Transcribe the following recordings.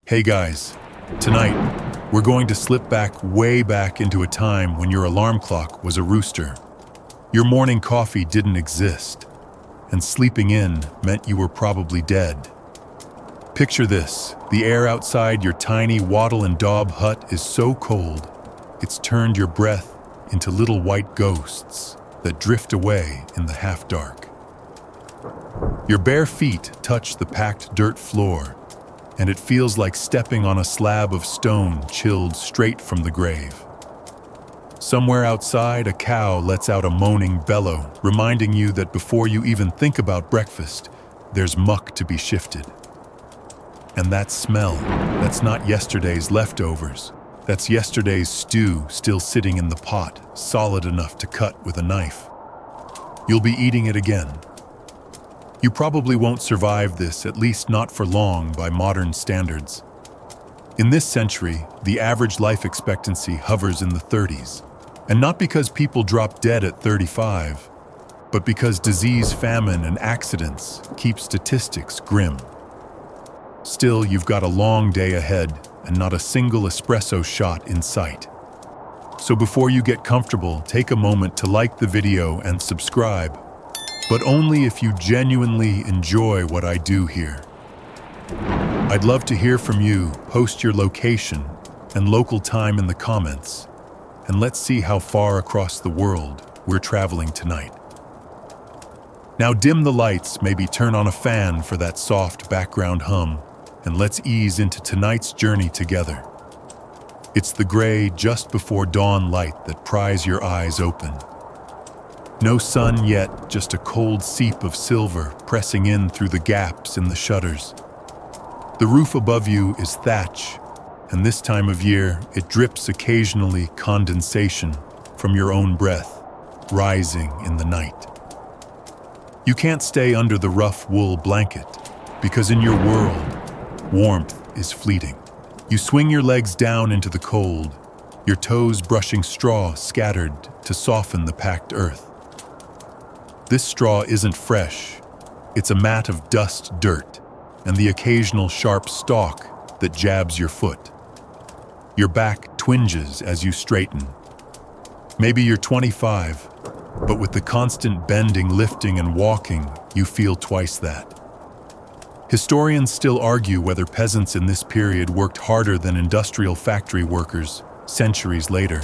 Hey guys, tonight we're going to slip back way back into a time when your alarm clock was a rooster. Your morning coffee didn't exist, and sleeping in meant you were probably dead. Picture this, the air outside your tiny wattle and daub hut is so cold, it's turned your breath into little white ghosts that drift away in the half-dark. Your bare feet touch the packed dirt floor, and it feels like stepping on a slab of stone chilled straight from the grave. Somewhere outside, a cow lets out a moaning bellow, reminding you that before you even think about breakfast, there's muck to be shifted. And that smell, that's not yesterday's leftovers. That's yesterday's stew still sitting in the pot, solid enough to cut with a knife. You'll be eating it again. You probably won't survive this, at least not for long by modern standards. In this century, the average life expectancy hovers in the 30s. And not because people drop dead at 35, but because disease, famine, and accidents keep statistics grim. Still, you've got a long day ahead and not a single espresso shot in sight. So before you get comfortable, take a moment to like the video and subscribe, but only if you genuinely enjoy what I do here. I'd love to hear from you. Post your location and local time in the comments, and let's see how far across the world we're traveling tonight. Now dim the lights, maybe turn on a fan for that soft background hum, and let's ease into tonight's journey together. It's the gray, just before dawn light that pries your eyes open. No sun yet, just a cold seep of silver pressing in through the gaps in the shutters. The roof above you is thatch, and this time of year it drips occasionally condensation from your own breath, rising in the night. You can't stay under the rough wool blanket, because in your world, warmth is fleeting. You swing your legs down into the cold, your toes brushing straw scattered to soften the packed earth. This straw isn't fresh, it's a mat of dust dirt and the occasional sharp stalk that jabs your foot. Your back twinges as you straighten. Maybe you're 25, but with the constant bending, lifting, and walking, you feel twice that. Historians still argue whether peasants in this period worked harder than industrial factory workers centuries later.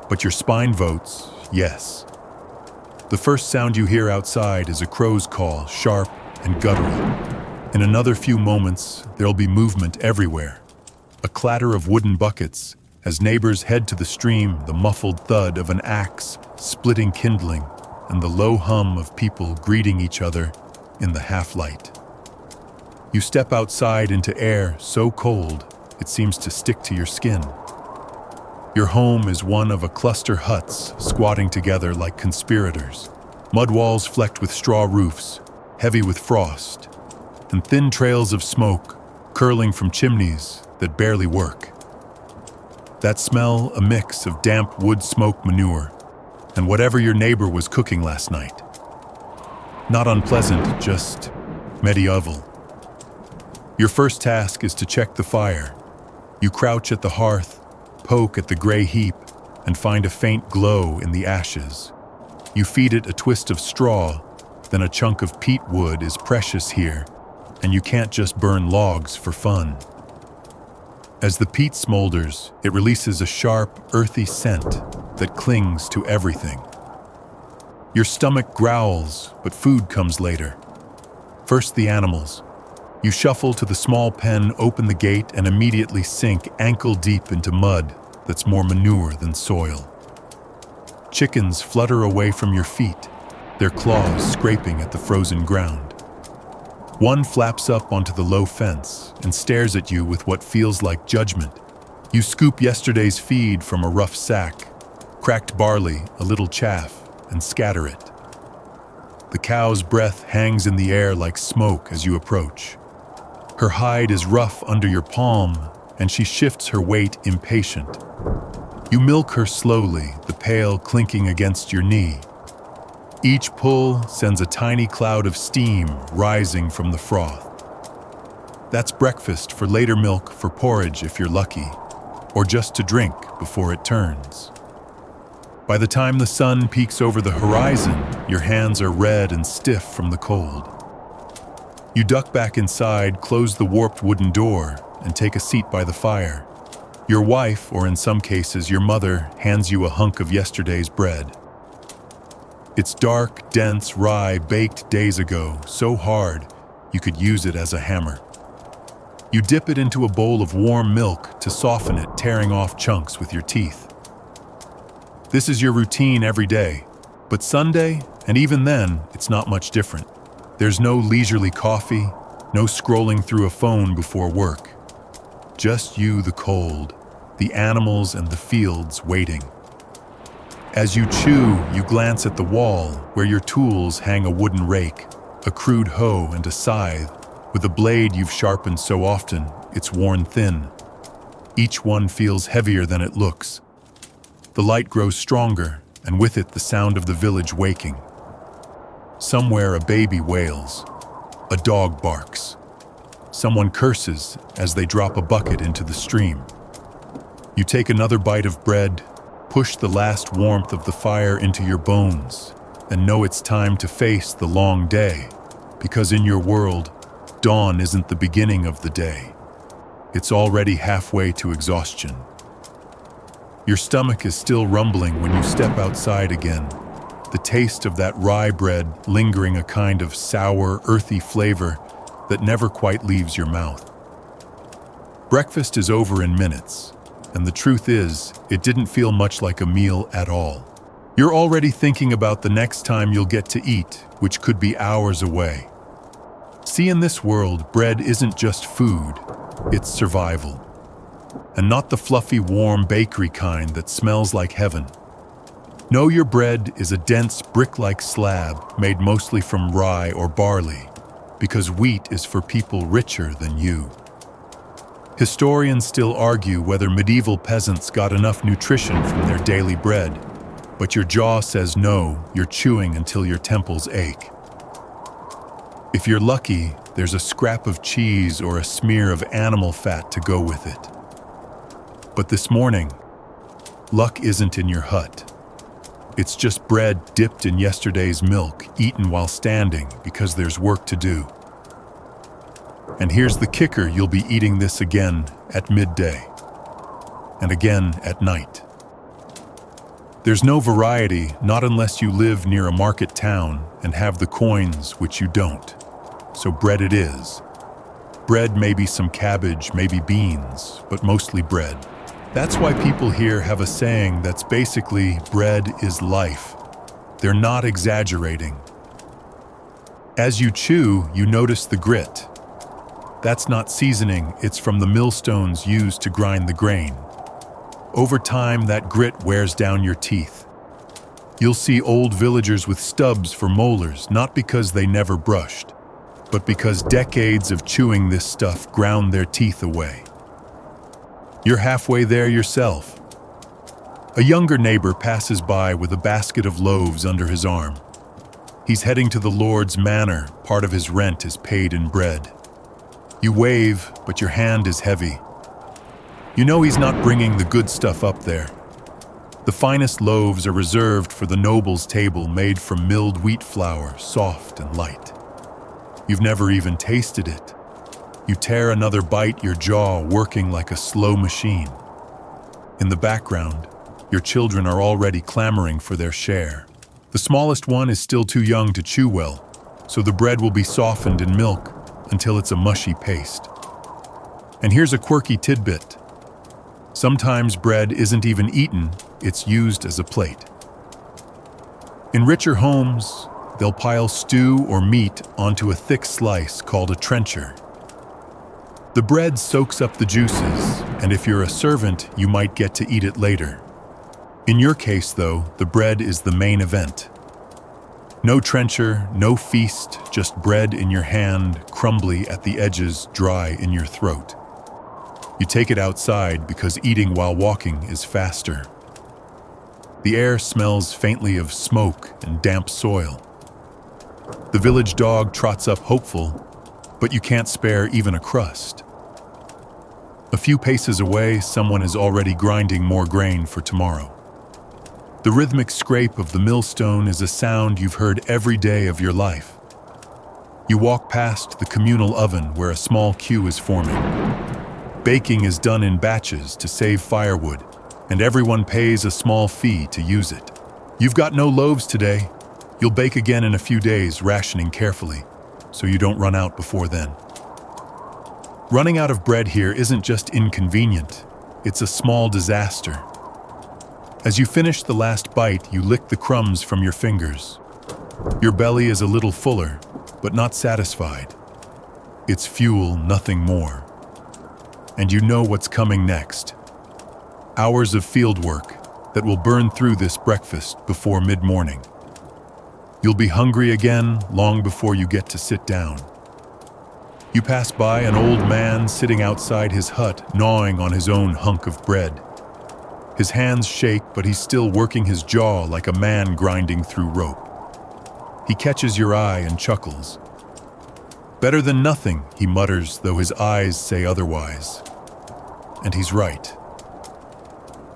But your spine votes yes. The first sound you hear outside is a crow's call, sharp and guttural. In another few moments, there'll be movement everywhere. A clatter of wooden buckets as neighbors head to the stream, the muffled thud of an axe splitting kindling, and the low hum of people greeting each other in the half-light. You step outside into air so cold, it seems to stick to your skin. Your home is one of a cluster huts squatting together like conspirators. Mud walls flecked with straw roofs, heavy with frost, and thin trails of smoke curling from chimneys that barely work. That smell, a mix of damp wood smoke manure and whatever your neighbor was cooking last night. Not unpleasant, just medieval. Your first task is to check the fire. You crouch at the hearth, poke at the gray heap, and find a faint glow in the ashes. You feed it a twist of straw, then a chunk of peat wood is precious here, and you can't just burn logs for fun. As the peat smolders, it releases a sharp, earthy scent that clings to everything. Your stomach growls, but food comes later. First, the animals. You shuffle to the small pen, open the gate, and immediately sink ankle-deep into mud that's more manure than soil. Chickens flutter away from your feet, their claws scraping at the frozen ground. One flaps up onto the low fence and stares at you with what feels like judgment. You scoop yesterday's feed from a rough sack, cracked barley, a little chaff, and scatter it. The cow's breath hangs in the air like smoke as you approach. Her hide is rough under your palm, and she shifts her weight impatient. You milk her slowly, the pail clinking against your knee. Each pull sends a tiny cloud of steam rising from the froth. That's breakfast for later, milk for porridge if you're lucky, or just to drink before it turns. By the time the sun peeks over the horizon, your hands are red and stiff from the cold. You duck back inside, close the warped wooden door, and take a seat by the fire. Your wife, or in some cases your mother, hands you a hunk of yesterday's bread. It's dark, dense rye baked days ago, so hard you could use it as a hammer. You dip it into a bowl of warm milk to soften it, tearing off chunks with your teeth. This is your routine every day, but Sunday, and even then, it's not much different. There's no leisurely coffee, no scrolling through a phone before work. Just you, the cold, the animals, and the fields waiting. As you chew, you glance at the wall where your tools hang: a wooden rake, a crude hoe, and a scythe, with a blade you've sharpened so often it's worn thin. Each one feels heavier than it looks. The light grows stronger, and with it the sound of the village waking. Somewhere a baby wails, a dog barks. Someone curses as they drop a bucket into the stream. You take another bite of bread, push the last warmth of the fire into your bones, and know it's time to face the long day, because in your world, dawn isn't the beginning of the day. It's already halfway to exhaustion. Your stomach is still rumbling when you step outside again, the taste of that rye bread lingering, a kind of sour, earthy flavor that never quite leaves your mouth. Breakfast is over in minutes, and the truth is, it didn't feel much like a meal at all. You're already thinking about the next time you'll get to eat, which could be hours away. See, in this world, bread isn't just food, it's survival. And not the fluffy, warm bakery kind that smells like heaven. No, your bread is a dense, brick-like slab made mostly from rye or barley, because wheat is for people richer than you. Historians still argue whether medieval peasants got enough nutrition from their daily bread, but your jaw says no, you're chewing until your temples ache. If you're lucky, there's a scrap of cheese or a smear of animal fat to go with it. But this morning, luck isn't in your hut. It's just bread dipped in yesterday's milk, eaten while standing because there's work to do. And here's the kicker: you'll be eating this again at midday, and again at night. There's no variety, not unless you live near a market town and have the coins, which you don't. So bread it is. Bread, maybe some cabbage, maybe beans, but mostly bread. That's why people here have a saying that's basically, bread is life. They're not exaggerating. As you chew, you notice the grit. That's not seasoning, it's from the millstones used to grind the grain. Over time, that grit wears down your teeth. You'll see old villagers with stubs for molars, not because they never brushed, but because decades of chewing this stuff ground their teeth away. You're halfway there yourself. A younger neighbor passes by with a basket of loaves under his arm. He's heading to the Lord's manor. Part of his rent is paid in bread. You wave, but your hand is heavy. You know he's not bringing the good stuff up there. The finest loaves are reserved for the noble's table, made from milled wheat flour, soft and light. You've never even tasted it. You tear another bite, your jaw working like a slow machine. In the background, your children are already clamoring for their share. The smallest one is still too young to chew well, so the bread will be softened in milk until it's a mushy paste. And here's a quirky tidbit. Sometimes bread isn't even eaten, it's used as a plate. In richer homes, they'll pile stew or meat onto a thick slice called a trencher. The bread soaks up the juices, and if you're a servant, you might get to eat it later. In your case, though, the bread is the main event. No trencher, no feast, just bread in your hand, crumbly at the edges, dry in your throat. You take it outside because eating while walking is faster. The air smells faintly of smoke and damp soil. The village dog trots up hopeful, but you can't spare even a crust. A few paces away, someone is already grinding more grain for tomorrow. The rhythmic scrape of the millstone is a sound you've heard every day of your life. You walk past the communal oven where a small queue is forming. Baking is done in batches to save firewood, and everyone pays a small fee to use it. You've got no loaves today. You'll bake again in a few days, rationing carefully, so you don't run out before then. Running out of bread here isn't just inconvenient, it's a small disaster. As you finish the last bite, you lick the crumbs from your fingers. Your belly is a little fuller, but not satisfied. It's fuel, nothing more. And you know what's coming next. Hours of field work that will burn through this breakfast before mid-morning. You'll be hungry again long before you get to sit down. You pass by an old man sitting outside his hut, gnawing on his own hunk of bread. His hands shake, but he's still working his jaw like a man grinding through rope. He catches your eye and chuckles. "Better than nothing," he mutters, though his eyes say otherwise. And he's right.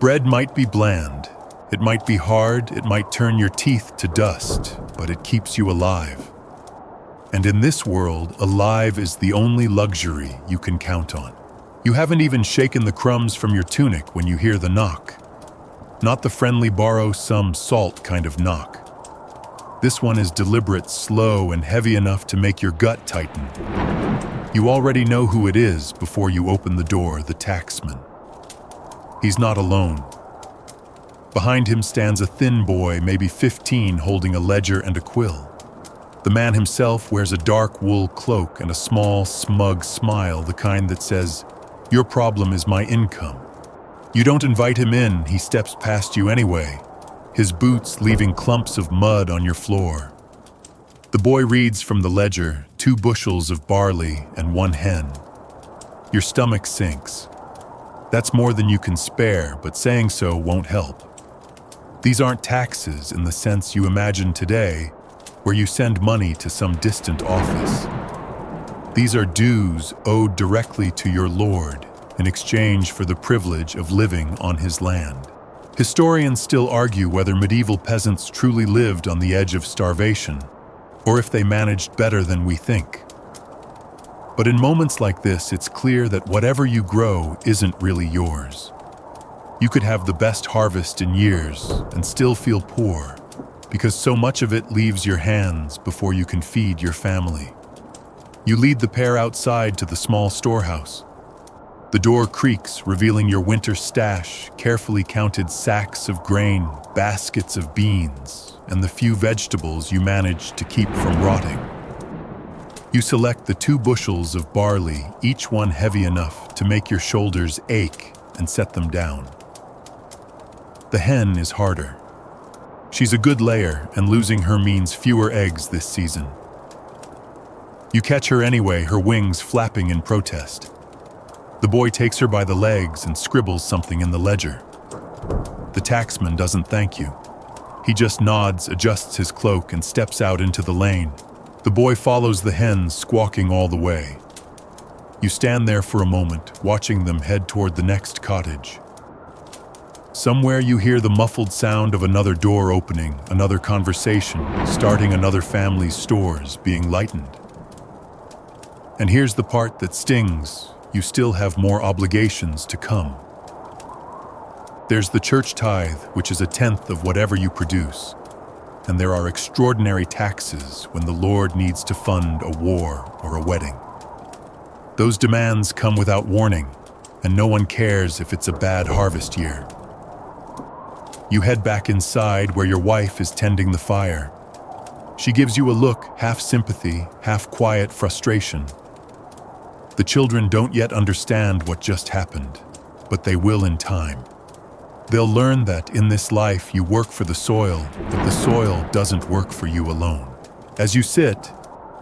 Bread might be bland, it might be hard, it might turn your teeth to dust, but it keeps you alive. And in this world, alive is the only luxury you can count on. You haven't even shaken the crumbs from your tunic when you hear the knock. Not the friendly borrow some salt kind of knock. This one is deliberate, slow, and heavy enough to make your gut tighten. You already know who it is before you open the door, the taxman. He's not alone. Behind him stands a thin boy, maybe 15, holding a ledger and a quill. The man himself wears a dark wool cloak and a small, smug smile, the kind that says, "Your problem is my income." You don't invite him in, he steps past you anyway, his boots leaving clumps of mud on your floor. The boy reads from the ledger, 2 bushels of barley and 1 hen. Your stomach sinks. That's more than you can spare, but saying so won't help. These aren't taxes in the sense you imagine today, where you send money to some distant office. These are dues owed directly to your lord in exchange for the privilege of living on his land. Historians still argue whether medieval peasants truly lived on the edge of starvation, or if they managed better than we think. But in moments like this, it's clear that whatever you grow isn't really yours. You could have the best harvest in years and still feel poor, because so much of it leaves your hands before you can feed your family. You lead the pair outside to the small storehouse. The door creaks, revealing your winter stash, carefully counted sacks of grain, baskets of beans, and the few vegetables you manage to keep from rotting. You select the 2 bushels of barley, each one heavy enough to make your shoulders ache, and set them down. The hen is harder. She's a good layer, and losing her means fewer eggs this season. You catch her anyway, her wings flapping in protest. The boy takes her by the legs and scribbles something in the ledger. The taxman doesn't thank you. He just nods, adjusts his cloak, and steps out into the lane. The boy follows the hens, squawking all the way. You stand there for a moment, watching them head toward the next cottage. Somewhere you hear the muffled sound of another door opening, another conversation, starting another family's stores being lightened. And here's the part that stings. You still have more obligations to come. There's the church tithe, which is 1/10 of whatever you produce. And there are extraordinary taxes when the Lord needs to fund a war or a wedding. Those demands come without warning, and no one cares if it's a bad harvest year. You head back inside where your wife is tending the fire. She gives you a look, half sympathy, half quiet frustration. The children don't yet understand what just happened, but they will in time. They'll learn that in this life you work for the soil, but the soil doesn't work for you alone. As you sit,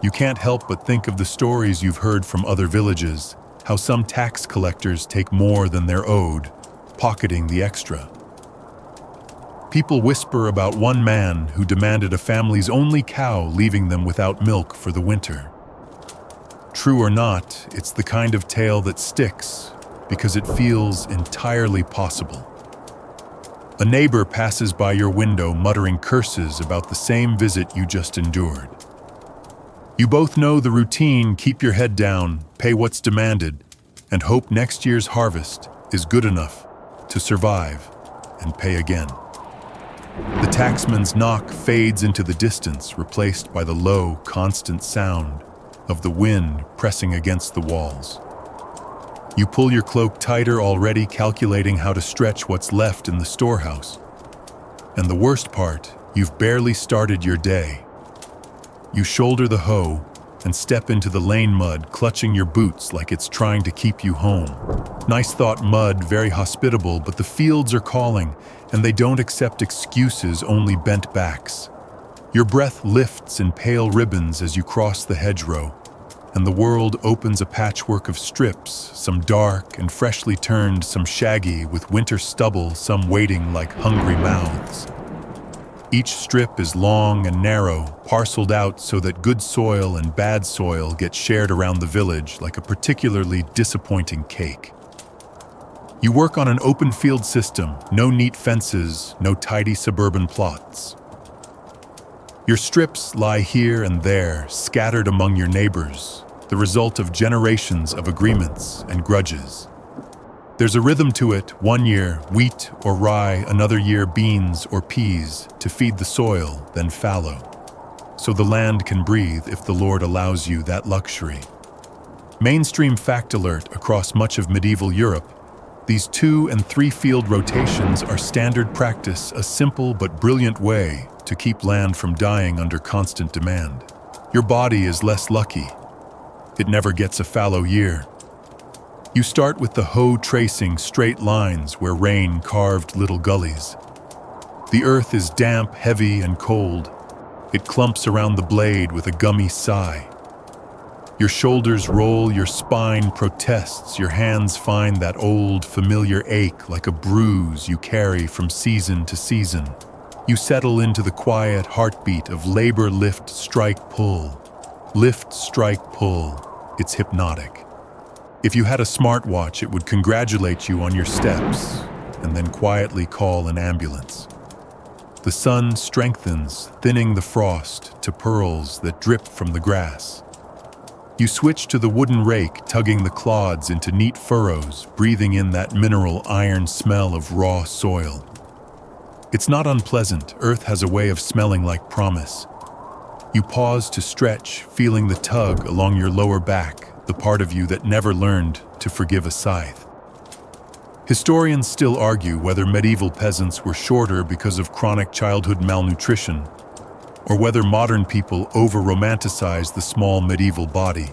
you can't help but think of the stories you've heard from other villages, how some tax collectors take more than they're owed, pocketing the extra. People whisper about one man who demanded a family's only cow, leaving them without milk for the winter. true or not, it's the kind of tale that sticks because it feels entirely possible. A neighbor passes by your window muttering curses about the same visit you just endured. You both know the routine: keep your head down, pay what's demanded, and hope next year's harvest is good enough to survive and pay again. The taxman's knock fades into the distance, replaced by the low, constant sound of the wind pressing against the walls. You pull your cloak tighter, already calculating how to stretch what's left in the storehouse. And the worst part, you've barely started your day. You shoulder the hoe and step into the lane mud, clutching your boots like it's trying to keep you home. Nice thought mud, very hospitable, but the fields are calling, and they don't accept excuses, only bent backs. Your breath lifts in pale ribbons as you cross the hedgerow, and the world opens a patchwork of strips, some dark and freshly turned, some shaggy with winter stubble, some waiting like hungry mouths. Each strip is long and narrow, parceled out so that good soil and bad soil get shared around the village like a particularly disappointing cake. You work on an open field system, no neat fences, no tidy suburban plots. Your strips lie here and there, scattered among your neighbors, the result of generations of agreements and grudges. There's a rhythm to it: one year wheat or rye, another year beans or peas, to feed the soil, then fallow, so the land can breathe if the Lord allows you that luxury. Mainstream fact alert: across much of medieval Europe, these 2- and 3-field rotations are standard practice, a simple but brilliant way to keep land from dying under constant demand. Your body is less lucky. It never gets a fallow year. You start with the hoe tracing straight lines where rain carved little gullies. The earth is damp, heavy, and cold. It clumps around the blade with a gummy sigh. Your shoulders roll, your spine protests, your hands find that old, familiar ache like a bruise you carry from season to season. You settle into the quiet heartbeat of labor: lift, strike, pull. Lift, strike, pull. It's hypnotic. If you had a smartwatch, it would congratulate you on your steps and then quietly call an ambulance. The sun strengthens, thinning the frost to pearls that drip from the grass. You switch to the wooden rake, tugging the clods into neat furrows, breathing in that mineral iron smell of raw soil. It's not unpleasant. Earth has a way of smelling like promise. You pause to stretch, feeling the tug along your lower back, the part of you that never learned to forgive a scythe. Historians still argue whether medieval peasants were shorter because of chronic childhood malnutrition, or whether modern people over-romanticize the small medieval body.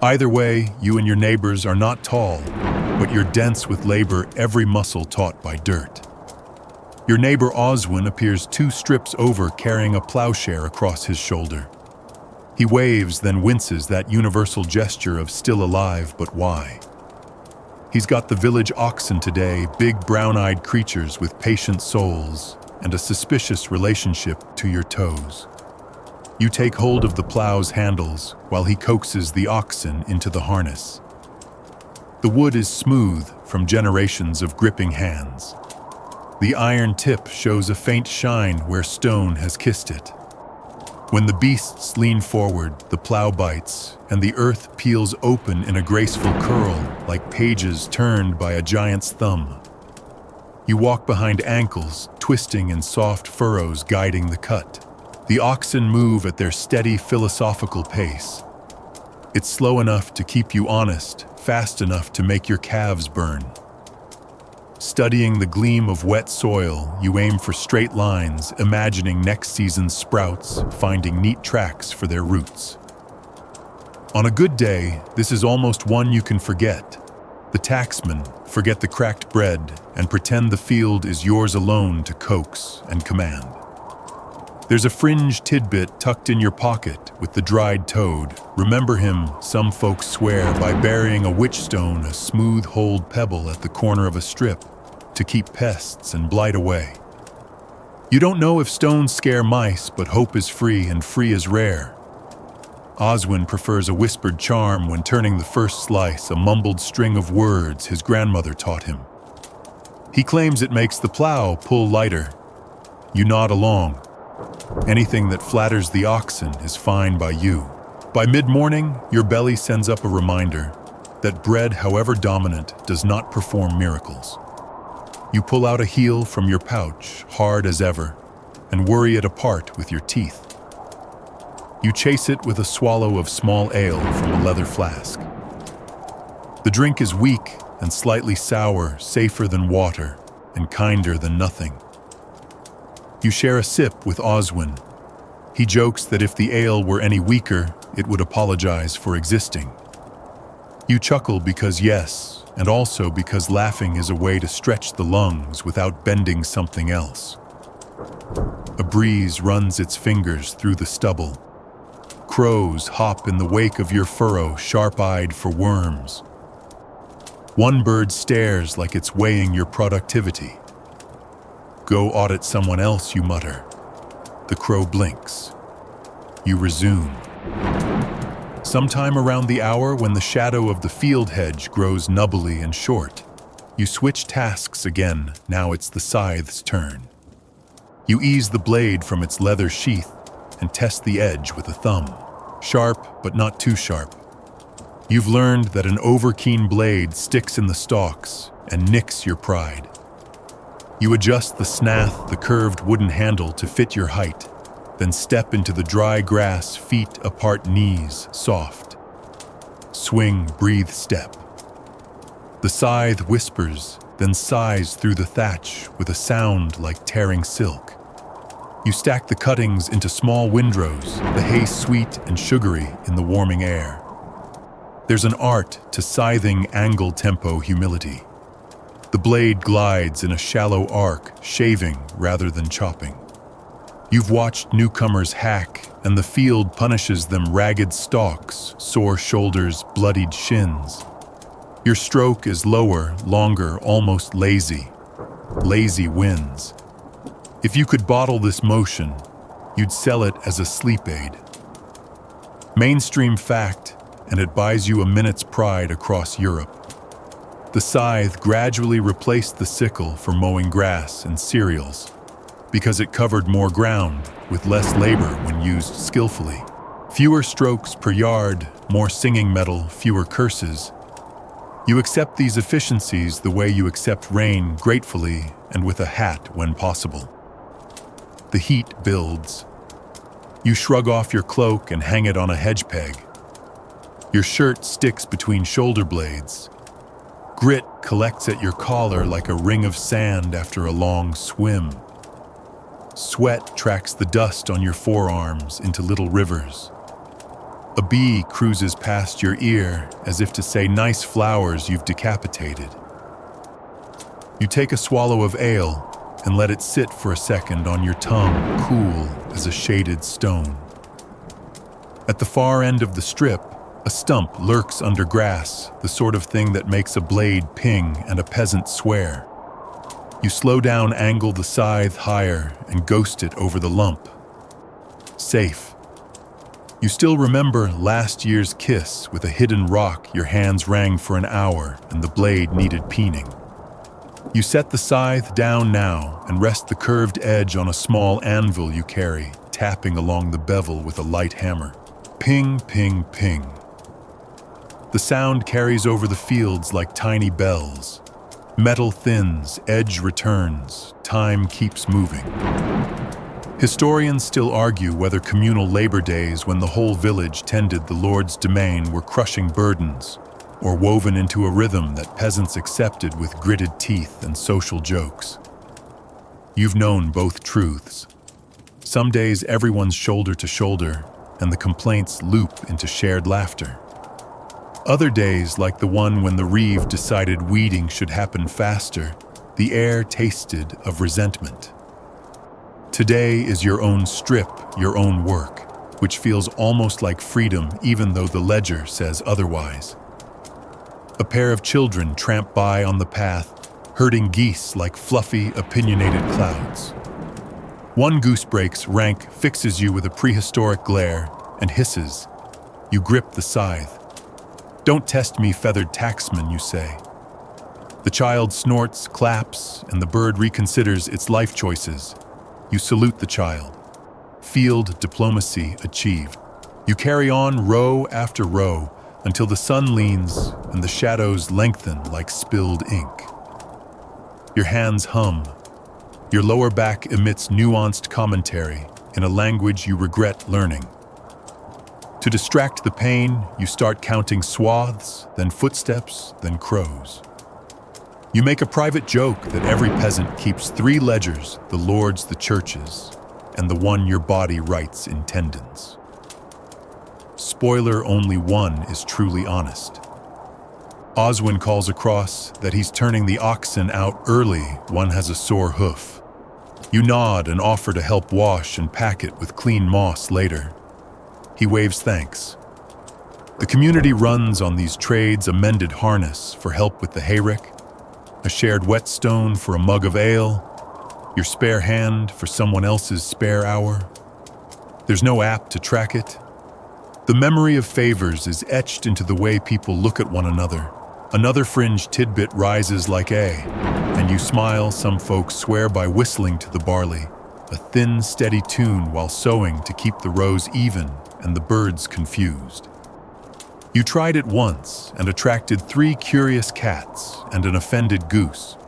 Either way, you and your neighbors are not tall, but you're dense with labor, every muscle taught by dirt. Your neighbor Oswin appears 2 strips over, carrying a plowshare across his shoulder. He waves, then winces, that universal gesture of still alive, but why? He's got the village oxen today, big brown-eyed creatures with patient souls and a suspicious relationship to your toes. You take hold of the plow's handles while he coaxes the oxen into the harness. The wood is smooth from generations of gripping hands. The iron tip shows a faint shine where stone has kissed it. When the beasts lean forward, the plow bites, and the earth peels open in a graceful curl, like pages turned by a giant's thumb. You walk behind ankles, twisting in soft furrows, guiding the cut. The oxen move at their steady, philosophical pace. It's slow enough to keep you honest, fast enough to make your calves burn. Studying the gleam of wet soil, you aim for straight lines, imagining next season's sprouts, finding neat tracks for their roots. On a good day, this is almost one you can forget. The taxman, forget the cracked bread, and pretend the field is yours alone to coax and command. There's a fringe tidbit tucked in your pocket with the dried toad. Remember him, some folks swear, by burying a witchstone, a smooth-holed pebble at the corner of a strip, to keep pests and blight away. You don't know if stones scare mice, but hope is free, and free is rare. Oswin prefers a whispered charm when turning the first slice, a mumbled string of words his grandmother taught him. He claims it makes the plow pull lighter. You nod along. Anything that flatters the oxen is fine by you. By mid-morning, your belly sends up a reminder that bread, however dominant, does not perform miracles. You pull out a heel from your pouch, hard as ever, and worry it apart with your teeth. You chase it with a swallow of small ale from a leather flask. The drink is weak and slightly sour, safer than water, and kinder than nothing. You share a sip with Oswin. He jokes that if the ale were any weaker, it would apologize for existing. You chuckle because yes, and also because laughing is a way to stretch the lungs without bending something else. A breeze runs its fingers through the stubble. Crows hop in the wake of your furrow, sharp-eyed for worms. One bird stares like it's weighing your productivity. Go audit someone else, you mutter. The crow blinks. You resume. Sometime around the hour when the shadow of the field hedge grows nubbly and short, you switch tasks again. Now it's the scythe's turn. You ease the blade from its leather sheath and test the edge with a thumb. Sharp, but not too sharp. You've learned that an over-keen blade sticks in the stalks and nicks your pride. You adjust the snath, the curved wooden handle, to fit your height, then step into the dry grass, feet apart, knees soft. Swing, breathe, step. The scythe whispers, then sighs through the thatch with a sound like tearing silk. You stack the cuttings into small windrows, the hay sweet and sugary in the warming air. There's an art to scything angle tempo humility. The blade glides in a shallow arc, shaving rather than chopping. You've watched newcomers hack, and the field punishes them: ragged stalks, sore shoulders, bloodied shins. Your stroke is lower, longer, almost lazy. Lazy wins. If you could bottle this motion, you'd sell it as a sleep aid. Mainstream fact, and it buys you a minute's pride across Europe. The scythe gradually replaced the sickle for mowing grass and cereals, because it covered more ground with less labor when used skillfully. Fewer strokes per yard, more singing metal, fewer curses. You accept these efficiencies the way you accept rain, gratefully and with a hat when possible. The heat builds. You shrug off your cloak and hang it on a hedge peg. Your shirt sticks between shoulder blades. Grit collects at your collar like a ring of sand after a long swim. Sweat tracks the dust on your forearms into little rivers. A bee cruises past your ear as if to say, "Nice flowers you've decapitated." You take a swallow of ale and let it sit for a second on your tongue, cool as a shaded stone. At the far end of the strip, a stump lurks under grass, the sort of thing that makes a blade ping and a peasant swear. You slow down, angle the scythe higher, and ghost it over the lump. Safe. You still remember last year's kiss with a hidden rock. Your hands rang for an hour, and the blade needed peening. You set the scythe down now and rest the curved edge on a small anvil you carry, tapping along the bevel with a light hammer. Ping, ping, ping. The sound carries over the fields like tiny bells. Metal thins, edge returns, time keeps moving. Historians still argue whether communal labor days when the whole village tended the Lord's domain were crushing burdens, or woven into a rhythm that peasants accepted with gritted teeth and social jokes. You've known both truths. Some days everyone's shoulder to shoulder, and the complaints loop into shared laughter. Other days, like the one when the reeve decided weeding should happen faster, the air tasted of resentment. Today is your own strip, your own work, which feels almost like freedom even though the ledger says otherwise. A pair of children tramp by on the path, herding geese like fluffy, opinionated clouds. One goosebreak's rank fixes you with a prehistoric glare and hisses, You grip the scythe. "Don't test me, feathered tacksman," you say. The child snorts, claps, and the bird reconsiders its life choices. You salute the child. Field diplomacy achieved. You carry on row after row until the sun leans and the shadows lengthen like spilled ink. Your hands hum. Your lower back emits nuanced commentary in a language you regret learning. To distract the pain, you start counting swaths, then footsteps, then crows. You make a private joke that every peasant keeps 3 ledgers, the Lord's, the Church's, and the one your body writes in tendons. Spoiler, only one is truly honest. Oswin calls across that he's turning the oxen out early, one has a sore hoof. You nod and offer to help wash and pack it with clean moss later. He waves thanks. The community runs on these trades: a mended harness for help with the hayrick, a shared whetstone for a mug of ale, your spare hand for someone else's spare hour. There's no app to track it. The memory of favors is etched into the way people look at one another. Another fringe tidbit rises like and you smile. Some folks swear by whistling to the barley, a thin, steady tune while sowing to keep the rows even and the birds confused. You tried it once and attracted 3 curious cats and an offended goose.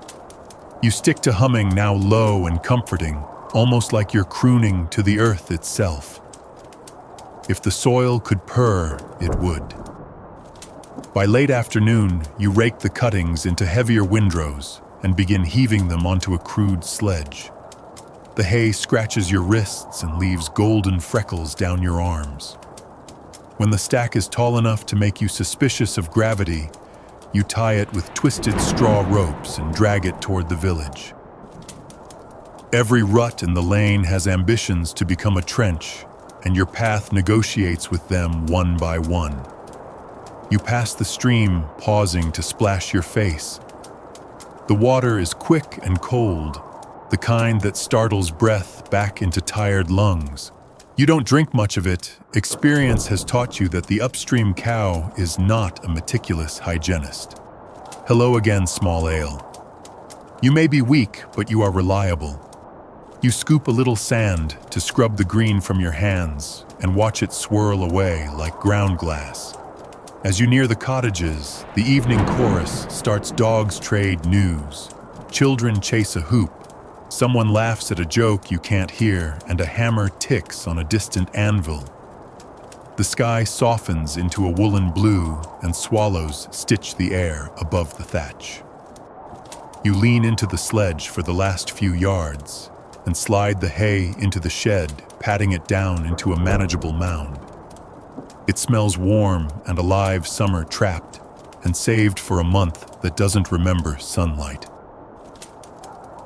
You stick to humming, now low and comforting, almost like you're crooning to the earth itself. If the soil could purr, it would. By late afternoon, you rake the cuttings into heavier windrows and begin heaving them onto a crude sledge. The hay scratches your wrists and leaves golden freckles down your arms. When the stack is tall enough to make you suspicious of gravity, you tie it with twisted straw ropes and drag it toward the village. Every rut in the lane has ambitions to become a trench, and your path negotiates with them one by one. You pass the stream, pausing to splash your face. The water is quick and cold, the kind that startles breath back into tired lungs. You don't drink much of it. Experience has taught you that the upstream cow is not a meticulous hygienist. Hello again, small ale. You may be weak, but you are reliable. You scoop a little sand to scrub the green from your hands and watch it swirl away like ground glass. As you near the cottages, the evening chorus starts. Dogs trade news. Children chase a hoop. Someone laughs at a joke you can't hear, and a hammer ticks on a distant anvil. The sky softens into a woolen blue, and swallows stitch the air above the thatch. You lean into the sledge for the last few yards, and slide the hay into the shed, patting it down into a manageable mound. It smells warm and alive, summer trapped, and saved for a month that doesn't remember sunlight.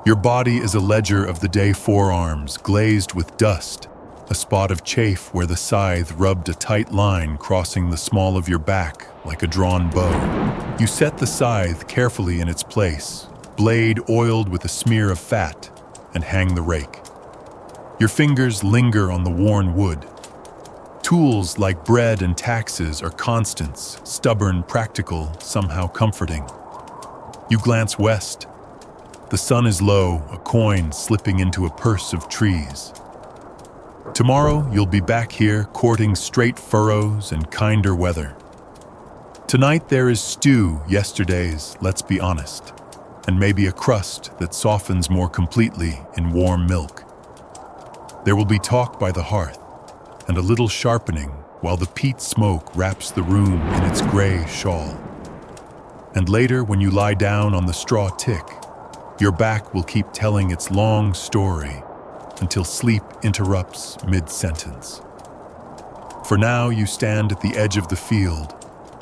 Your body is a ledger of the day, forearms glazed with dust, a spot of chafe where the scythe rubbed a tight line crossing the small of your back like a drawn bow. You set the scythe carefully in its place, blade oiled with a smear of fat, and hang the rake. Your fingers linger on the worn wood. Tools like bread and taxes are constants, stubborn, practical, somehow comforting. You glance west. The sun is low, a coin slipping into a purse of trees. Tomorrow, you'll be back here, courting straight furrows and kinder weather. Tonight there is stew, yesterday's, let's be honest, and maybe a crust that softens more completely in warm milk. There will be talk by the hearth, and a little sharpening while the peat smoke wraps the room in its gray shawl. And later, when you lie down on the straw tick, your back will keep telling its long story until sleep interrupts mid-sentence. For now, you stand at the edge of the field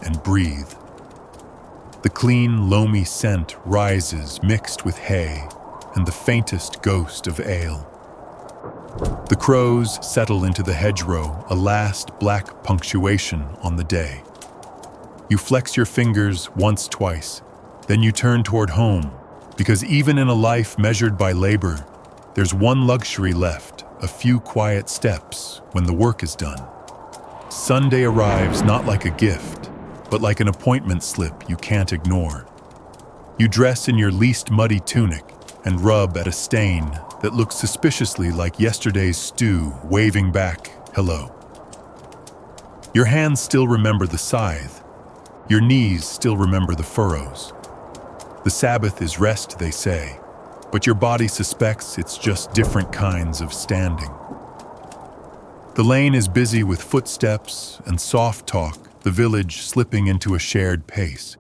and breathe. The clean, loamy scent rises mixed with hay and the faintest ghost of ale. The crows settle into the hedgerow, a last black punctuation on the day. You flex your fingers once, twice, then you turn toward home, because even in a life measured by labor, there's one luxury left, a few quiet steps when the work is done. Sunday arrives not like a gift, but like an appointment slip you can't ignore. You dress in your least muddy tunic and rub at a stain that looks suspiciously like yesterday's stew, waving back, hello. Your hands still remember the scythe. Your knees still remember the furrows. The Sabbath is rest, they say, but your body suspects it's just different kinds of standing. The lane is busy with footsteps and soft talk, the village slipping into a shared pace.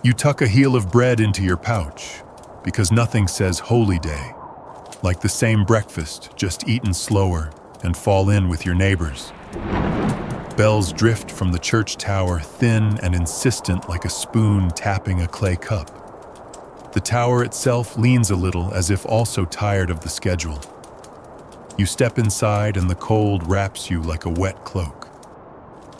You tuck a heel of bread into your pouch, because nothing says holy day, like the same breakfast, just eaten slower, and fall in with your neighbors. Bells drift from the church tower, thin and insistent like a spoon tapping a clay cup. The tower itself leans a little, as if also tired of the schedule. You step inside and the cold wraps you like a wet cloak.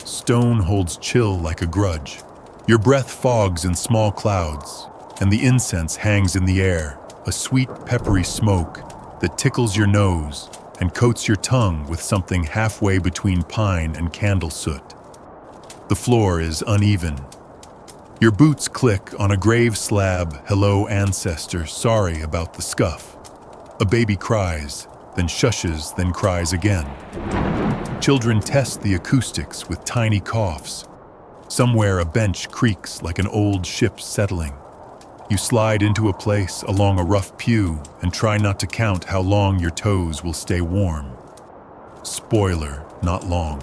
Stone holds chill like a grudge. Your breath fogs in small clouds, and the incense hangs in the air, a sweet, peppery smoke that tickles your nose and coats your tongue with something halfway between pine and candle soot. The floor is uneven. Your boots click on a grave slab, hello ancestor, sorry about the scuff. A baby cries, then shushes, then cries again. Children test the acoustics with tiny coughs. Somewhere a bench creaks like an old ship settling. You slide into a place along a rough pew and try not to count how long your toes will stay warm. Spoiler, not long.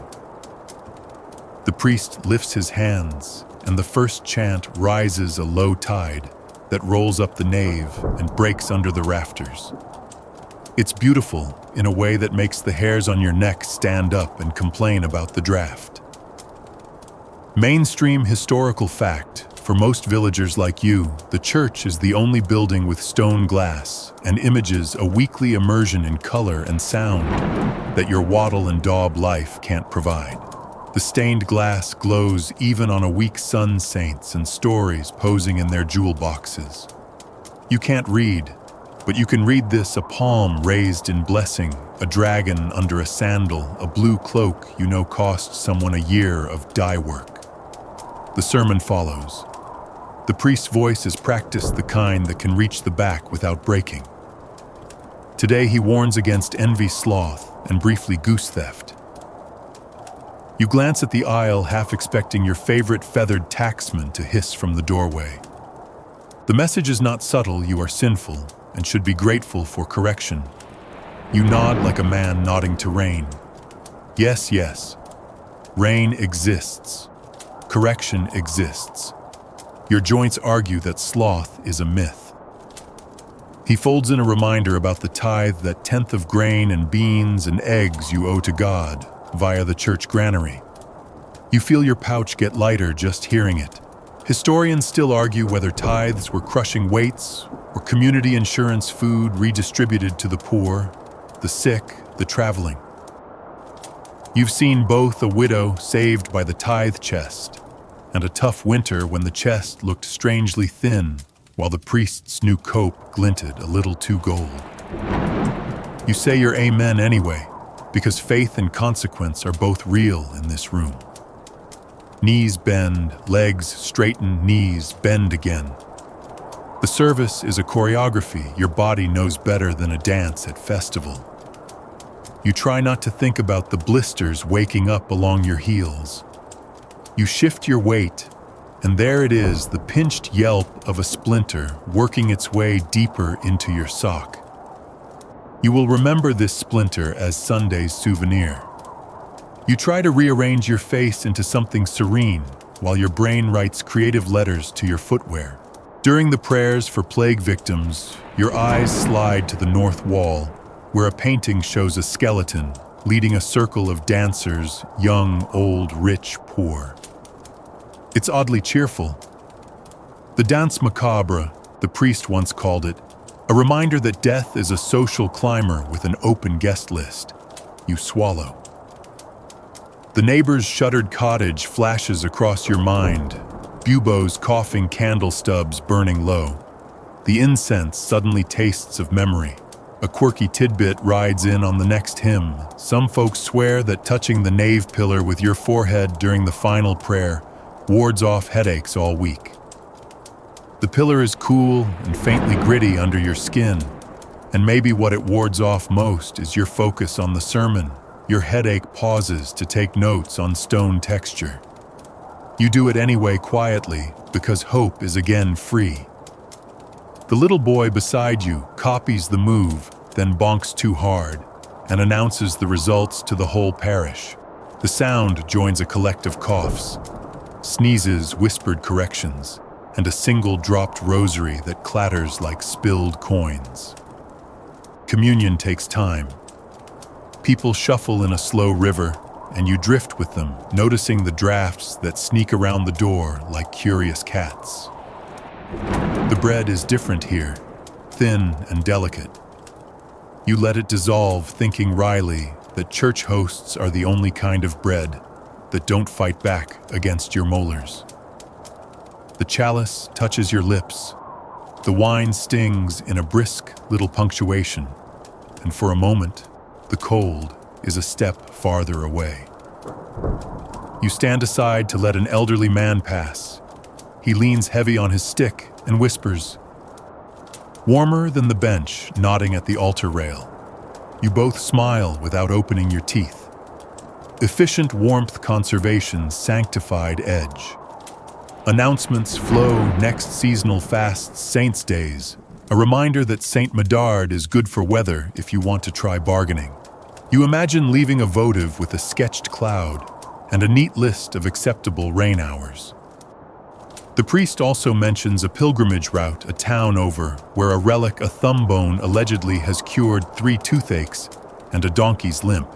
The priest lifts his hands, and the first chant rises a low tide that rolls up the nave and breaks under the rafters. It's beautiful in a way that makes the hairs on your neck stand up and complain about the draft. Mainstream historical fact, for most villagers like you, the church is the only building with stone glass and images, a weekly immersion in color and sound that your wattle and daub life can't provide. The stained glass glows even on a weak sun, saints and stories posing in their jewel boxes. You can't read, but you can read this: a palm raised in blessing, a dragon under a sandal, a blue cloak you know cost someone a year of dye work. The sermon follows. The priest's voice is practiced, the kind that can reach the back without breaking. Today he warns against envy, sloth, and briefly goose theft. You glance at the aisle, half expecting your favorite feathered tacksman to hiss from the doorway. The message is not subtle: you are sinful and should be grateful for correction. You nod like a man nodding to rain. Yes, yes. Rain exists. Correction exists. Your joints argue that sloth is a myth. He folds in a reminder about the tithe, that tenth of grain and beans and eggs you owe to God via the church granary. You feel your pouch get lighter just hearing it. Historians still argue whether tithes were crushing weights or community insurance food redistributed to the poor, the sick, the traveling. You've seen both: a widow saved by the tithe chest and a tough winter when the chest looked strangely thin while the priest's new cope glinted a little too gold. You say your amen anyway, because faith and consequence are both real in this room. Knees bend, legs straighten, knees bend again. The service is a choreography your body knows better than a dance at festival. You try not to think about the blisters waking up along your heels. You shift your weight, and there it is, the pinched yelp of a splinter working its way deeper into your sock. You will remember this splinter as Sunday's souvenir. You try to rearrange your face into something serene while your brain writes creative letters to your footwear. During the prayers for plague victims, your eyes slide to the north wall, where a painting shows a skeleton leading a circle of dancers, young, old, rich, poor. It's oddly cheerful. The danse macabre, the priest once called it, a reminder that death is a social climber with an open guest list. You swallow. The neighbor's shuttered cottage flashes across your mind, buboes coughing, candle stubs burning low. The incense suddenly tastes of memory. A quirky tidbit rides in on the next hymn. Some folks swear that touching the nave pillar with your forehead during the final prayer wards off headaches all week. The pillar is cool and faintly gritty under your skin, and maybe what it wards off most is your focus on the sermon. Your headache pauses to take notes on stone texture. You do it anyway quietly because hope is again free. The little boy beside you copies the move, then bonks too hard, and announces the results to the whole parish. The sound joins a collective coughs, sneezes, whispered corrections, and a single dropped rosary that clatters like spilled coins. Communion takes time. People shuffle in a slow river, and you drift with them, noticing the drafts that sneak around the door like curious cats. The bread is different here, thin and delicate. You let it dissolve, thinking wryly that church hosts are the only kind of bread that don't fight back against your molars. The chalice touches your lips. The wine stings in a brisk little punctuation, and for a moment, the cold is a step farther away. You stand aside to let an elderly man pass. He leans heavy on his stick and whispers, warmer than the bench nodding at the altar rail. You both smile without opening your teeth. Efficient warmth conservation, sanctified edge. Announcements flow, next seasonal fasts, saints' days, a reminder that Saint Medard is good for weather if you want to try bargaining. You imagine leaving a votive with a sketched cloud and a neat list of acceptable rain hours. The priest also mentions a pilgrimage route a town over where a relic, a thumb bone, allegedly has cured 3 toothaches and a donkey's limp.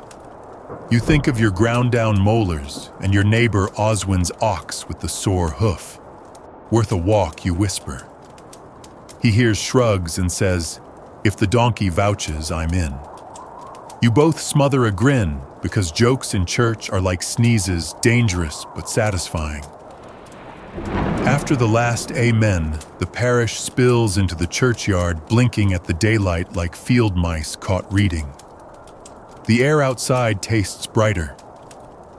You think of your ground-down molars and your neighbor Oswin's ox with the sore hoof. Worth a walk, you whisper. He hears shrugs and says, if the donkey vouches, I'm in. You both smother a grin because jokes in church are like sneezes, dangerous but satisfying. After the last amen, the parish spills into the churchyard, blinking at the daylight like field mice caught reading. The air outside tastes brighter.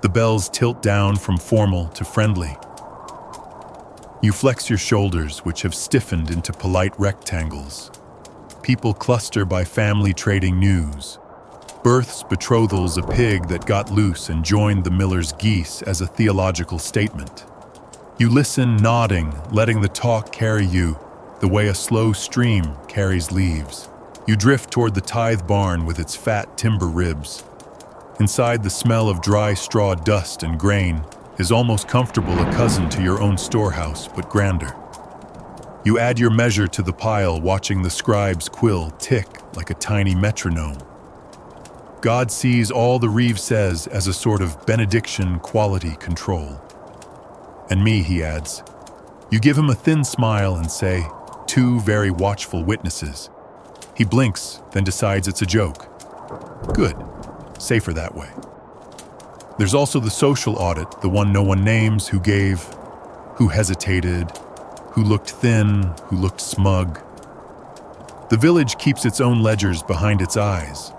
The bells tilt down from formal to friendly. You flex your shoulders, which have stiffened into polite rectangles. People cluster by family trading news. Births, betrothals, a pig that got loose and joined the miller's geese as a theological statement. You listen, nodding, letting the talk carry you, the way a slow stream carries leaves. You drift toward the tithe barn with its fat timber ribs. Inside, the smell of dry straw, dust, and grain is almost comfortable, a cousin to your own storehouse, but grander. You add your measure to the pile, watching the scribe's quill tick like a tiny metronome. God sees all the Reeve says as a sort of benediction, quality control. And me, he adds. You give him a thin smile and say, 2 very watchful witnesses. He blinks, then decides it's a joke. Good. Safer that way. There's also the social audit, the one no one names, who gave, who hesitated, who looked thin, who looked smug. The village keeps its own ledgers behind its eyes.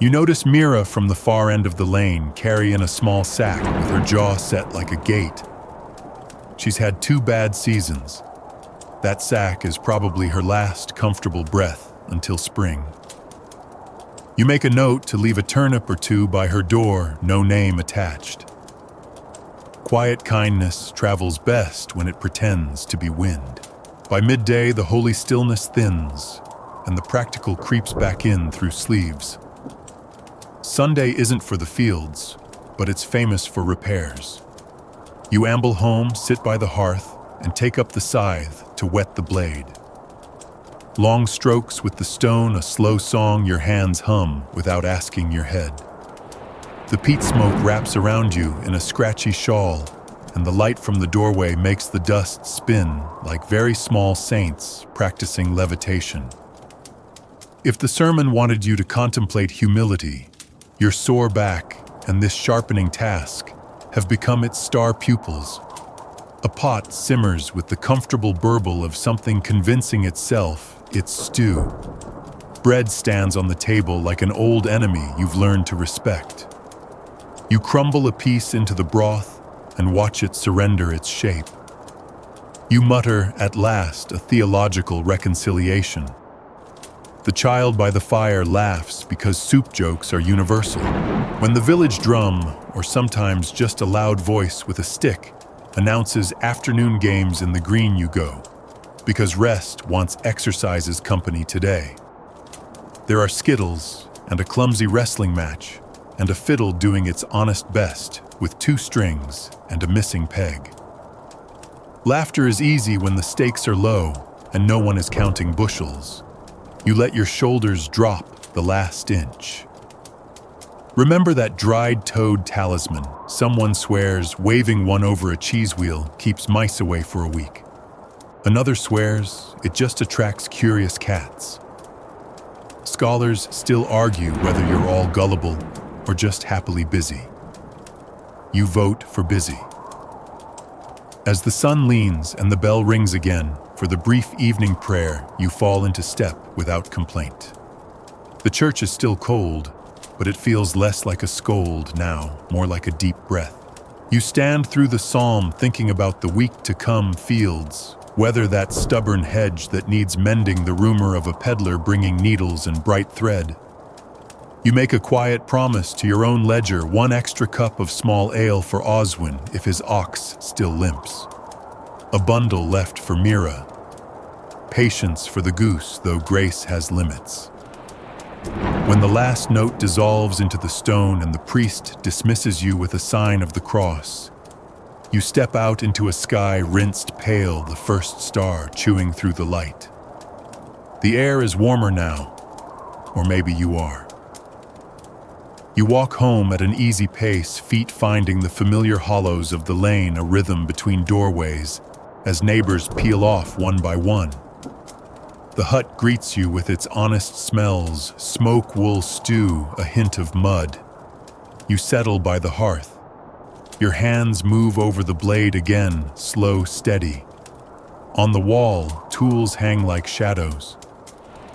You notice Mira from the far end of the lane carrying a small sack with her jaw set like a gate. She's had 2 bad seasons. That sack is probably her last comfortable breath until spring. You make a note to leave a turnip or 2 by her door, no name attached. Quiet kindness travels best when it pretends to be wind. By midday, the holy stillness thins, and the practical creeps back in through sleeves. Sunday isn't for the fields, but it's famous for repairs. You amble home, sit by the hearth, and take up the scythe to wet the blade. Long strokes with the stone, a slow song your hands hum without asking your head. The peat smoke wraps around you in a scratchy shawl, and the light from the doorway makes the dust spin like very small saints practicing levitation. If the sermon wanted you to contemplate humility, your sore back and this sharpening task have become its star pupils. A pot simmers with the comfortable burble of something convincing itself its stew. Bread stands on the table like an old enemy you've learned to respect. You crumble a piece into the broth and watch it surrender its shape. You mutter, at last, a theological reconciliation. The child by the fire laughs because soup jokes are universal. When the village drum, or sometimes just a loud voice with a stick, announces afternoon games in the green, you go, because rest wants exercise's company today. There are skittles and a clumsy wrestling match and a fiddle doing its honest best with 2 strings and a missing peg. Laughter is easy when the stakes are low and no one is counting bushels. You let your shoulders drop the last inch. Remember that dried toad talisman someone swears waving one over a cheese wheel keeps mice away for a week. Another swears it just attracts curious cats. Scholars still argue whether you're all gullible or just happily busy. You vote for busy. As the sun leans and the bell rings again for the brief evening prayer, you fall into step without complaint. The church is still cold, but it feels less like a scold now, more like a deep breath. You stand through the psalm thinking about the week to come fields, whether that stubborn hedge that needs mending, the rumor of a peddler bringing needles and bright thread. You make a quiet promise to your own ledger, 1 extra cup of small ale for Oswin if his ox still limps. A bundle left for Mira. Patience for the goose, though grace has limits. When the last note dissolves into the stone and the priest dismisses you with a sign of the cross, you step out into a sky rinsed pale, the first star chewing through the light. The air is warmer now, or maybe you are. You walk home at an easy pace, feet finding the familiar hollows of the lane, a rhythm between doorways as neighbors peel off one by one. The hut greets you with its honest smells, smoke, wool, stew, a hint of mud. You settle by the hearth. Your hands move over the blade again, slow, steady. On the wall, tools hang like shadows.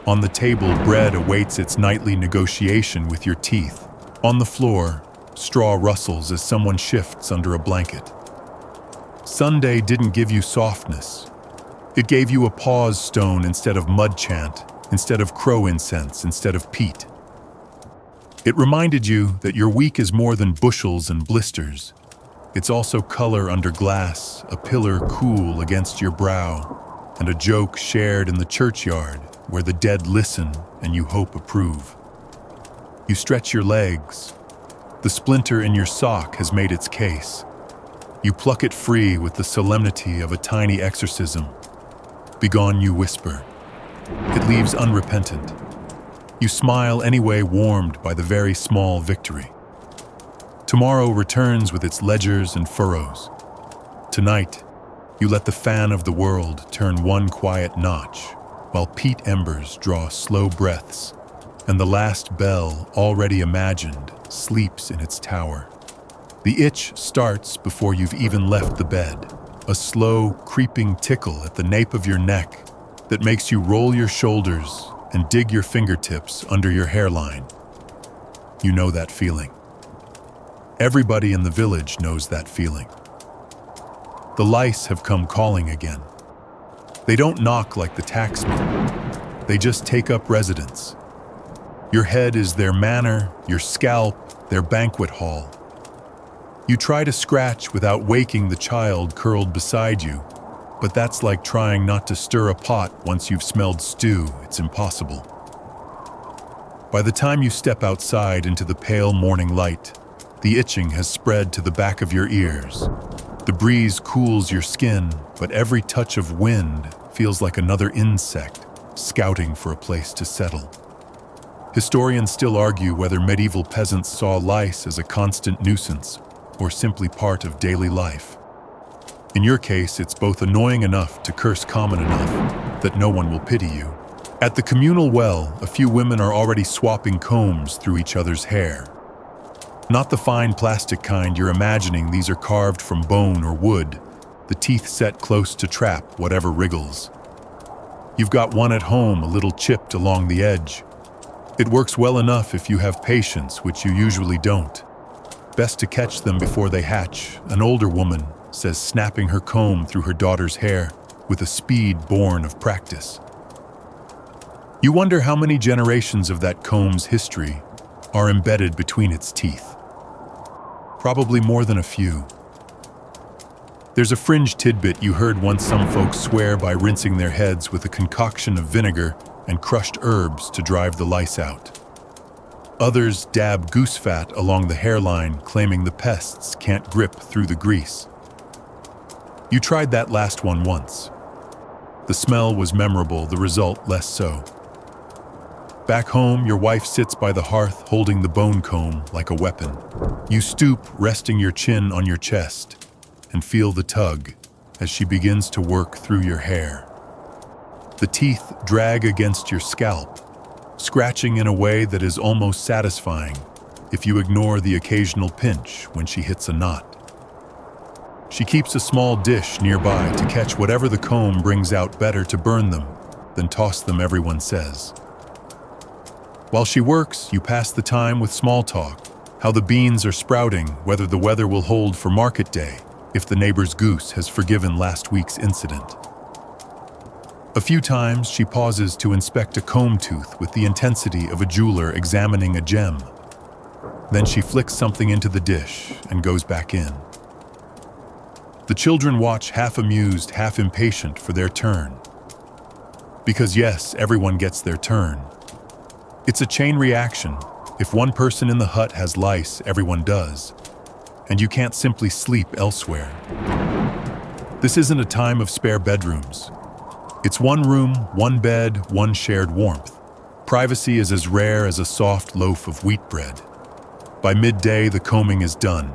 On the table, bread awaits its nightly negotiation with your teeth. On the floor, straw rustles as someone shifts under a blanket. Sunday didn't give you softness. It gave you a pause stone instead of mud chant, instead of crow incense, instead of peat. It reminded you that your week is more than bushels and blisters. It's also color under glass, a pillar cool against your brow, and a joke shared in the churchyard where the dead listen and you hope approve. You stretch your legs. The splinter in your sock has made its case. You pluck it free with the solemnity of a tiny exorcism. Begone, you whisper. It leaves unrepentant. You smile anyway, warmed by the very small victory. Tomorrow returns with its ledgers and furrows. Tonight, you let the fan of the world turn one quiet notch, while peat embers draw slow breaths, and the last bell, already imagined, sleeps in its tower. The itch starts before you've even left the bed, a slow, creeping tickle at the nape of your neck that makes you roll your shoulders and dig your fingertips under your hairline. You know that feeling. Everybody in the village knows that feeling. The lice have come calling again. They don't knock like the taxman. They just take up residence. Your head is their manor, your scalp, their banquet hall. You try to scratch without waking the child curled beside you, but that's like trying not to stir a pot once you've smelled stew. It's impossible. By the time you step outside into the pale morning light, the itching has spread to the back of your ears. The breeze cools your skin, but every touch of wind feels like another insect scouting for a place to settle. Historians still argue whether medieval peasants saw lice as a constant nuisance or simply part of daily life. In your case, it's both annoying enough to curse common enough that no one will pity you. At the communal well, a few women are already swapping combs through each other's hair. Not the fine plastic kind you're imagining, these are carved from bone or wood, the teeth set close to trap whatever wriggles. You've got one at home, a little chipped along the edge, It works well enough if you have patience, which you usually don't. Best to catch them before they hatch, an older woman says, snapping her comb through her daughter's hair with a speed born of practice. You wonder how many generations of that comb's history are embedded between its teeth. Probably more than a few. There's a fringe tidbit you heard once: some folks swear by rinsing their heads with a concoction of vinegar and crushed herbs to drive the lice out. Others dab goose fat along the hairline, claiming the pests can't grip through the grease. You tried that last one once. The smell was memorable, the result less so. Back home, your wife sits by the hearth holding the bone comb like a weapon. You stoop, resting your chin on your chest, and feel the tug as she begins to work through your hair. The teeth drag against your scalp, scratching in a way that is almost satisfying if you ignore the occasional pinch when she hits a knot. She keeps a small dish nearby to catch whatever the comb brings out. Better to burn them than toss them, everyone says. While she works, you pass the time with small talk, how the beans are sprouting, whether the weather will hold for market day, if the neighbor's goose has forgiven last week's incident. A few times she pauses to inspect a comb tooth with the intensity of a jeweler examining a gem. Then she flicks something into the dish and goes back in. The children watch, half amused, half impatient for their turn. Because yes, everyone gets their turn. It's a chain reaction. If one person in the hut has lice, everyone does. And you can't simply sleep elsewhere. This isn't a time of spare bedrooms. It's one room, one bed, one shared warmth. Privacy is as rare as a soft loaf of wheat bread. By midday, the combing is done.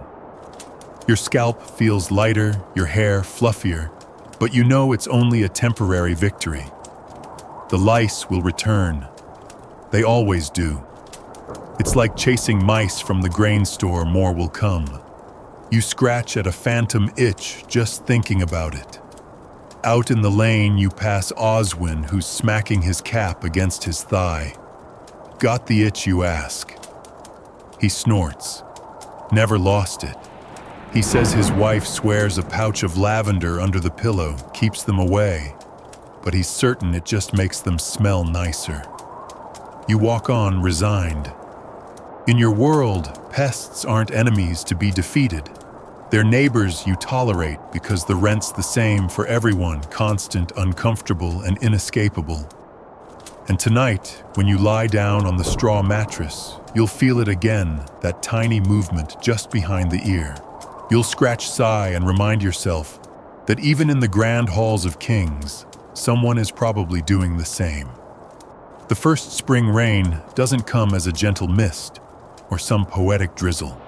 Your scalp feels lighter, your hair fluffier, but you know it's only a temporary victory. The lice will return. They always do. It's like chasing mice from the grain store. More will come. You scratch at a phantom itch just thinking about it. Out in the lane, you pass Oswin, who's smacking his cap against his thigh. Got the itch, you ask? He snorts. Never lost it. He says his wife swears a pouch of lavender under the pillow keeps them away, but he's certain it just makes them smell nicer. You walk on, resigned. In your world, pests aren't enemies to be defeated. They're neighbors you tolerate because the rent's the same for everyone, constant, uncomfortable, and inescapable. And tonight, when you lie down on the straw mattress, you'll feel it again, that tiny movement just behind the ear. You'll scratch, sigh, and remind yourself that even in the grand halls of kings, someone is probably doing the same. The first spring rain doesn't come as a gentle mist or some poetic drizzle.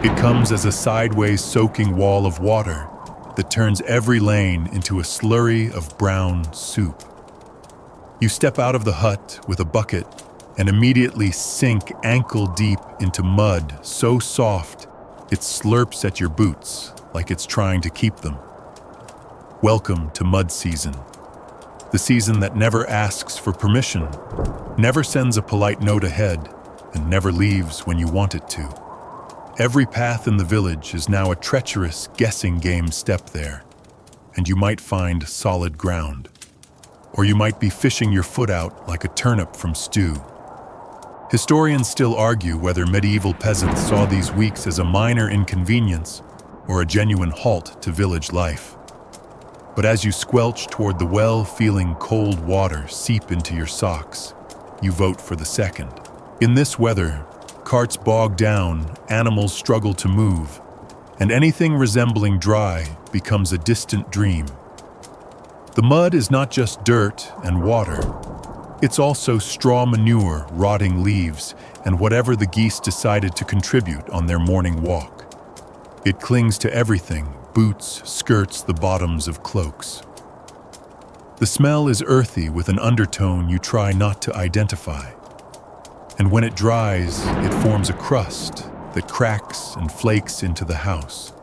It comes as a sideways soaking wall of water that turns every lane into a slurry of brown soup. You step out of the hut with a bucket and immediately sink ankle deep into mud so soft it slurps at your boots like it's trying to keep them. Welcome to mud season. The season that never asks for permission, never sends a polite note ahead, and never leaves when you want it to. Every path in the village is now a treacherous guessing game. Step there, and you might find solid ground. Or you might be fishing your foot out like a turnip from stew. Historians still argue whether medieval peasants saw these weeks as a minor inconvenience or a genuine halt to village life. But as you squelch toward the well, feeling cold water seep into your socks, you vote for the second. In this weather, carts bog down, animals struggle to move, and anything resembling dry becomes a distant dream. The mud is not just dirt and water. It's also straw manure, rotting leaves, and whatever the geese decided to contribute on their morning walk. It clings to everything: boots, skirts, the bottoms of cloaks. The smell is earthy with an undertone you try not to identify. And when it dries, it forms a crust that cracks and flakes into the house.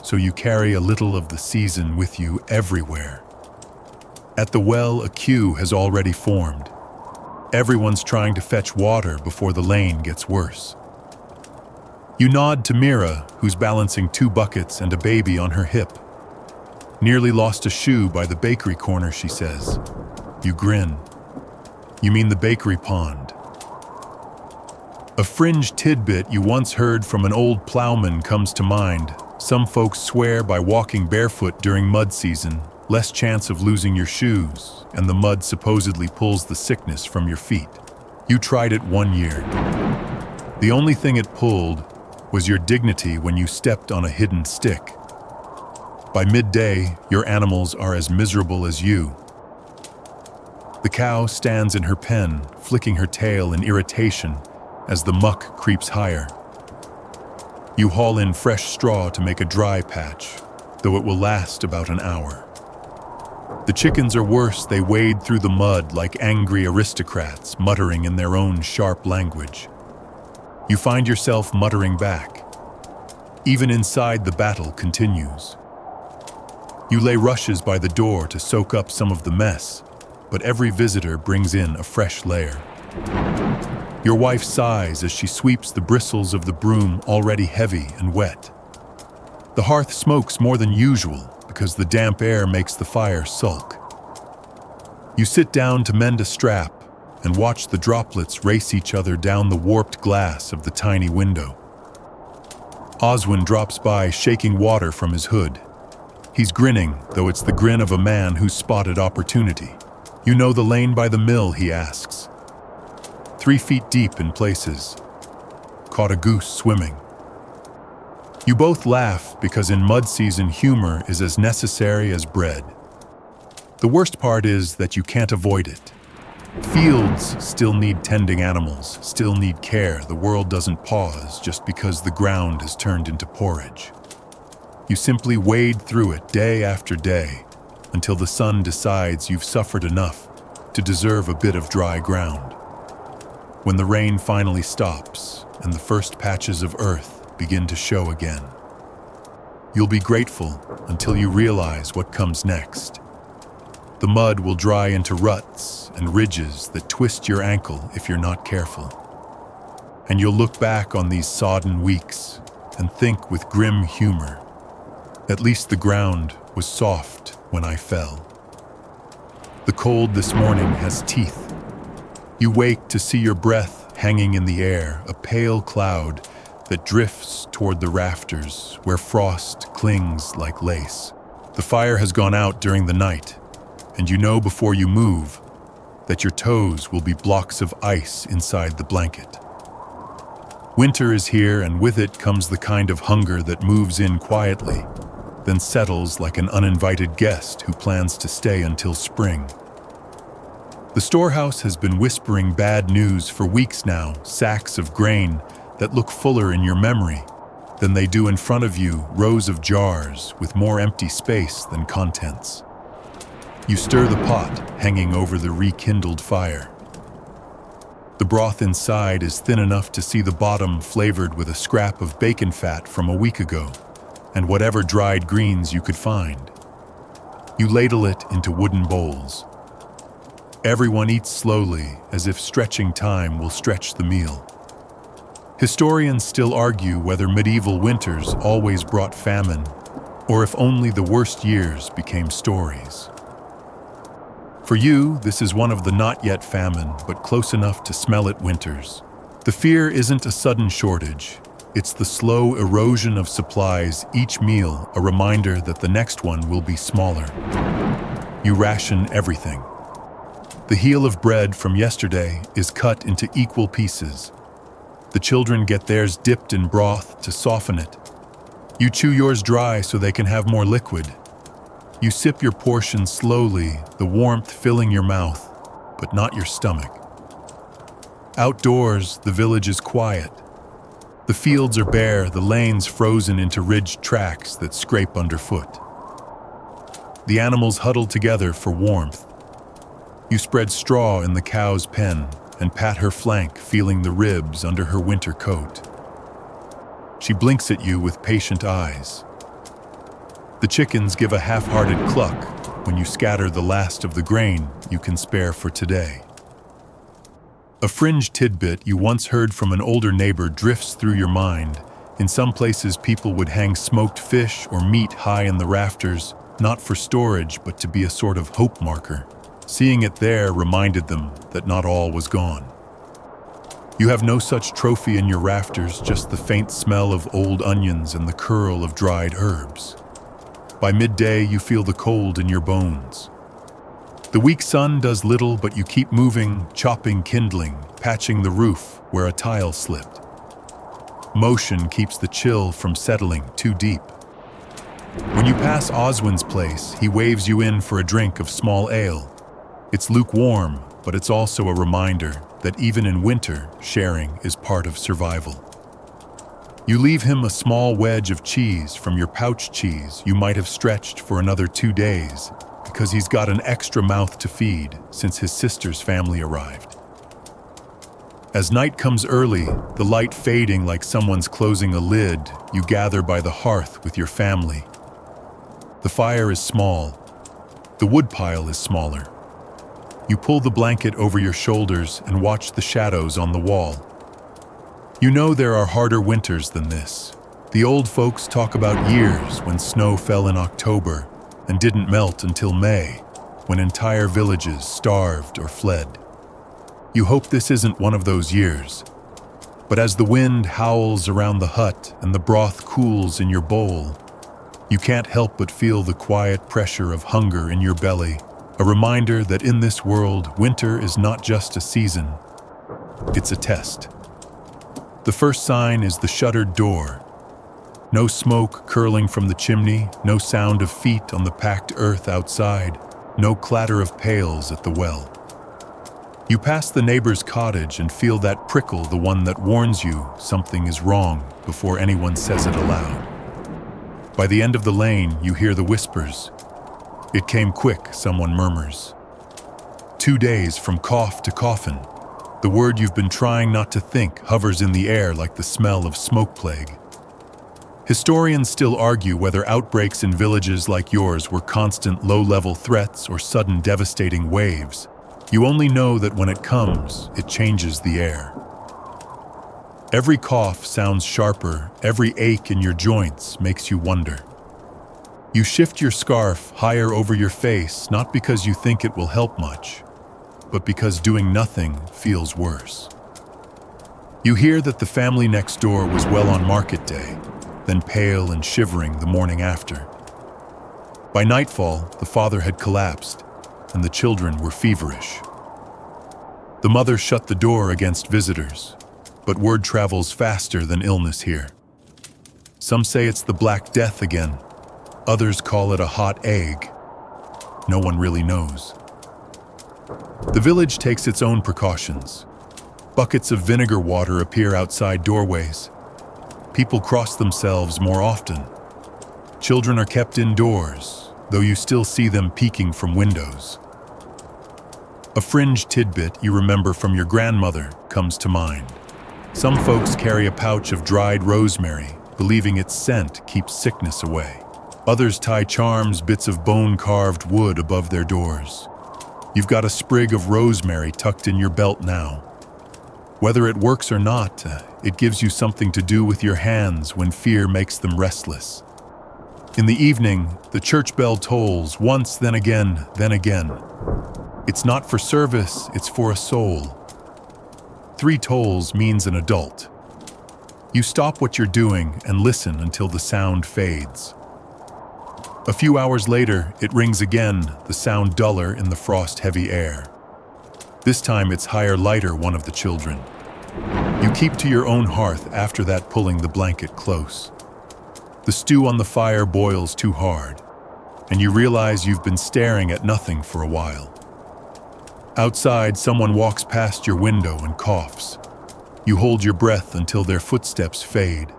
So you carry a little of the season with you everywhere. At the well, a queue has already formed. Everyone's trying to fetch water before the lane gets worse. You nod to Mira, who's balancing 2 buckets and a baby on her hip. Nearly lost a shoe by the bakery corner, she says. You grin. You mean the bakery pond. A fringe tidbit you once heard from an old plowman comes to mind. Some folks swear by walking barefoot during mud season, less chance of losing your shoes, and the mud supposedly pulls the sickness from your feet. You tried it 1 year. The only thing it pulled was your dignity when you stepped on a hidden stick. By midday, your animals are as miserable as you. The cow stands in her pen, flicking her tail in irritation as the muck creeps higher. You haul in fresh straw to make a dry patch, though it will last about an hour. The chickens are worse. They wade through the mud like angry aristocrats, muttering in their own sharp language. You find yourself muttering back. Even inside, the battle continues. You lay rushes by the door to soak up some of the mess, but every visitor brings in a fresh layer. Your wife sighs as she sweeps the bristles of the broom, already heavy and wet. The hearth smokes more than usual because the damp air makes the fire sulk. You sit down to mend a strap and watch the droplets race each other down the warped glass of the tiny window. Oswin drops by, shaking water from his hood. He's grinning, though it's the grin of a man who's spotted opportunity. You know the lane by the mill, he asks. 3 feet deep in places. Caught a goose swimming. You both laugh because in mud season humor is as necessary as bread. The worst part is that you can't avoid it. Fields still need tending animals, still need care. The world doesn't pause just because the ground has turned into porridge. You simply wade through it day after day until the sun decides you've suffered enough to deserve a bit of dry ground. When the rain finally stops and the first patches of earth begin to show again, you'll be grateful until you realize what comes next. The mud will dry into ruts and ridges that twist your ankle if you're not careful. And you'll look back on these sodden weeks and think with grim humor, at least the ground was soft when I fell. The cold this morning has teeth. You wake to see your breath hanging in the air, a pale cloud that drifts toward the rafters where frost clings like lace. The fire has gone out during the night, and you know before you move that your toes will be blocks of ice inside the blanket. Winter is here, and with it comes the kind of hunger that moves in quietly, then settles like an uninvited guest who plans to stay until spring. The storehouse has been whispering bad news for weeks now, sacks of grain that look fuller in your memory than they do in front of you, rows of jars with more empty space than contents. You stir the pot hanging over the rekindled fire. The broth inside is thin enough to see the bottom flavored with a scrap of bacon fat from a week ago and whatever dried greens you could find. You ladle it into wooden bowls. Everyone eats slowly, as if stretching time will stretch the meal. Historians still argue whether medieval winters always brought famine, or if only the worst years became stories. For you, this is one of the not yet famine, but close enough to smell it winters. The fear isn't a sudden shortage. It's the slow erosion of supplies, each meal a reminder that the next one will be smaller. You ration everything. The heel of bread from yesterday is cut into equal pieces. The children get theirs dipped in broth to soften it. You chew yours dry so they can have more liquid. You sip your portion slowly, the warmth filling your mouth, but not your stomach. Outdoors, the village is quiet. The fields are bare, the lanes frozen into ridged tracks that scrape underfoot. The animals huddle together for warmth. You spread straw in the cow's pen and pat her flank, feeling the ribs under her winter coat. She blinks at you with patient eyes. The chickens give a half-hearted cluck when you scatter the last of the grain you can spare for today. A fringe tidbit you once heard from an older neighbor drifts through your mind. In some places, people would hang smoked fish or meat high in the rafters, not for storage, but to be a sort of hope marker. Seeing it there reminded them that not all was gone. You have no such trophy in your rafters, just the faint smell of old onions and the curl of dried herbs. By midday, you feel the cold in your bones. The weak sun does little, but you keep moving, chopping kindling, patching the roof where a tile slipped. Motion keeps the chill from settling too deep. When you pass Oswin's place, he waves you in for a drink of small ale. It's lukewarm, but it's also a reminder that even in winter, sharing is part of survival. You leave him a small wedge of cheese from your pouch cheese you might have stretched for another 2 days, because he's got an extra mouth to feed since his sister's family arrived. As night comes early, the light fading like someone's closing a lid, you gather by the hearth with your family. The fire is small. The woodpile is smaller. You pull the blanket over your shoulders and watch the shadows on the wall. You know there are harder winters than this. The old folks talk about years when snow fell in October and didn't melt until May, when entire villages starved or fled. You hope this isn't one of those years. But as the wind howls around the hut and the broth cools in your bowl, you can't help but feel the quiet pressure of hunger in your belly, a reminder that in this world, winter is not just a season, it's a test. The first sign is the shuttered door. No smoke curling from the chimney, no sound of feet on the packed earth outside, no clatter of pails at the well. You pass the neighbor's cottage and feel that prickle, the one that warns you something is wrong before anyone says it aloud. By the end of the lane, you hear the whispers. "It came quick," someone murmurs. 2 days from cough to coffin. The word you've been trying not to think hovers in the air like the smell of smoke plague. Historians still argue whether outbreaks in villages like yours were constant low-level threats or sudden devastating waves. You only know that when it comes, it changes the air. Every cough sounds sharper, every ache in your joints makes you wonder. You shift your scarf higher over your face, not because you think it will help much, but because doing nothing feels worse. You hear that the family next door was well on market day, then pale and shivering the morning after. By nightfall, the father had collapsed, and the children were feverish. The mother shut the door against visitors, but word travels faster than illness here. Some say it's the Black Death again. Others call it a hot egg. No one really knows. The village takes its own precautions. Buckets of vinegar water appear outside doorways. People cross themselves more often. Children are kept indoors, though you still see them peeking from windows. A fringe tidbit you remember from your grandmother comes to mind. Some folks carry a pouch of dried rosemary, believing its scent keeps sickness away. Others tie charms, bits of bone-carved wood above their doors. You've got a sprig of rosemary tucked in your belt now. Whether it works or not, it gives you something to do with your hands when fear makes them restless. In the evening, the church bell tolls once, then again, then again. It's not for service, it's for a soul. 3 tolls means an adult. You stop what you're doing and listen until the sound fades. A few hours later, it rings again, the sound duller in the frost-heavy air. This time it's higher lighter, one of the children. You keep to your own hearth after that, pulling the blanket close. The stew on the fire boils too hard, and you realize you've been staring at nothing for a while. Outside, someone walks past your window and coughs. You hold your breath until their footsteps fade.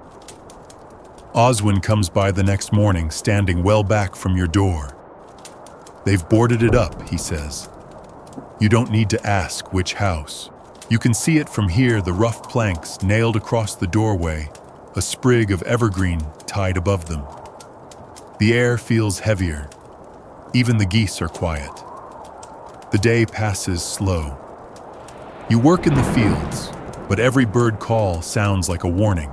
Oswin comes by the next morning, standing well back from your door. "They've boarded it up," he says. You don't need to ask which house. You can see it from here, the rough planks nailed across the doorway, a sprig of evergreen tied above them. The air feels heavier. Even the geese are quiet. The day passes slow. You work in the fields, but every bird call sounds like a warning.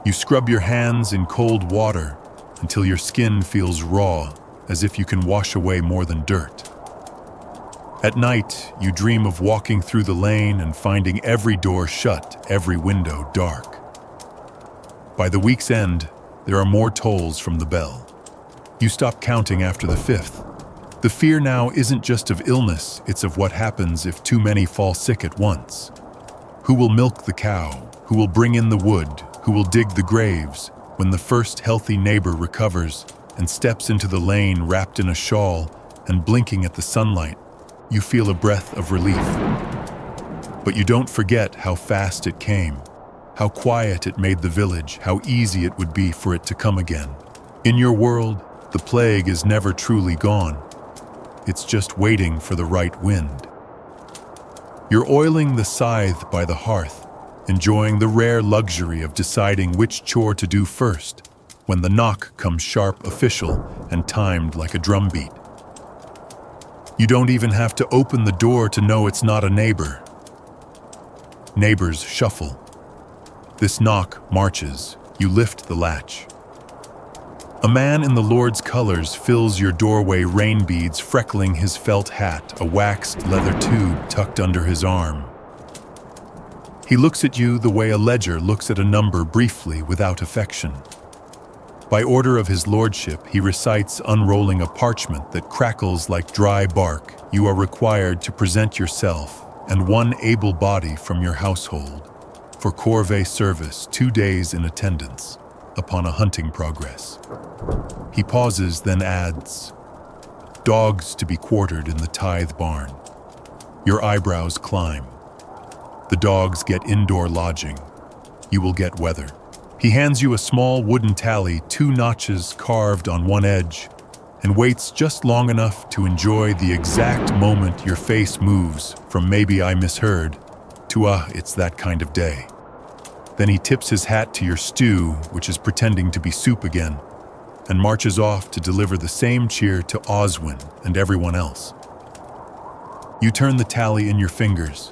You scrub your hands in cold water until your skin feels raw, as if you can wash away more than dirt. At night, you dream of walking through the lane and finding every door shut, every window dark. By the week's end, there are more tolls from the bell. You stop counting after the fifth. The fear now isn't just of illness, it's of what happens if too many fall sick at once. Who will milk the cow? Who will bring in the wood? Who will dig the graves when the first healthy neighbor recovers and steps into the lane wrapped in a shawl and blinking at the sunlight? You feel a breath of relief. But you don't forget how fast it came, how quiet it made the village, how easy it would be for it to come again. In your world, the plague is never truly gone. It's just waiting for the right wind. You're oiling the scythe by the hearth, enjoying the rare luxury of deciding which chore to do first, when the knock comes sharp, official, and timed like a drumbeat. You don't even have to open the door to know it's not a neighbor. Neighbors shuffle. This knock marches. You lift the latch. A man in the Lord's colors fills your doorway, rain beads freckling his felt hat, a waxed leather tube tucked under his arm. He looks at you the way a ledger looks at a number, briefly, without affection. By order of his lordship, he recites, unrolling a parchment that crackles like dry bark. You are required to present yourself and one able body from your household for corvée service, 2 days in attendance upon a hunting progress. He pauses, then adds, dogs to be quartered in the tithe barn. Your eyebrows climb. The dogs get indoor lodging. You will get weather. He hands you a small wooden tally, 2 notches carved on one edge, and waits just long enough to enjoy the exact moment your face moves from maybe I misheard to it's that kind of day. Then he tips his hat to your stew, which is pretending to be soup again, and marches off to deliver the same cheer to Oswin and everyone else. You turn the tally in your fingers.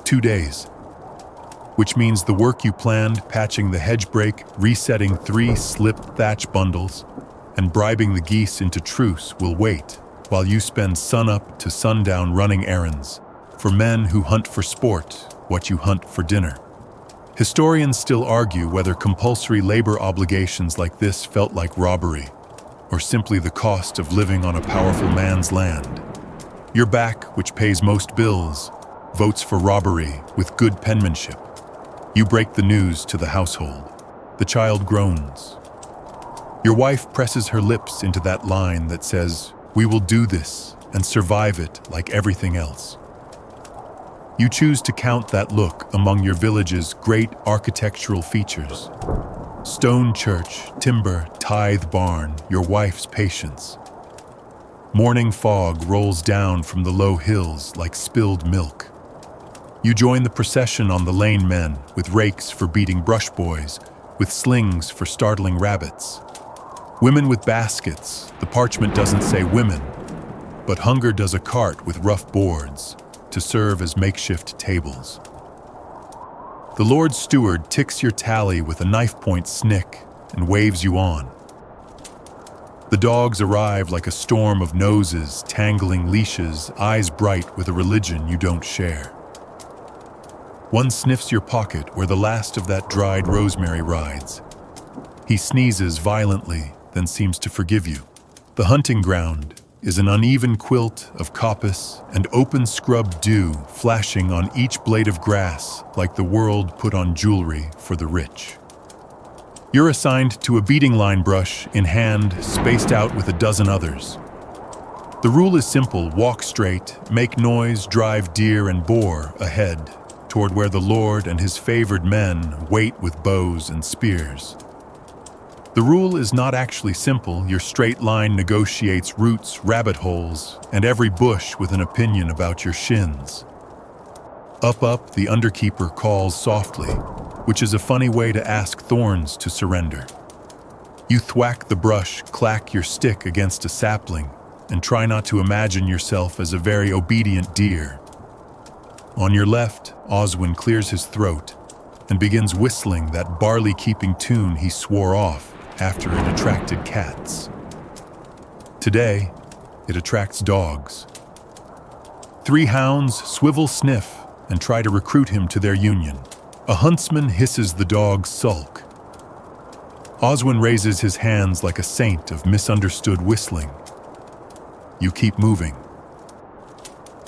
2 days. Which means the work you planned, patching the hedge break, resetting 3 slip thatch bundles, and bribing the geese into truce will wait, while you spend sunup to sundown running errands, for men who hunt for sport what you hunt for dinner. Historians still argue whether compulsory labor obligations like this felt like robbery, or simply the cost of living on a powerful man's land. Your back, which pays most bills, votes for robbery with good penmanship. You break the news to the household. The child groans. Your wife presses her lips into that line that says, "We will do this and survive it like everything else." You choose to count that look among your village's great architectural features. Stone church, timber, tithe barn, your wife's patience. Morning fog rolls down from the low hills like spilled milk. You join the procession on the lane, men with rakes for beating brush boys, with slings for startling rabbits. Women with baskets. The parchment doesn't say women, but hunger does a cart with rough boards to serve as makeshift tables. The Lord Steward ticks your tally with a knife-point snick and waves you on. The dogs arrive like a storm of noses, tangling leashes, eyes bright with a religion you don't share. One sniffs your pocket where the last of that dried rosemary rides. He sneezes violently, then seems to forgive you. The hunting ground is an uneven quilt of coppice and open scrub dew flashing on each blade of grass like the world put on jewelry for the rich. You're assigned to a beating line, brush in hand, spaced out with a dozen others. The rule is simple: walk straight, make noise, drive deer and boar ahead toward where the Lord and his favored men wait with bows and spears. The rule is not actually simple. Your straight line negotiates roots, rabbit holes, and every bush with an opinion about your shins. Up, the underkeeper calls softly, which is a funny way to ask thorns to surrender. You thwack the brush, clack your stick against a sapling, and try not to imagine yourself as a very obedient deer. On your left, Oswin clears his throat and begins whistling that barley-keeping tune he swore off after it attracted cats. Today, it attracts dogs. 3 hounds swivel sniff and try to recruit him to their union. A huntsman hisses the dog's sulk. Oswin raises his hands like a saint of misunderstood whistling. You keep moving.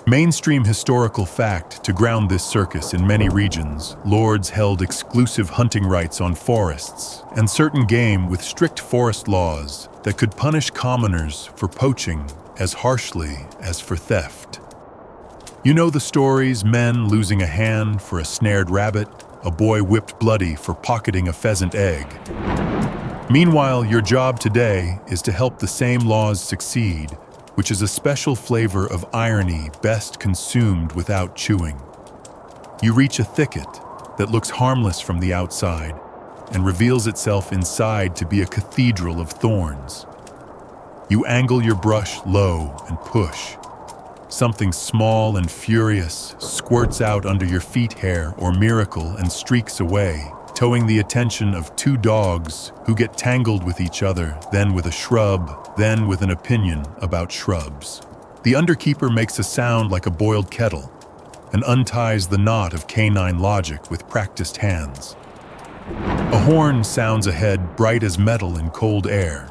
Mainstream historical fact to ground this circus: in many regions, lords held exclusive hunting rights on forests and certain game with strict forest laws that could punish commoners for poaching as harshly as for theft. You know the stories: men losing a hand for a snared rabbit, a boy whipped bloody for pocketing a pheasant egg. Meanwhile, your job today is to help the same laws succeed, which is a special flavor of irony best consumed without chewing. You reach a thicket that looks harmless from the outside and reveals itself inside to be a cathedral of thorns. You angle your brush low and push. Something small and furious squirts out under your feet hair or miracle and streaks away, towing the attention of 2 dogs who get tangled with each other, then with a shrub, then with an opinion about shrubs. The underkeeper makes a sound like a boiled kettle and unties the knot of canine logic with practiced hands. A horn sounds ahead, bright as metal in cold air.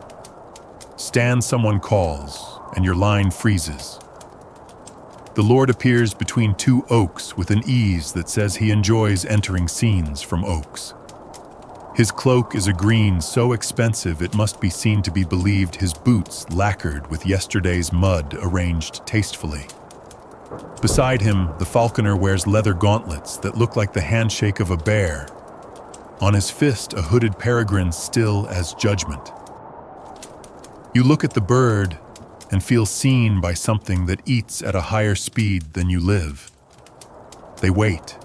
Stand, someone calls, and your line freezes. The Lord appears between 2 oaks with an ease that says he enjoys entering scenes from oaks. His cloak is a green so expensive it must be seen to be believed his boots lacquered with yesterday's mud arranged tastefully. Beside him, the falconer wears leather gauntlets that look like the handshake of a bear. On his fist, a hooded peregrine still as judgment. You look at the bird and feel seen by something that eats at a higher speed than you live. They wait.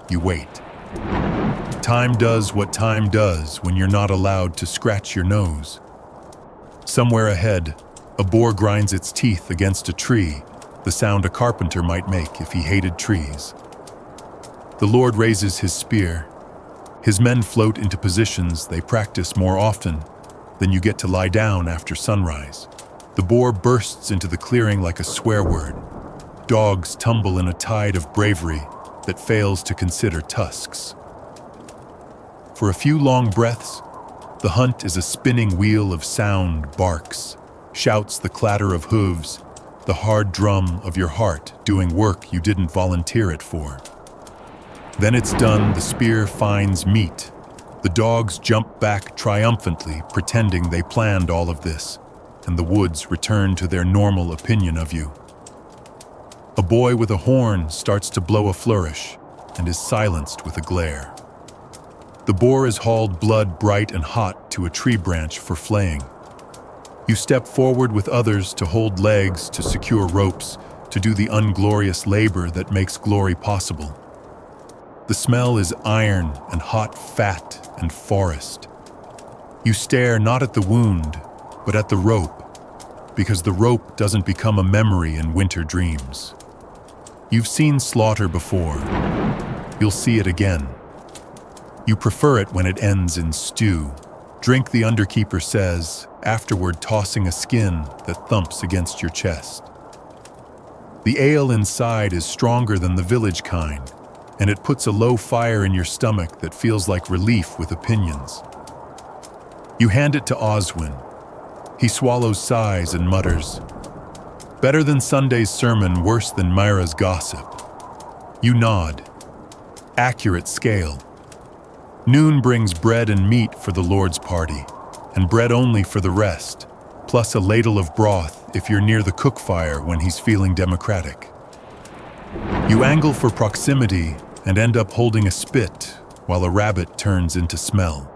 You wait. Time does what time does when you're not allowed to scratch your nose. Somewhere ahead, a boar grinds its teeth against a tree, the sound a carpenter might make if he hated trees. The Lord raises his spear. His men float into positions they practice more often than you get to lie down after sunrise. The boar bursts into the clearing like a swear word. Dogs tumble in a tide of bravery that fails to consider tusks. For a few long breaths, the hunt is a spinning wheel of sound barks, shouts the clatter of hooves, the hard drum of your heart doing work you didn't volunteer it for. Then it's done, the spear finds meat. The dogs jump back triumphantly, pretending they planned all of this, and the woods return to their normal opinion of you. A boy with a horn starts to blow a flourish and is silenced with a glare. The boar is hauled blood bright and hot to a tree branch for flaying. You step forward with others to hold legs, to secure ropes, to do the unglorious labor that makes glory possible. The smell is iron and hot fat and forest. You stare not at the wound, but at the rope, because the rope doesn't become a memory in winter dreams. You've seen slaughter before. You'll see it again. You prefer it when it ends in stew. Drink, the underkeeper says, afterward tossing a skin that thumps against your chest. The ale inside is stronger than the village kind, and it puts a low fire in your stomach that feels like relief with opinions. You hand it to Oswin. He swallows sighs and mutters, "Better than Sunday's sermon, worse than Myra's gossip." You nod. Accurate scale. Noon brings bread and meat for the Lord's party, and bread only for the rest, plus a ladle of broth if you're near the cook fire when he's feeling democratic. You angle for proximity and end up holding a spit while a rabbit turns into smell.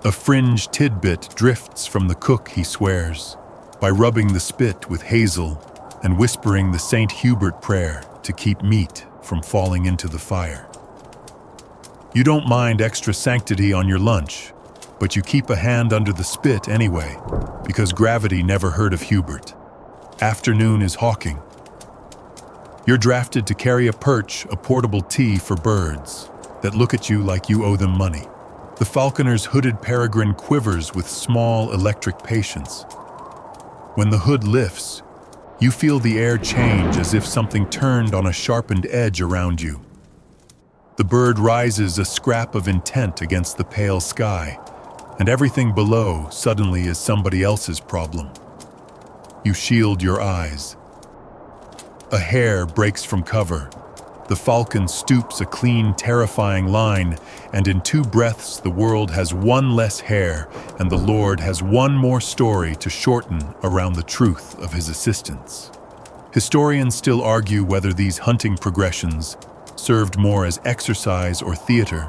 A fringe tidbit drifts from the cook, he swears, by rubbing the spit with hazel and whispering the St. Hubert prayer to keep meat from falling into the fire. You don't mind extra sanctity on your lunch, but you keep a hand under the spit anyway, because gravity never heard of Hubert. Afternoon is hawking. You're drafted to carry a perch, a portable tea for birds that look at you like you owe them money. The falconer's hooded peregrine quivers with small electric patience. When the hood lifts, you feel the air change as if something turned on a sharpened edge around you. The bird rises a scrap of intent against the pale sky, and everything below suddenly is somebody else's problem. You shield your eyes. A hare breaks from cover. The falcon stoops a clean, terrifying line, and in 2 breaths the world has 1 less hare, and the Lord has 1 more story to shorten around the truth of his assistance. Historians still argue whether these hunting progressions served more as exercise or theater,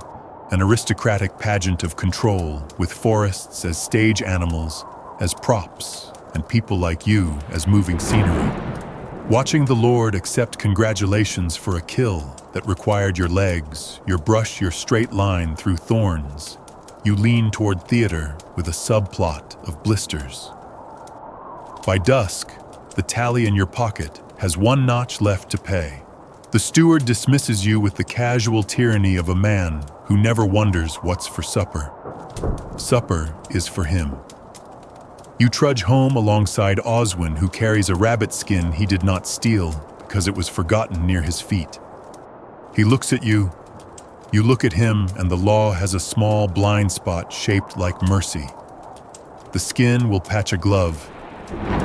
an aristocratic pageant of control, with forests as stage animals, as props, and people like you as moving scenery. Watching the Lord accept congratulations for a kill that required your legs, your brush your straight line through thorns, you lean toward theater with a subplot of blisters. By dusk, the tally in your pocket has 1 notch left to pay. The steward dismisses you with the casual tyranny of a man who never wonders what's for supper. Supper is for him. You trudge home alongside Oswin, who carries a rabbit skin he did not steal because it was forgotten near his feet. He looks at you, you look at him, and the law has a small blind spot shaped like mercy. The skin will patch a glove.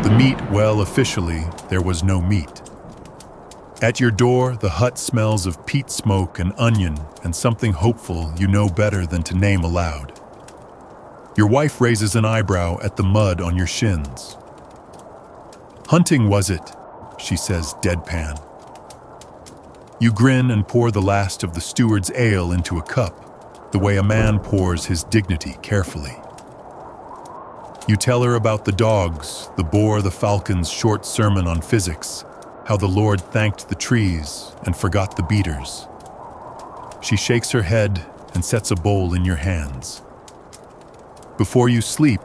The meat, well, officially, there was no meat. At your door, the hut smells of peat smoke and onion and something hopeful you know better than to name aloud. Your wife raises an eyebrow at the mud on your shins. "Hunting, was it?" she says deadpan. You grin and pour the last of the steward's ale into a cup, the way a man pours his dignity carefully. You tell her about the dogs, the boar, the falcon's short sermon on physics, how the Lord thanked the trees and forgot the beaters. She shakes her head and sets a bowl in your hands. Before you sleep,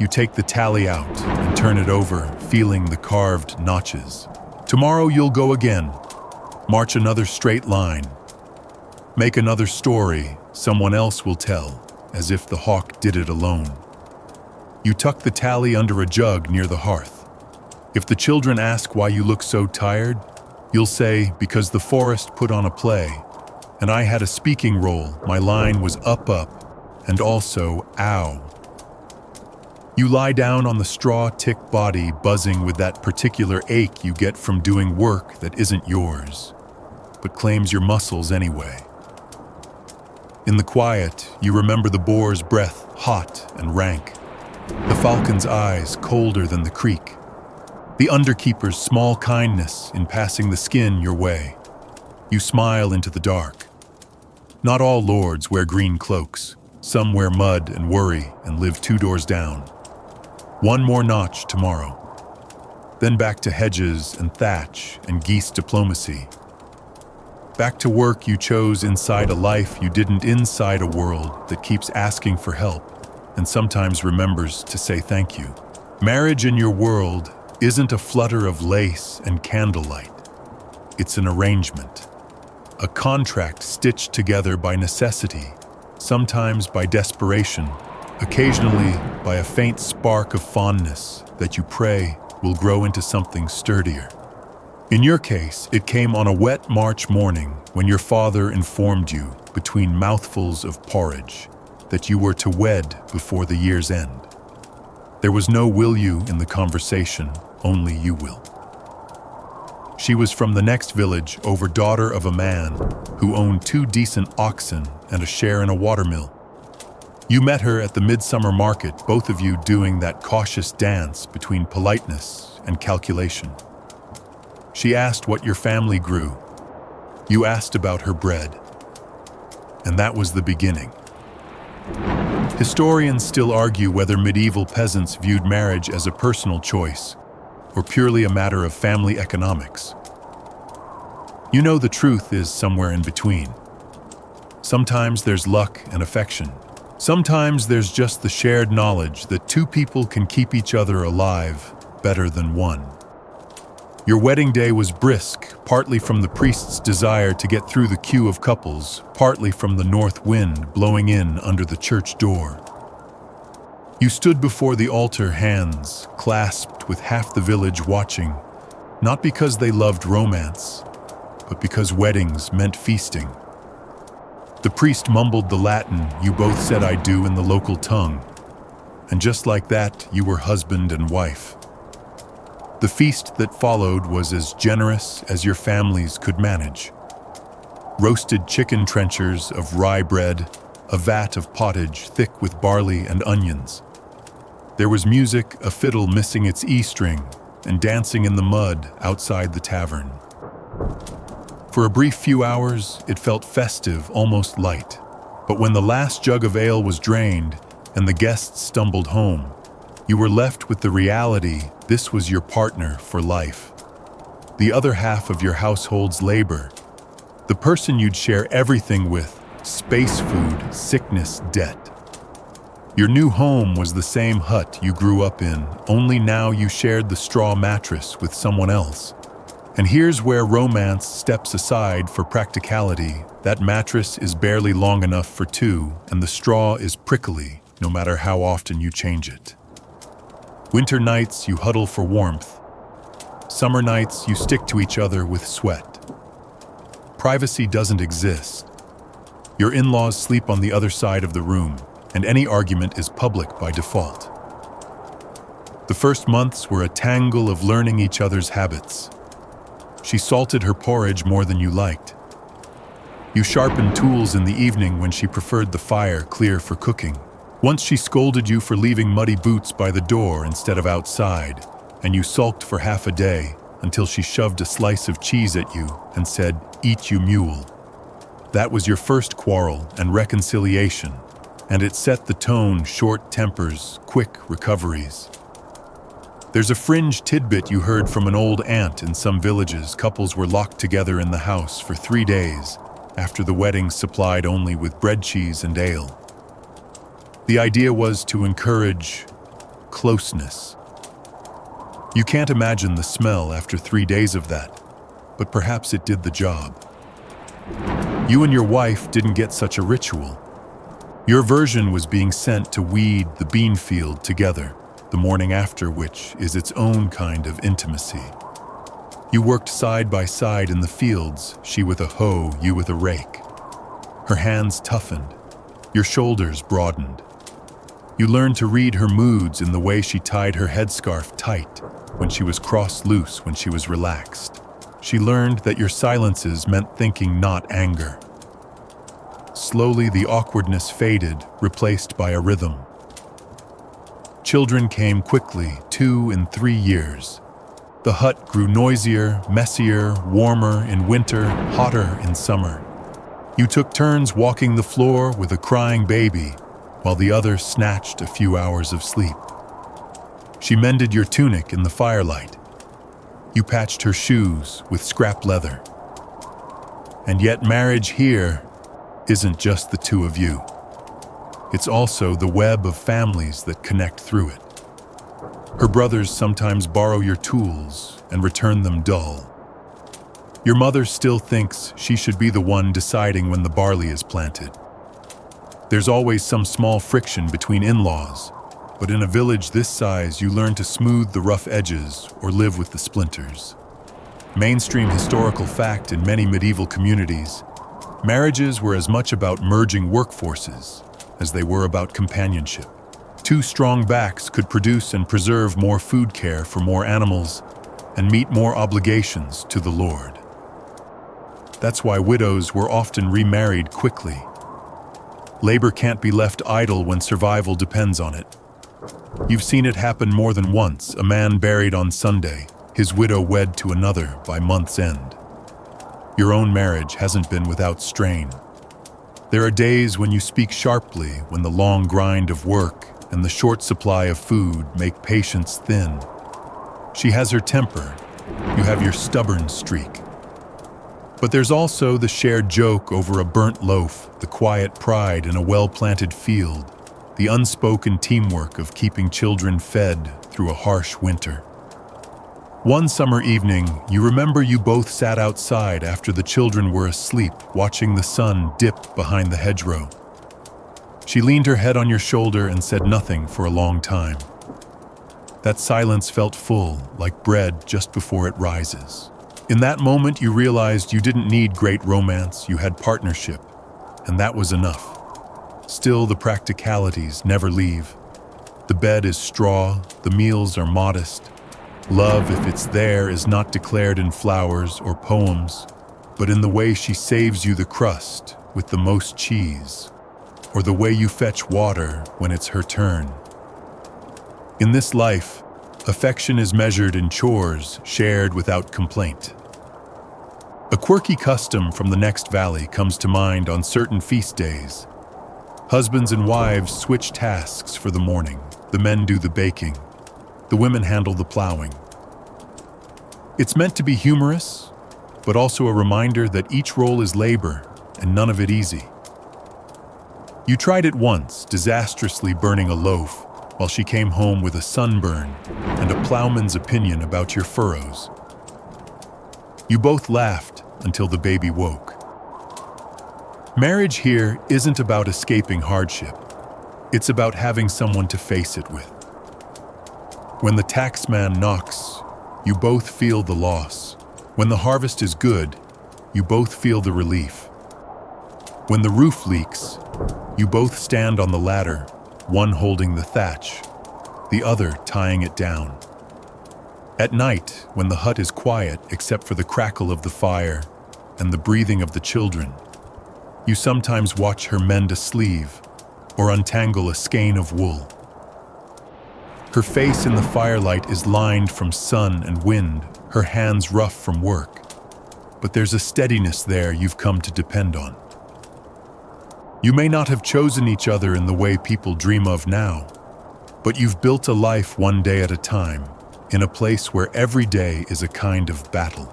you take the tally out and turn it over, feeling the carved notches. Tomorrow you'll go again, march another straight line, make another story someone else will tell, as if the hawk did it alone. You tuck the tally under a jug near the hearth. If the children ask why you look so tired, you'll say, because the forest put on a play, and I had a speaking role. My line was up, and also, ow. You lie down on the straw tick body, buzzing with that particular ache you get from doing work that isn't yours, but claims your muscles anyway. In the quiet, you remember the boar's breath, hot and rank, the falcon's eyes colder than the creek, the underkeeper's small kindness in passing the skin your way. You smile into the dark. Not all lords wear green cloaks. Some wear mud and worry and live 2 doors down. 1 more notch tomorrow. Then back to hedges and thatch and geese diplomacy. Back to work you chose inside a life you didn't, inside a world that keeps asking for help and sometimes remembers to say thank you. Marriage in your world isn't a flutter of lace and candlelight. It's an arrangement. A contract stitched together by necessity, sometimes by desperation, occasionally by a faint spark of fondness that you pray will grow into something sturdier. In your case, it came on a wet March morning when your father informed you, between mouthfuls of porridge, that you were to wed before the year's end. There was no will you in the conversation, only you will. She was from the next village, over, daughter of a man who owned 2 decent oxen and a share in a watermill. You met her at the midsummer market, both of you doing that cautious dance between politeness and calculation. She asked what your family grew. You asked about her bread. And that was the beginning. Historians still argue whether medieval peasants viewed marriage as a personal choice or purely a matter of family economics. You know the truth is somewhere in between. Sometimes there's luck and affection. Sometimes there's just the shared knowledge that 2 people can keep each other alive better than one. Your wedding day was brisk, partly from the priest's desire to get through the queue of couples, partly from the north wind blowing in under the church door. You stood before the altar, hands clasped with half the village watching, not because they loved romance, but because weddings meant feasting. The priest mumbled the Latin you both said "I do" in the local tongue, and just like that, you were husband and wife. The feast that followed was as generous as your families could manage. Roasted chicken trenchers of rye bread, a vat of pottage thick with barley and onions. There was music, a fiddle missing its E string, and dancing in the mud outside the tavern. For a brief few hours, it felt festive, almost light. But when the last jug of ale was drained and the guests stumbled home, you were left with the reality this was your partner for life. The other half of your household's labor. The person you'd share everything with, space, food, sickness, debt. Your new home was the same hut you grew up in, only now you shared the straw mattress with someone else. And here's where romance steps aside for practicality. That mattress is barely long enough for two, and the straw is prickly, no matter how often you change it. Winter nights, you huddle for warmth. Summer nights, you stick to each other with sweat. Privacy doesn't exist. Your in-laws sleep on the other side of the room, and any argument is public by default. The first months were a tangle of learning each other's habits. She salted her porridge more than you liked. You sharpened tools in the evening when she preferred the fire clear for cooking. Once she scolded you for leaving muddy boots by the door instead of outside, and you sulked for half a day until she shoved a slice of cheese at you and said, "Eat, you mule." That was your first quarrel and reconciliation, and it set the tone: short tempers, quick recoveries. There's a fringe tidbit you heard from an old aunt in some villages. Couples were locked together in the house for 3 days after the wedding supplied only with bread, cheese, and ale. The idea was to encourage closeness. You can't imagine the smell after 3 days of that, but perhaps it did the job. You and your wife didn't get such a ritual. Your version was being sent to weed the bean field together, the morning after which is its own kind of intimacy. You worked side by side in the fields, she with a hoe, you with a rake. Her hands toughened, your shoulders broadened. You learned to read her moods in the way she tied her headscarf tight when she was crossed loose, when she was relaxed. She learned that your silences meant thinking, not anger. Slowly the awkwardness faded, replaced by a rhythm. Children came quickly, 2 and 3 years. The hut grew noisier, messier, warmer in winter, hotter in summer. You took turns walking the floor with a crying baby, while the other snatched a few hours of sleep. She mended your tunic in the firelight. You patched her shoes with scrap leather. And yet marriage here isn't just the two of you. It's also the web of families that connect through it. Her brothers sometimes borrow your tools and return them dull. Your mother still thinks she should be the one deciding when the barley is planted. There's always some small friction between in-laws, but in a village this size, you learn to smooth the rough edges or live with the splinters. Mainstream historical fact in many medieval communities, marriages were as much about merging workforces as they were about companionship. 2 strong backs could produce and preserve more food, care for more animals, and meet more obligations to the Lord. That's why widows were often remarried quickly. Labor can't be left idle when survival depends on it. You've seen it happen more than once: a man buried on Sunday, his widow wed to another by month's end. Your own marriage hasn't been without strain. There are days when you speak sharply, when the long grind of work and the short supply of food make patience thin. She has her temper, you have your stubborn streak. But there's also the shared joke over a burnt loaf, the quiet pride in a well-planted field, the unspoken teamwork of keeping children fed through a harsh winter. One summer evening, you remember you both sat outside after the children were asleep, watching the sun dip behind the hedgerow. She leaned her head on your shoulder and said nothing for a long time. That silence felt full, like bread just before it rises. In that moment, you realized you didn't need great romance, you had partnership, and that was enough. Still, the practicalities never leave. The bed is straw, the meals are modest. Love, if it's there, is not declared in flowers or poems, but in the way she saves you the crust with the most cheese, or the way you fetch water when it's her turn. In this life, affection is measured in chores shared without complaint. A quirky custom from the next valley comes to mind on certain feast days. Husbands and wives switch tasks for the morning. The men do the baking. The women handle the plowing. It's meant to be humorous, but also a reminder that each role is labor and none of it easy. You tried it once, disastrously burning a loaf, while she came home with a sunburn and a plowman's opinion about your furrows. You both laughed until the baby woke. Marriage here isn't about escaping hardship. It's about having someone to face it with. When the taxman knocks, you both feel the loss. When the harvest is good, you both feel the relief. When the roof leaks, you both stand on the ladder, one holding the thatch, the other tying it down. At night, when the hut is quiet except for the crackle of the fire and the breathing of the children, you sometimes watch her mend a sleeve or untangle a skein of wool. Her face in the firelight is lined from sun and wind, her hands rough from work. But there's a steadiness there you've come to depend on. You may not have chosen each other in the way people dream of now, but you've built a life one day at a time, in a place where every day is a kind of battle.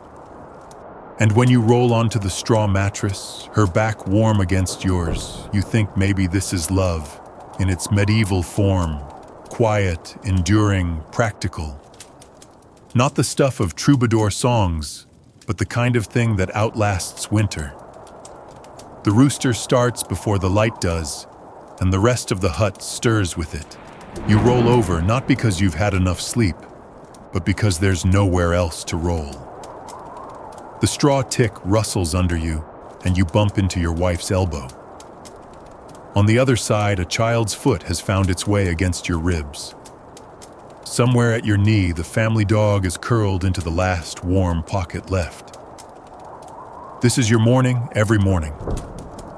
And when you roll onto the straw mattress, her back warm against yours, you think maybe this is love, in its medieval form, quiet, enduring, practical. Not the stuff of troubadour songs, but the kind of thing that outlasts winter. The rooster starts before the light does, and the rest of the hut stirs with it. You roll over not because you've had enough sleep, but because there's nowhere else to roll. The straw tick rustles under you, and you bump into your wife's elbow. On the other side, a child's foot has found its way against your ribs. Somewhere at your knee, the family dog is curled into the last warm pocket left. This is your morning every morning.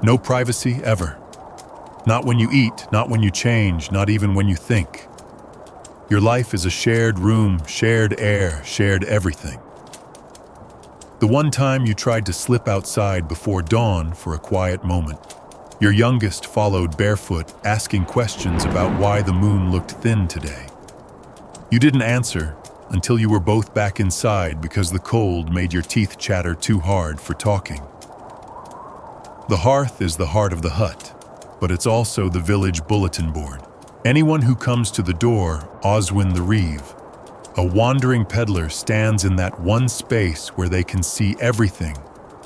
No privacy ever. Not when you eat, not when you change, not even when you think. Your life is a shared room, shared air, shared everything. The one time you tried to slip outside before dawn for a quiet moment. Your youngest followed barefoot, asking questions about why the moon looked thin today. You didn't answer until you were both back inside because the cold made your teeth chatter too hard for talking. The hearth is the heart of the hut, but it's also the village bulletin board. Anyone who comes to the door, Oswin the Reeve, a wandering peddler, stands in that one space where they can see everything: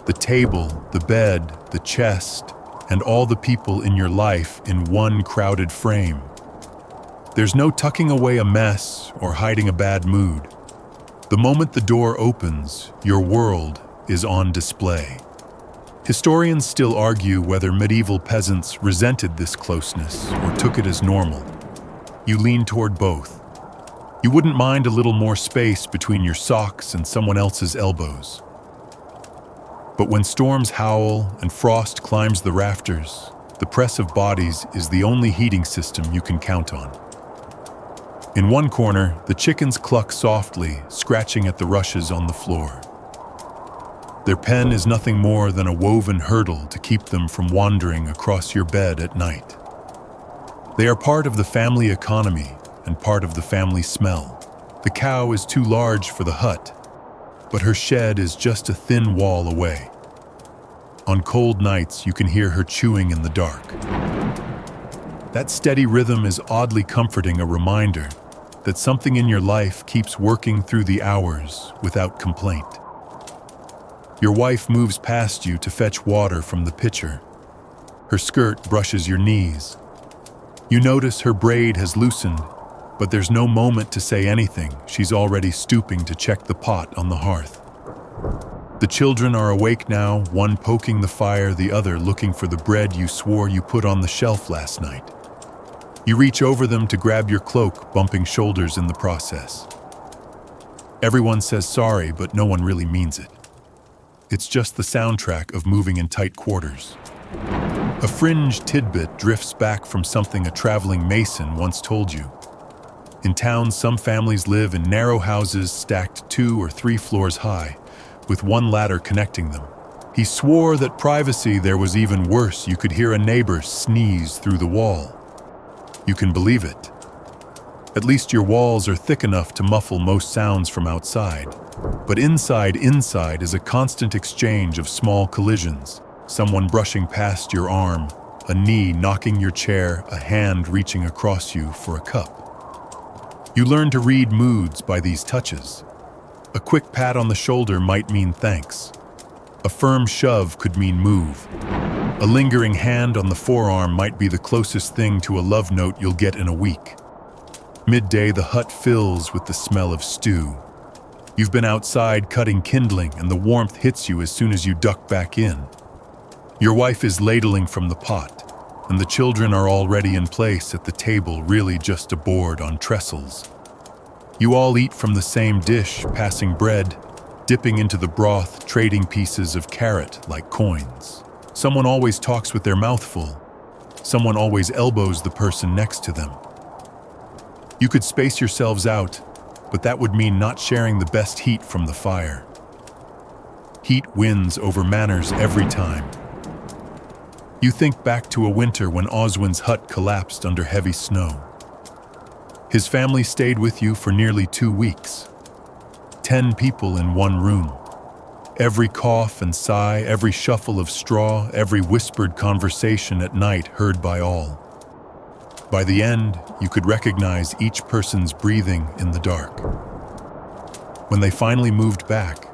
the table, the bed, the chest, and all the people in your life in one crowded frame. There's no tucking away a mess or hiding a bad mood. The moment the door opens, your world is on display. Historians still argue whether medieval peasants resented this closeness or took it as normal. You lean toward both. You wouldn't mind a little more space between your socks and someone else's elbows. But when storms howl and frost climbs the rafters, the press of bodies is the only heating system you can count on. In one corner, the chickens cluck softly, scratching at the rushes on the floor. Their pen is nothing more than a woven hurdle to keep them from wandering across your bed at night. They are part of the family economy and part of the family smell. The cow is too large for the hut, but her shed is just a thin wall away. On cold nights, you can hear her chewing in the dark. That steady rhythm is oddly comforting, a reminder that something in your life keeps working through the hours without complaint. Your wife moves past you to fetch water from the pitcher. Her skirt brushes your knees. You notice her braid has loosened, but there's no moment to say anything. She's already stooping to check the pot on the hearth. The children are awake now, one poking the fire, the other looking for the bread you swore you put on the shelf last night. You reach over them to grab your cloak, bumping shoulders in the process. Everyone says sorry, but no one really means it. It's just the soundtrack of moving in tight quarters. A fringe tidbit drifts back from something a traveling mason once told you. In towns, some families live in narrow houses stacked 2 or 3 floors high, with one ladder connecting them. He swore that privacy there was even worse. You could hear a neighbor sneeze through the wall. You can believe it. At least your walls are thick enough to muffle most sounds from outside. But inside is a constant exchange of small collisions. Someone brushing past your arm, a knee knocking your chair, a hand reaching across you for a cup. You learn to read moods by these touches. A quick pat on the shoulder might mean thanks. A firm shove could mean move. A lingering hand on the forearm might be the closest thing to a love note you'll get in a week. Midday, the hut fills with the smell of stew. You've been outside cutting kindling, and the warmth hits you as soon as you duck back in. Your wife is ladling from the pot, and the children are already in place at the table, really just a board on trestles. You all eat from the same dish, passing bread, dipping into the broth, trading pieces of carrot like coins. Someone always talks with their mouth full. Someone always elbows the person next to them. You could space yourselves out, but that would mean not sharing the best heat from the fire. Heat wins over manners every time. You think back to a winter when Oswin's hut collapsed under heavy snow. His family stayed with you for nearly 2 weeks. 10 people in one room. Every cough and sigh, every shuffle of straw, every whispered conversation at night heard by all. By the end, you could recognize each person's breathing in the dark. When they finally moved back,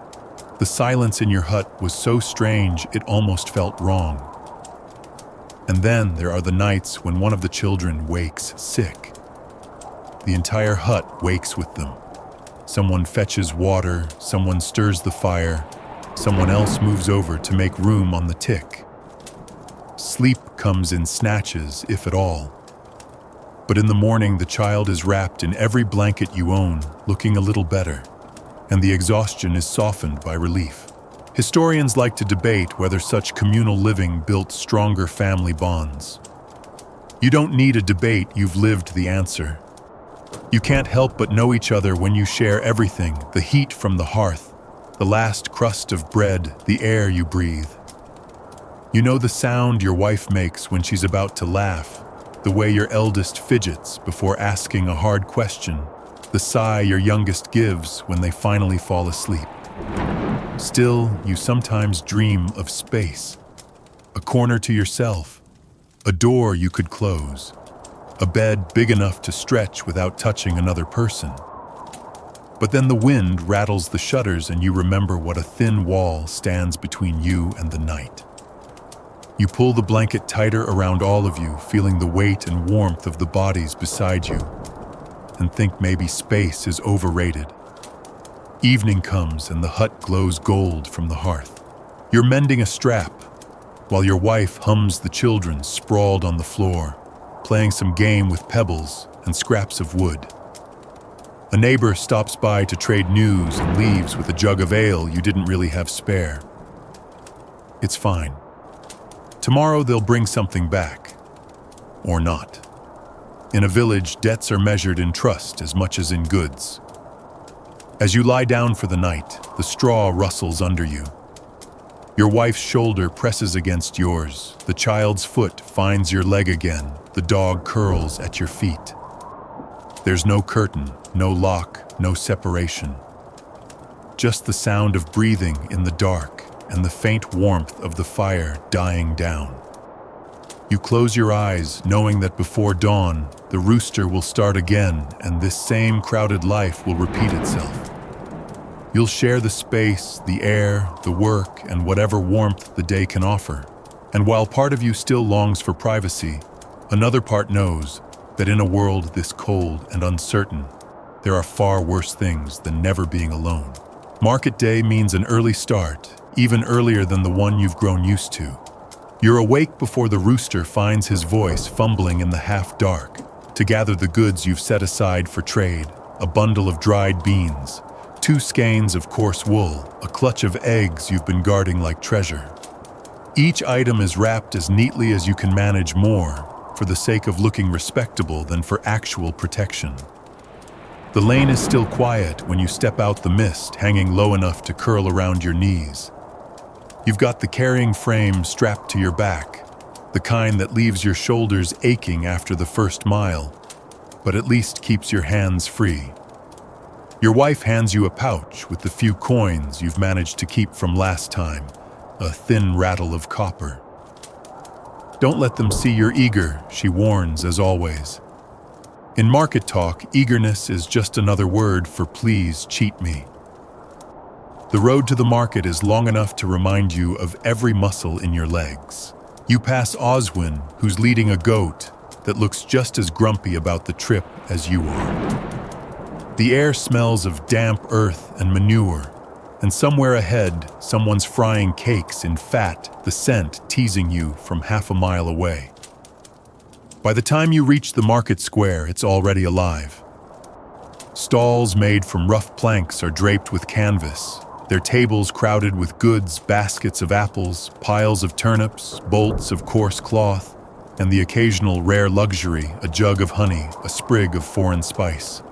the silence in your hut was so strange it almost felt wrong. And then there are the nights when one of the children wakes sick. The entire hut wakes with them. Someone fetches water, someone stirs the fire, someone else moves over to make room on the tick. Sleep comes in snatches, if at all. But in the morning, the child is wrapped in every blanket you own, looking a little better, and the exhaustion is softened by relief. Historians like to debate whether such communal living built stronger family bonds. You don't need a debate, you've lived the answer. You can't help but know each other when you share everything, the heat from the hearth, the last crust of bread, the air you breathe. You know the sound your wife makes when she's about to laugh, the way your eldest fidgets before asking a hard question, the sigh your youngest gives when they finally fall asleep. Still, you sometimes dream of space, a corner to yourself, a door you could close, a bed big enough to stretch without touching another person. But then the wind rattles the shutters and you remember what a thin wall stands between you and the night. You pull the blanket tighter around all of you, feeling the weight and warmth of the bodies beside you, and think maybe space is overrated. Evening comes and the hut glows gold from the hearth. You're mending a strap, while your wife hums the children sprawled on the floor, playing some game with pebbles and scraps of wood. A neighbor stops by to trade news and leaves with a jug of ale you didn't really have spare. It's fine. Tomorrow they'll bring something back. Or not. In a village, debts are measured in trust as much as in goods. As you lie down for the night, the straw rustles under you. Your wife's shoulder presses against yours. The child's foot finds your leg again. The dog curls at your feet. There's no curtain, no lock, no separation. Just the sound of breathing in the dark and the faint warmth of the fire dying down. You close your eyes, knowing that before dawn, the rooster will start again, and this same crowded life will repeat itself. You'll share the space, the air, the work, and whatever warmth the day can offer. And while part of you still longs for privacy, another part knows that in a world this cold and uncertain, there are far worse things than never being alone. Market day means an early start, even earlier than the one you've grown used to. You're awake before the rooster finds his voice fumbling in the half-dark to gather the goods you've set aside for trade, a bundle of dried beans, 2 skeins of coarse wool, a clutch of eggs you've been guarding like treasure. Each item is wrapped as neatly as you can manage, more for the sake of looking respectable than for actual protection. The lane is still quiet when you step out, the mist hanging low enough to curl around your knees. You've got the carrying frame strapped to your back, the kind that leaves your shoulders aching after the first mile, but at least keeps your hands free. Your wife hands you a pouch with the few coins you've managed to keep from last time, a thin rattle of copper. Don't let them see you're eager, she warns, as always. In market talk, eagerness is just another word for please cheat me. The road to the market is long enough to remind you of every muscle in your legs. You pass Oswin, who's leading a goat that looks just as grumpy about the trip as you are. The air smells of damp earth and manure, and somewhere ahead, someone's frying cakes in fat, the scent teasing you from half a mile away. By the time you reach the market square, it's already alive. Stalls made from rough planks are draped with canvas, their tables crowded with goods, baskets of apples, piles of turnips, bolts of coarse cloth, and the occasional rare luxury, a jug of honey, a sprig of foreign spice.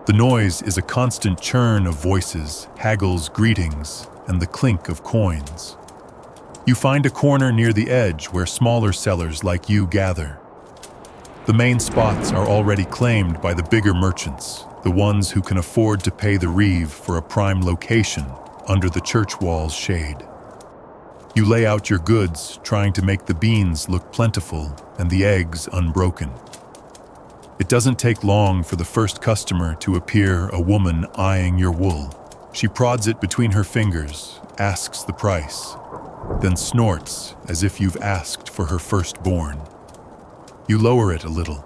The noise is a constant churn of voices, haggles, greetings, and the clink of coins. You find a corner near the edge where smaller sellers like you gather. The main spots are already claimed by the bigger merchants, the ones who can afford to pay the reeve for a prime location under the church wall's shade. You lay out your goods, trying to make the beans look plentiful and the eggs unbroken. It doesn't take long for the first customer to appear, a woman eyeing your wool. She prods it between her fingers, asks the price, then snorts as if you've asked for her firstborn. You lower it a little,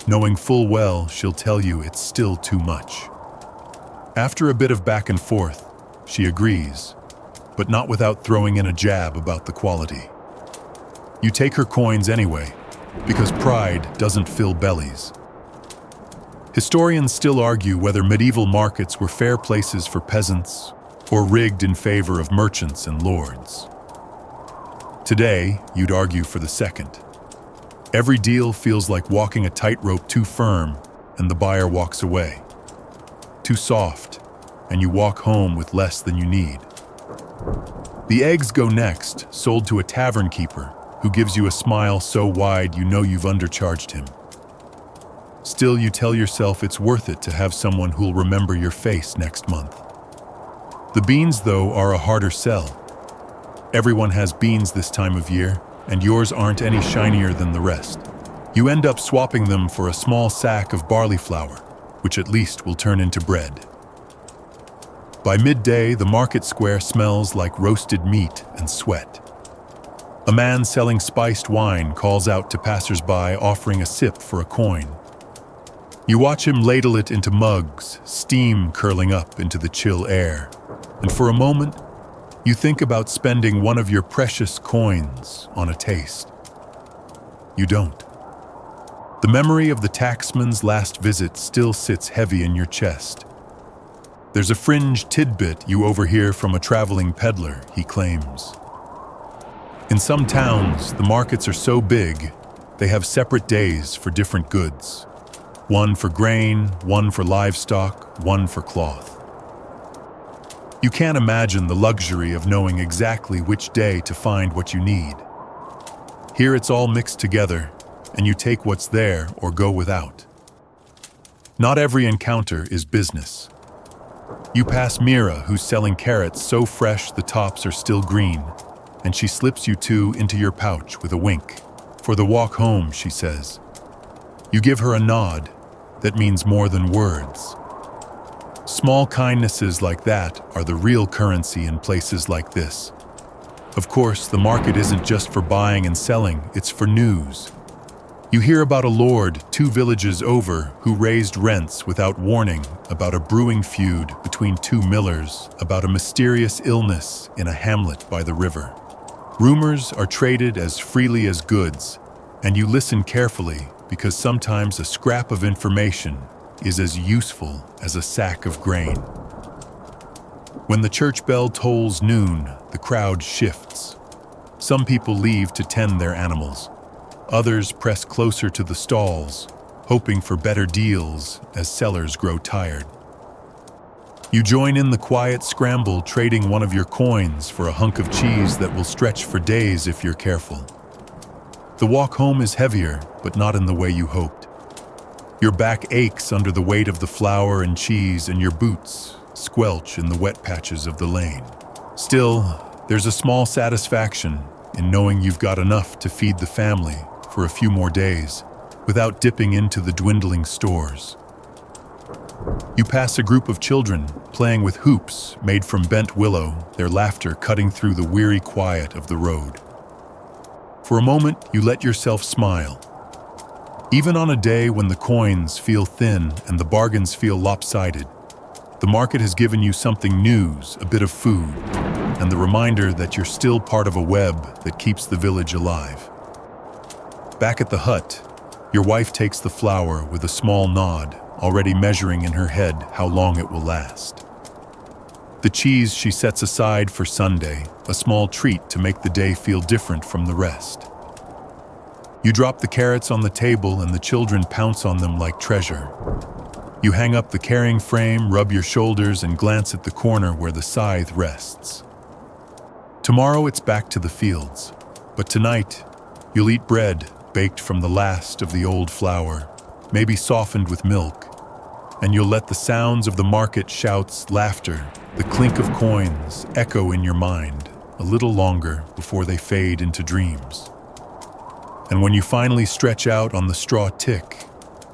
knowing full well she'll tell you it's still too much. After a bit of back and forth, she agrees, but not without throwing in a jab about the quality. You take her coins anyway, because pride doesn't fill bellies. Historians still argue whether medieval markets were fair places for peasants or rigged in favor of merchants and lords. Today, you'd argue for the second. Every deal feels like walking a tightrope too firm, and the buyer walks away. Too soft, and you walk home with less than you need. The eggs go next, sold to a tavern keeper who gives you a smile so wide you know you've undercharged him. Still, you tell yourself it's worth it to have someone who'll remember your face next month. The beans, though, are a harder sell. Everyone has beans this time of year, and yours aren't any shinier than the rest. You end up swapping them for a small sack of barley flour, which at least will turn into bread. By midday, the market square smells like roasted meat and sweat. A man selling spiced wine calls out to passers-by, offering a sip for a coin. You watch him ladle it into mugs, steam curling up into the chill air, and for a moment, you think about spending one of your precious coins on a taste. You don't. The memory of the tacksman's last visit still sits heavy in your chest. There's a fringe tidbit you overhear from a traveling peddler, he claims. In some towns, the markets are so big, they have separate days for different goods. One for grain, one for livestock, one for cloth. You can't imagine the luxury of knowing exactly which day to find what you need. Here it's all mixed together, and you take what's there or go without. Not every encounter is business. You pass Mira, who's selling carrots so fresh the tops are still green, and she slips you two into your pouch with a wink. For the walk home, she says. You give her a nod that means more than words. Small kindnesses like that are the real currency in places like this. Of course, the market isn't just for buying and selling, it's for news. You hear about a lord 2 villages over who raised rents without warning, about a brewing feud between 2 millers, about a mysterious illness in a hamlet by the river. Rumors are traded as freely as goods, and you listen carefully because sometimes a scrap of information is as useful as a sack of grain. When the church bell tolls noon, the crowd shifts. Some people leave to tend their animals. Others press closer to the stalls, hoping for better deals as sellers grow tired. You join in the quiet scramble, trading one of your coins for a hunk of cheese that will stretch for days if you're careful. The walk home is heavier, but not in the way you hoped. Your back aches under the weight of the flour and cheese, and your boots squelch in the wet patches of the lane. Still, there's a small satisfaction in knowing you've got enough to feed the family for a few more days without dipping into the dwindling stores. You pass a group of children playing with hoops made from bent willow, their laughter cutting through the weary quiet of the road. For a moment, you let yourself smile. Even on a day when the coins feel thin and the bargains feel lopsided, the market has given you something: news, a bit of food, and the reminder that you're still part of a web that keeps the village alive. Back at the hut, your wife takes the flour with a small nod, already measuring in her head how long it will last. The cheese she sets aside for Sunday, a small treat to make the day feel different from the rest. You drop the carrots on the table and the children pounce on them like treasure. You hang up the carrying frame, rub your shoulders, and glance at the corner where the scythe rests. Tomorrow it's back to the fields, but tonight you'll eat bread baked from the last of the old flour, maybe softened with milk, and you'll let the sounds of the market shouts, laughter, the clink of coins echo in your mind a little longer before they fade into dreams. And when you finally stretch out on the straw tick,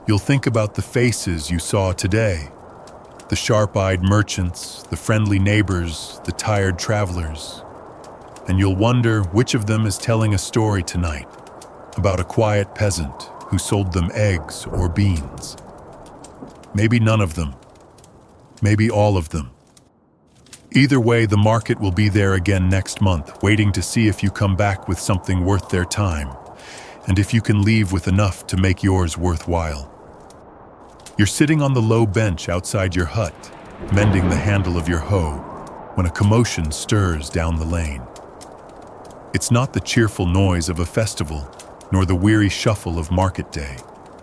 you'll think about the faces you saw today, the sharp-eyed merchants, the friendly neighbors, the tired travelers, and you'll wonder which of them is telling a story tonight about a quiet peasant who sold them eggs or beans. Maybe none of them. Maybe all of them. Either way, the market will be there again next month, waiting to see if you come back with something worth their time, and if you can leave with enough to make yours worthwhile. You're sitting on the low bench outside your hut, mending the handle of your hoe, when a commotion stirs down the lane. It's not the cheerful noise of a festival, nor the weary shuffle of market day.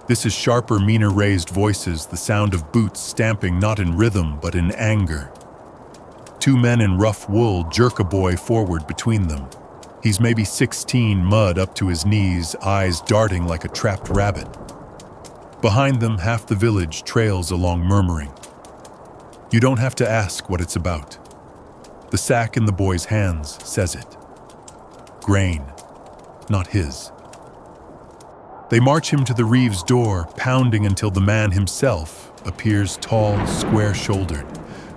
This is sharper, meaner raised voices, the sound of boots stamping not in rhythm but in anger. 2 men in rough wool jerk a boy forward between them. He's maybe 16, mud up to his knees, eyes darting like a trapped rabbit. Behind them, half the village trails along murmuring. You don't have to ask what it's about. The sack in the boy's hands says it. Grain, not his. They march him to the reeve's door, pounding until the man himself appears tall, square-shouldered,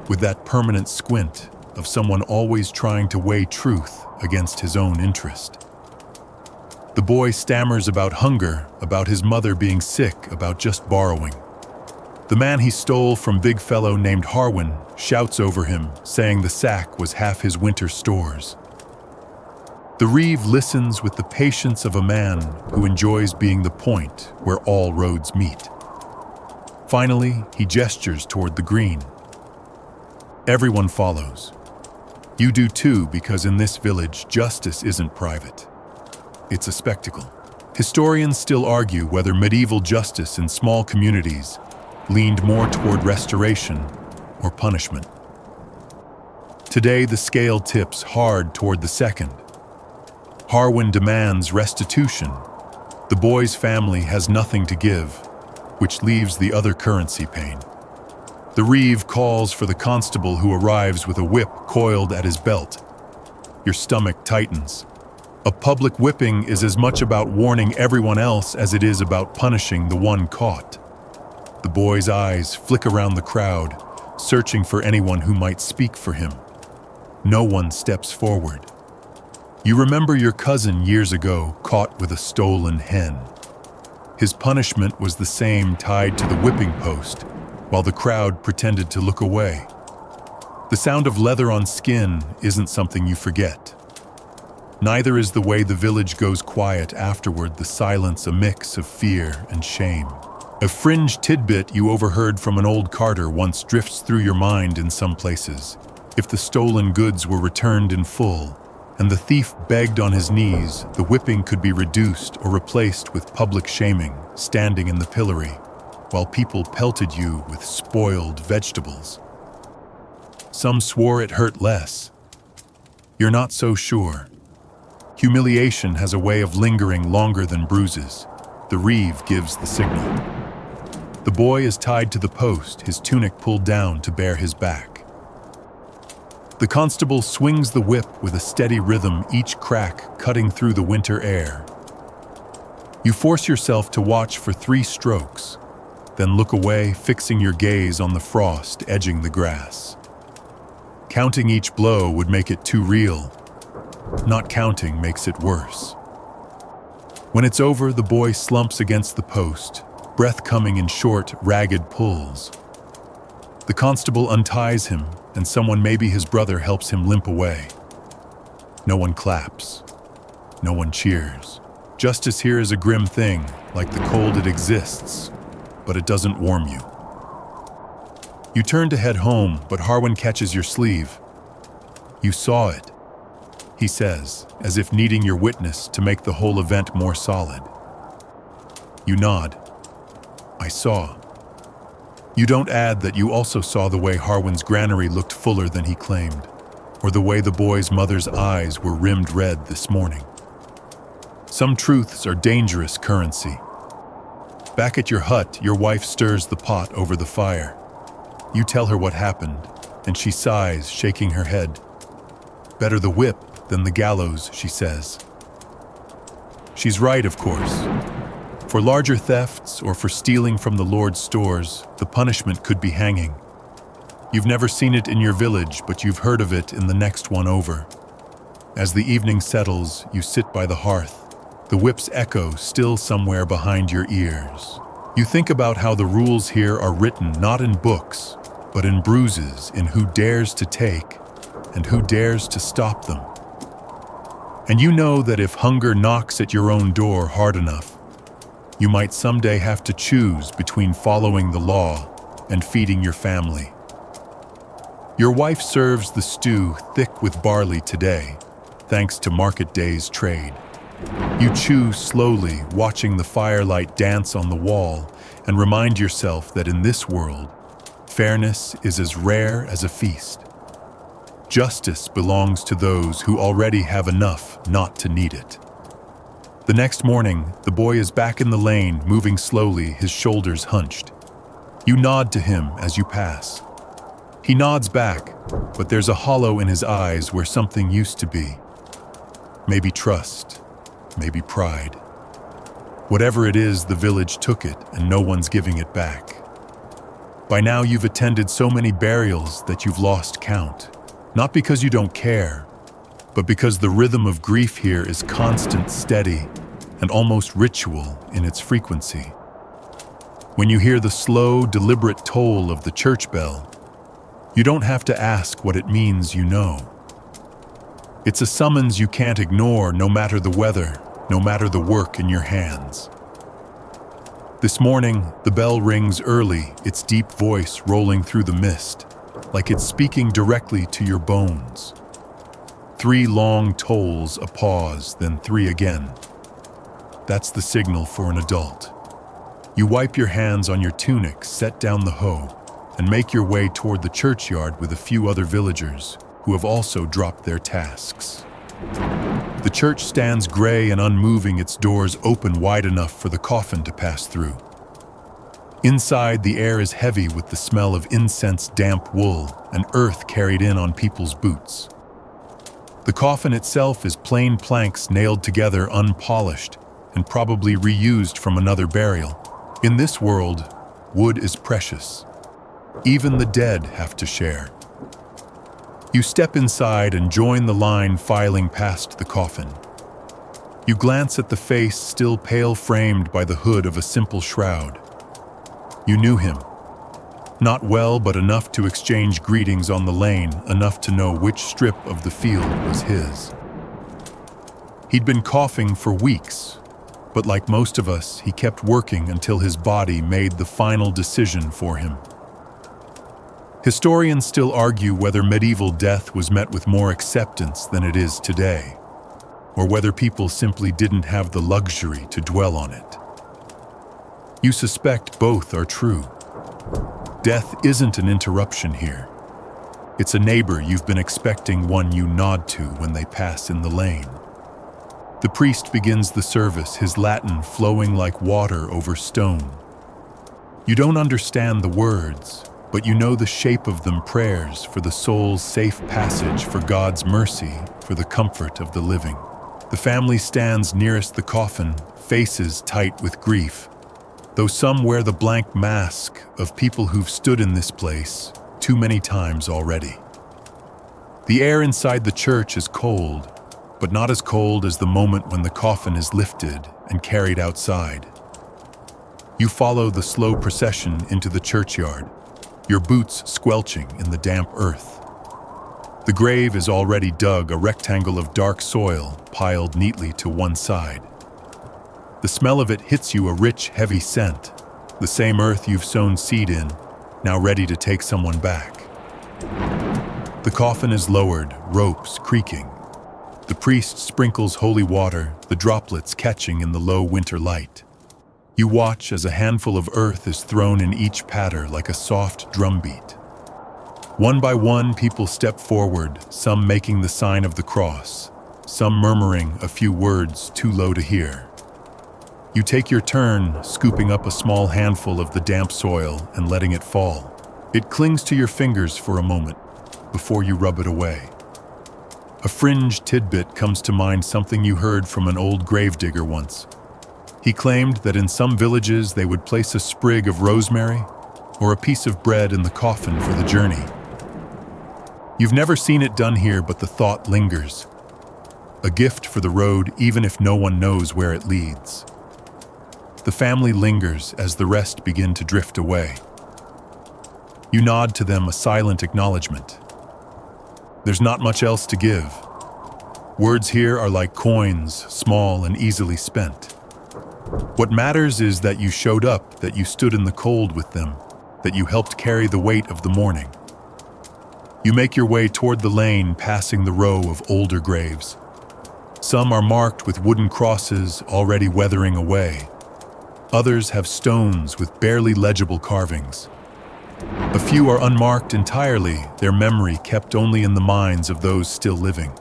with that permanent squint of someone always trying to weigh truth against his own interest. The boy stammers about hunger, about his mother being sick, about just borrowing. The man he stole from big fellow named Harwin shouts over him, saying the sack was half his winter stores. The reeve listens with the patience of a man who enjoys being the point where all roads meet. Finally, he gestures toward the green. Everyone follows. You do too, because in this village, justice isn't private. It's a spectacle. Historians still argue whether medieval justice in small communities leaned more toward restoration or punishment. Today, the scale tips hard toward the second. Harwin demands restitution. The boy's family has nothing to give, which leaves the other currency paying. The reeve calls for the constable, who arrives with a whip coiled at his belt. Your stomach tightens. A public whipping is as much about warning everyone else as it is about punishing the one caught. The boy's eyes flick around the crowd, searching for anyone who might speak for him. No one steps forward. You remember your cousin years ago caught with a stolen hen. His punishment was the same, tied to the whipping post, while the crowd pretended to look away. The sound of leather on skin isn't something you forget. Neither is the way the village goes quiet afterward, the silence a mix of fear and shame. A fringe tidbit you overheard from an old carter once drifts through your mind in some places. If the stolen goods were returned in full, and the thief begged on his knees, the whipping could be reduced or replaced with public shaming, standing in the pillory, while people pelted you with spoiled vegetables. Some swore it hurt less. You're not so sure. Humiliation has a way of lingering longer than bruises. The reeve gives the signal. The boy is tied to the post, his tunic pulled down to bare his back. The constable swings the whip with a steady rhythm, each crack cutting through the winter air. You force yourself to watch for 3 strokes, then look away, fixing your gaze on the frost edging the grass. Counting each blow would make it too real. Not counting makes it worse. When it's over, the boy slumps against the post, breath coming in short, ragged pulls. The constable unties him, and someone, maybe his brother, helps him limp away. No one claps. No one cheers. Justice here is a grim thing, like the cold. It exists, but it doesn't warm you. You turn to head home, but Harwin catches your sleeve. "You saw it," he says, as if needing your witness to make the whole event more solid. You nod. "I saw." You don't add that you also saw the way Harwin's granary looked fuller than he claimed, or the way the boy's mother's eyes were rimmed red this morning. Some truths are dangerous currency. Back at your hut, your wife stirs the pot over the fire. You tell her what happened, and she sighs, shaking her head. "Better the whip than the gallows," she says. She's right, of course. For larger thefts or for stealing from the Lord's stores, the punishment could be hanging. You've never seen it in your village, but you've heard of it in the next one over. As the evening settles, you sit by the hearth, the whip's echo still somewhere behind your ears. You think about how the rules here are written not in books, but in bruises, in who dares to take and who dares to stop them. And you know that if hunger knocks at your own door hard enough, you might someday have to choose between following the law and feeding your family. Your wife serves the stew thick with barley today, thanks to market day's trade. You chew slowly, watching the firelight dance on the wall, and remind yourself that in this world, fairness is as rare as a feast. Justice belongs to those who already have enough not to need it. The next morning, the boy is back in the lane, moving slowly, his shoulders hunched. You nod to him as you pass. He nods back, but there's a hollow in his eyes where something used to be. Maybe trust, maybe pride. Whatever it is, the village took it, and no one's giving it back. By now you've attended so many burials that you've lost count. Not because you don't care, but because the rhythm of grief here is constant, steady, and almost ritual in its frequency. When you hear the slow, deliberate toll of the church bell, you don't have to ask what it means, you know. It's a summons you can't ignore, no matter the weather, no matter the work in your hands. This morning, the bell rings early, its deep voice rolling through the mist, like it's speaking directly to your bones. 3 long tolls, a pause, then 3 again. That's the signal for an adult. You wipe your hands on your tunic, set down the hoe, and make your way toward the churchyard with a few other villagers who have also dropped their tasks. The church stands gray and unmoving, its doors open wide enough for the coffin to pass through. Inside, the air is heavy with the smell of incense, damp wool, and earth carried in on people's boots. The coffin itself is plain planks nailed together unpolished and probably reused from another burial. In this world, wood is precious. Even the dead have to share. You step inside and join the line filing past the coffin. You glance at the face still pale framed by the hood of a simple shroud. You knew him. Not well, but enough to exchange greetings on the lane, enough to know which strip of the field was his. He'd been coughing for weeks, but like most of us, he kept working until his body made the final decision for him. Historians still argue whether medieval death was met with more acceptance than it is today, or whether people simply didn't have the luxury to dwell on it. You suspect both are true. Death isn't an interruption here. It's a neighbor you've been expecting, one you nod to when they pass in the lane. The priest begins the service, his Latin flowing like water over stone. You don't understand the words, but you know the shape of them: prayers for the soul's safe passage, for God's mercy, for the comfort of the living. The family stands nearest the coffin, faces tight with grief, though some wear the blank mask of people who've stood in this place too many times already. The air inside the church is cold, but not as cold as the moment when the coffin is lifted and carried outside. You follow the slow procession into the churchyard, your boots squelching in the damp earth. The grave is already dug, a rectangle of dark soil piled neatly to one side. The smell of it hits you, a rich, heavy scent, the same earth you've sown seed in, now ready to take someone back. The coffin is lowered, ropes creaking. The priest sprinkles holy water, the droplets catching in the low winter light. You watch as a handful of earth is thrown in each patter like a soft drumbeat. One by one, people step forward, some making the sign of the cross, some murmuring a few words too low to hear. You take your turn, scooping up a small handful of the damp soil and letting it fall. It clings to your fingers for a moment before you rub it away. A fringe tidbit comes to mind, something you heard from an old gravedigger once. He claimed that in some villages they would place a sprig of rosemary or a piece of bread in the coffin for the journey. You've never seen it done here, but the thought lingers. A gift for the road, even if no one knows where it leads. The family lingers as the rest begin to drift away. You nod to them, a silent acknowledgement. There's not much else to give. Words here are like coins, small and easily spent. What matters is that you showed up, that you stood in the cold with them, that you helped carry the weight of the morning. You make your way toward the lane, passing the row of older graves. Some are marked with wooden crosses already weathering away. Others have stones with barely legible carvings. A few are unmarked entirely, their memory kept only in the minds of those still living.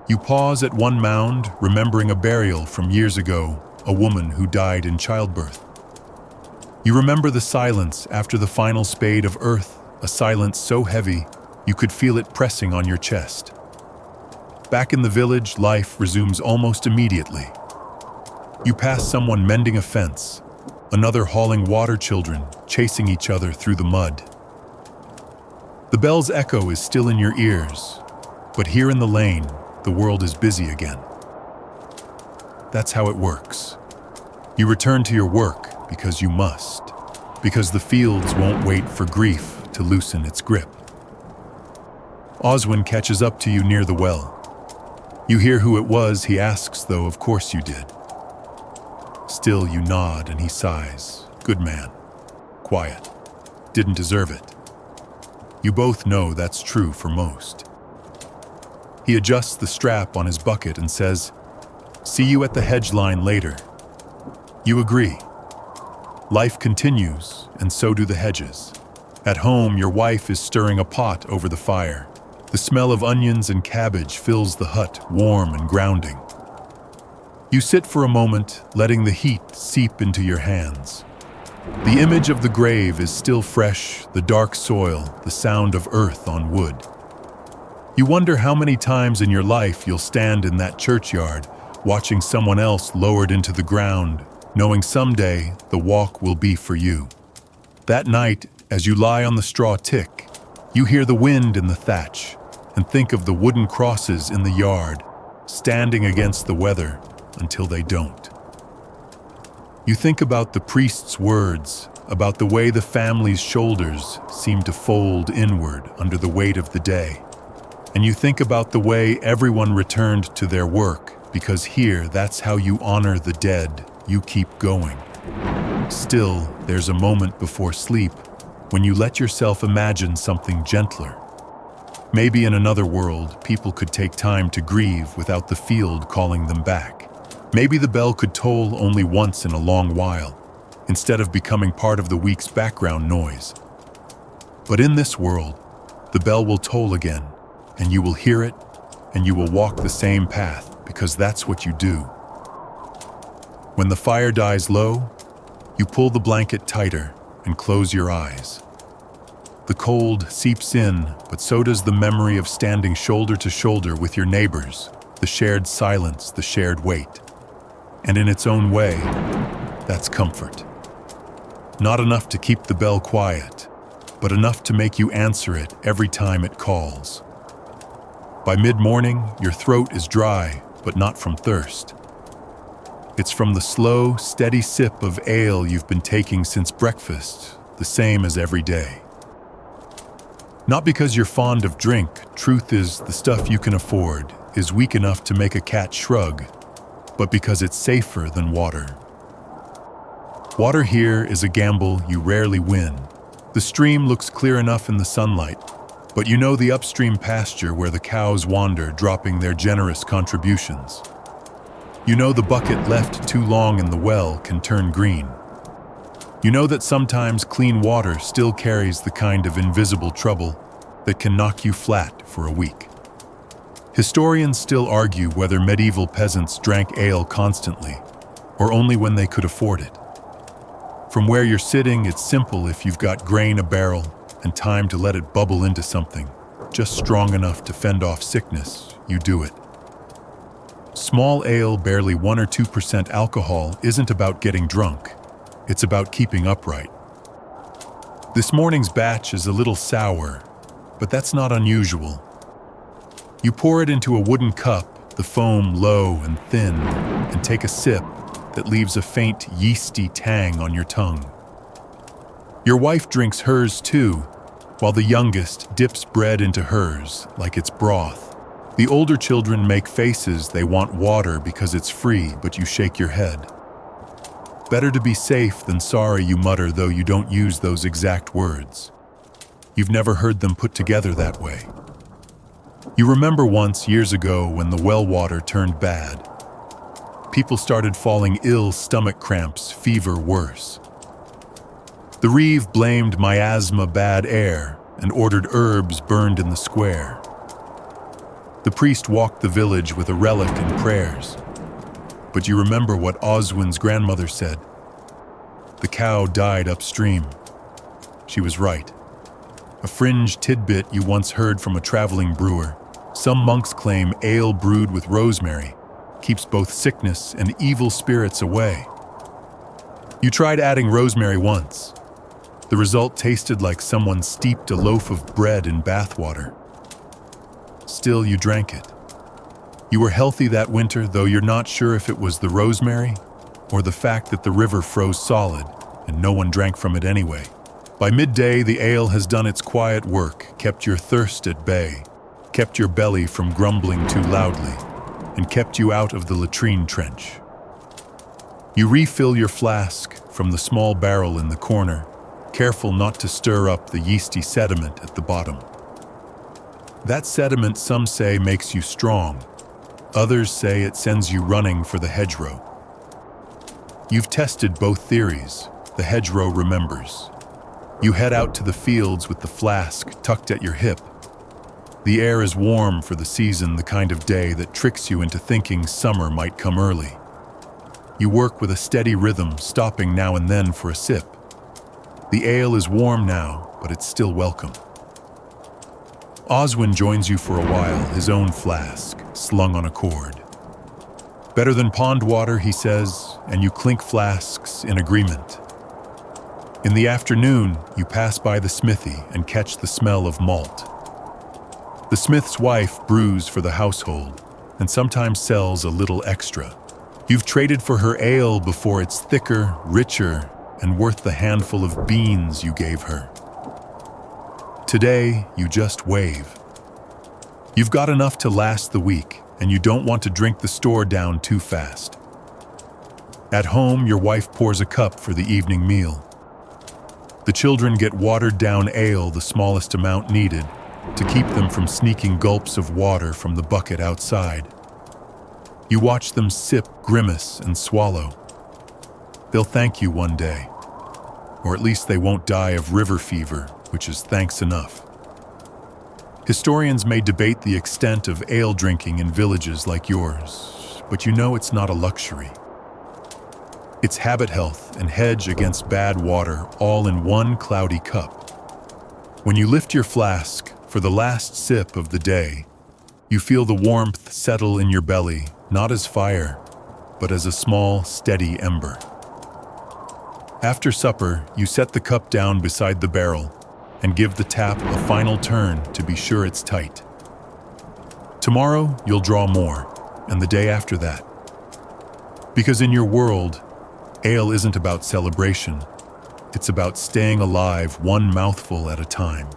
You pause at one mound, remembering a burial from years ago, a woman who died in childbirth. You remember the silence after the final spade of earth, a silence so heavy you could feel it pressing on your chest. Back in the village, life resumes almost immediately. You pass someone mending a fence, another hauling water children, chasing each other through the mud. The bell's echo is still in your ears, but here in the lane, the world is busy again. That's how it works. You return to your work because you must, because the fields won't wait for grief to loosen its grip. Oswin catches up to you near the well. You hear who it was, he asks, though of course you did. Still you nod and he sighs. Good man. Quiet. Didn't deserve it. You both know that's true for most. He adjusts the strap on his bucket and says, "See you at the hedge line later." You agree. Life continues, and so do the hedges. At home, your wife is stirring a pot over the fire. The smell of onions and cabbage fills the hut, warm and grounding. You sit for a moment, letting the heat seep into your hands. The image of the grave is still fresh, the dark soil, the sound of earth on wood. You wonder how many times in your life you'll stand in that churchyard, watching someone else lowered into the ground, knowing someday the walk will be for you. That night, as you lie on the straw tick, you hear the wind in the thatch and think of the wooden crosses in the yard, standing against the weather until they don't. You think about the priest's words, about the way the family's shoulders seem to fold inward under the weight of the day. And you think about the way everyone returned to their work, because here, that's how you honor the dead. You keep going. Still, there's a moment before sleep when you let yourself imagine something gentler. Maybe in another world, people could take time to grieve without the field calling them back. Maybe the bell could toll only once in a long while, instead of becoming part of the week's background noise. But in this world, the bell will toll again, and you will hear it, and you will walk the same path, because that's what you do. When the fire dies low, you pull the blanket tighter and close your eyes. The cold seeps in, but so does the memory of standing shoulder to shoulder with your neighbors, the shared silence, the shared weight. And in its own way, that's comfort. Not enough to keep the bell quiet, but enough to make you answer it every time it calls. By mid-morning, your throat is dry, but not from thirst. It's from the slow, steady sip of ale you've been taking since breakfast, the same as every day. Not because you're fond of drink, truth is the stuff you can afford is weak enough to make a cat shrug, but because it's safer than water. Water here is a gamble you rarely win. The stream looks clear enough in the sunlight, but you know the upstream pasture where the cows wander, dropping their generous contributions. You know the bucket left too long in the well can turn green. You know that sometimes clean water still carries the kind of invisible trouble that can knock you flat for a week. Historians still argue whether medieval peasants drank ale constantly, or only when they could afford it. From where you're sitting, it's simple if you've got grain a barrel and time to let it bubble into something, just strong enough to fend off sickness, you do it. Small ale, barely 1 or 2% alcohol, isn't about getting drunk. It's about keeping upright. This morning's batch is a little sour, but that's not unusual. You pour it into a wooden cup, the foam low and thin, and take a sip that leaves a faint yeasty tang on your tongue. Your wife drinks hers too, while the youngest dips bread into hers like it's broth. The older children make faces they want water because it's free, but you shake your head. Better to be safe than sorry, you mutter, though you don't use those exact words. You've never heard them put together that way. You remember once, years ago, when the well water turned bad. People started falling ill, stomach cramps, fever worse. The reeve blamed miasma, bad air, and ordered herbs burned in the square. The priest walked the village with a relic and prayers. But you remember what Oswin's grandmother said. The cow died upstream. She was right. A fringe tidbit you once heard from a traveling brewer. Some monks claim ale brewed with rosemary keeps both sickness and evil spirits away. You tried adding rosemary once. The result tasted like someone steeped a loaf of bread in bathwater. Still, you drank it. You were healthy that winter, though you're not sure if it was the rosemary or the fact that the river froze solid and no one drank from it anyway. By midday, the ale has done its quiet work, kept your thirst at bay, kept your belly from grumbling too loudly, and kept you out of the latrine trench. You refill your flask from the small barrel in the corner, careful not to stir up the yeasty sediment at the bottom. That sediment, some say, makes you strong. Others say it sends you running for the hedgerow. You've tested both theories. The hedgerow remembers. You head out to the fields with the flask tucked at your hip. The air is warm for the season, the kind of day that tricks you into thinking summer might come early. You work with a steady rhythm, stopping now and then for a sip. The ale is warm now, but it's still welcome. Oswin joins you for a while, his own flask, slung on a cord. Better than pond water, he says, and you clink flasks in agreement. In the afternoon, you pass by the smithy and catch the smell of malt. The smith's wife brews for the household and sometimes sells a little extra. You've traded for her ale before it's thicker, richer, and worth the handful of beans you gave her. Today, you just wave. You've got enough to last the week, and you don't want to drink the store down too fast. At home, your wife pours a cup for the evening meal. The children get watered-down ale, the smallest amount needed, to keep them from sneaking gulps of water from the bucket outside. You watch them sip, grimace, and swallow. They'll thank you one day, or at least they won't die of river fever, which is thanks enough. Historians may debate the extent of ale drinking in villages like yours, but you know it's not a luxury. It's habit health and hedge against bad water, all in one cloudy cup. When you lift your flask for the last sip of the day, you feel the warmth settle in your belly, not as fire, but as a small, steady ember. After supper, you set the cup down beside the barrel and give the tap a final turn to be sure it's tight. Tomorrow, you'll draw more, and the day after that. Because in your world, ale isn't about celebration. It's about staying alive one mouthful at a time.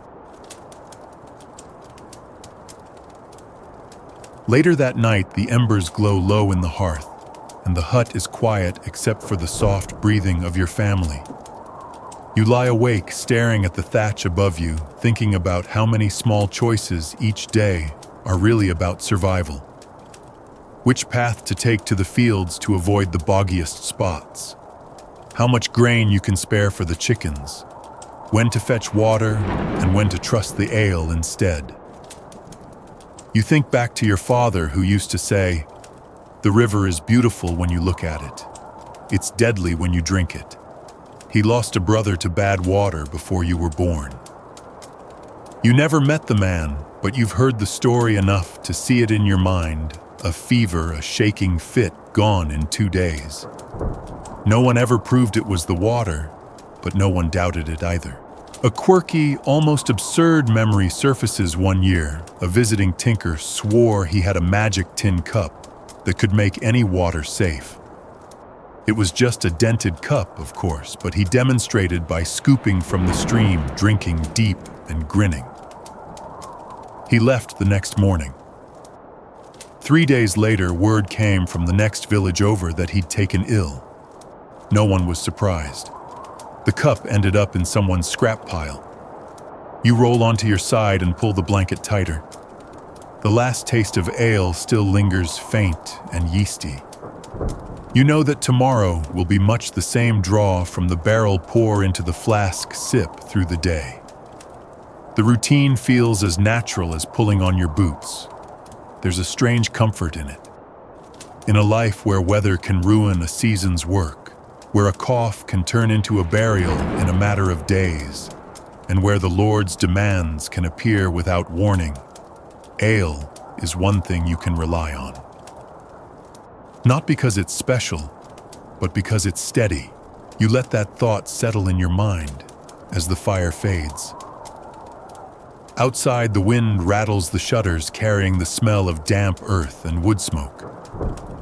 Later that night, the embers glow low in the hearth, and the hut is quiet except for the soft breathing of your family. You lie awake, staring at the thatch above you, thinking about how many small choices each day are really about survival. Which path to take to the fields to avoid the boggiest spots. How much grain you can spare for the chickens. When to fetch water, and when to trust the ale instead. You think back to your father who used to say, "The river is beautiful when you look at it. It's deadly when you drink it." He lost a brother to bad water before you were born. You never met the man, but you've heard the story enough to see it in your mind, a fever, a shaking fit, gone in 2 days. No one ever proved it was the water, but no one doubted it either. A quirky, almost absurd memory surfaces one year. A visiting tinker swore he had a magic tin cup that could make any water safe. It was just a dented cup, of course, but he demonstrated by scooping from the stream, drinking deep and grinning. He left the next morning. 3 days later, word came from the next village over that he'd taken ill. No one was surprised. The cup ended up in someone's scrap pile. You roll onto your side and pull the blanket tighter. The last taste of ale still lingers faint and yeasty. You know that tomorrow will be much the same draw from the barrel pour into the flask sip through the day. The routine feels as natural as pulling on your boots. There's a strange comfort in it. In a life where weather can ruin a season's work, where a cough can turn into a burial in a matter of days, and where the Lord's demands can appear without warning, ale is one thing you can rely on. Not because it's special, but because it's steady. You let that thought settle in your mind as the fire fades. Outside, the wind rattles the shutters, carrying the smell of damp earth and wood smoke.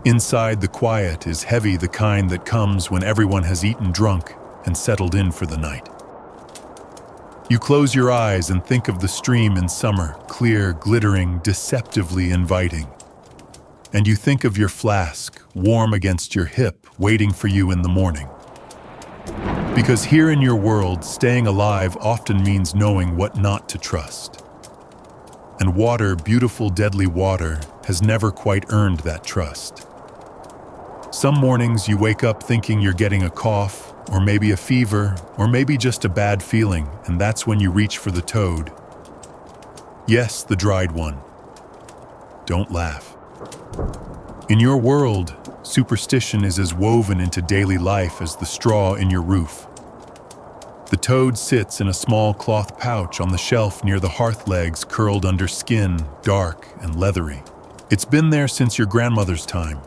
Inside, the quiet is heavy, the kind that comes when everyone has eaten drunk and settled in for the night. You close your eyes and think of the stream in summer, clear, glittering, deceptively inviting. And you think of your flask, warm against your hip, waiting for you in the morning. Because here in your world, staying alive often means knowing what not to trust. And water, beautiful, deadly water, has never quite earned that trust. Some mornings you wake up thinking you're getting a cough, or maybe a fever, or maybe just a bad feeling, and that's when you reach for the toad. Yes, the dried one. Don't laugh. In your world, superstition is as woven into daily life as the straw in your roof. The toad sits in a small cloth pouch on the shelf near the hearth legs, curled under skin, dark and leathery. It's been there since your grandmother's time.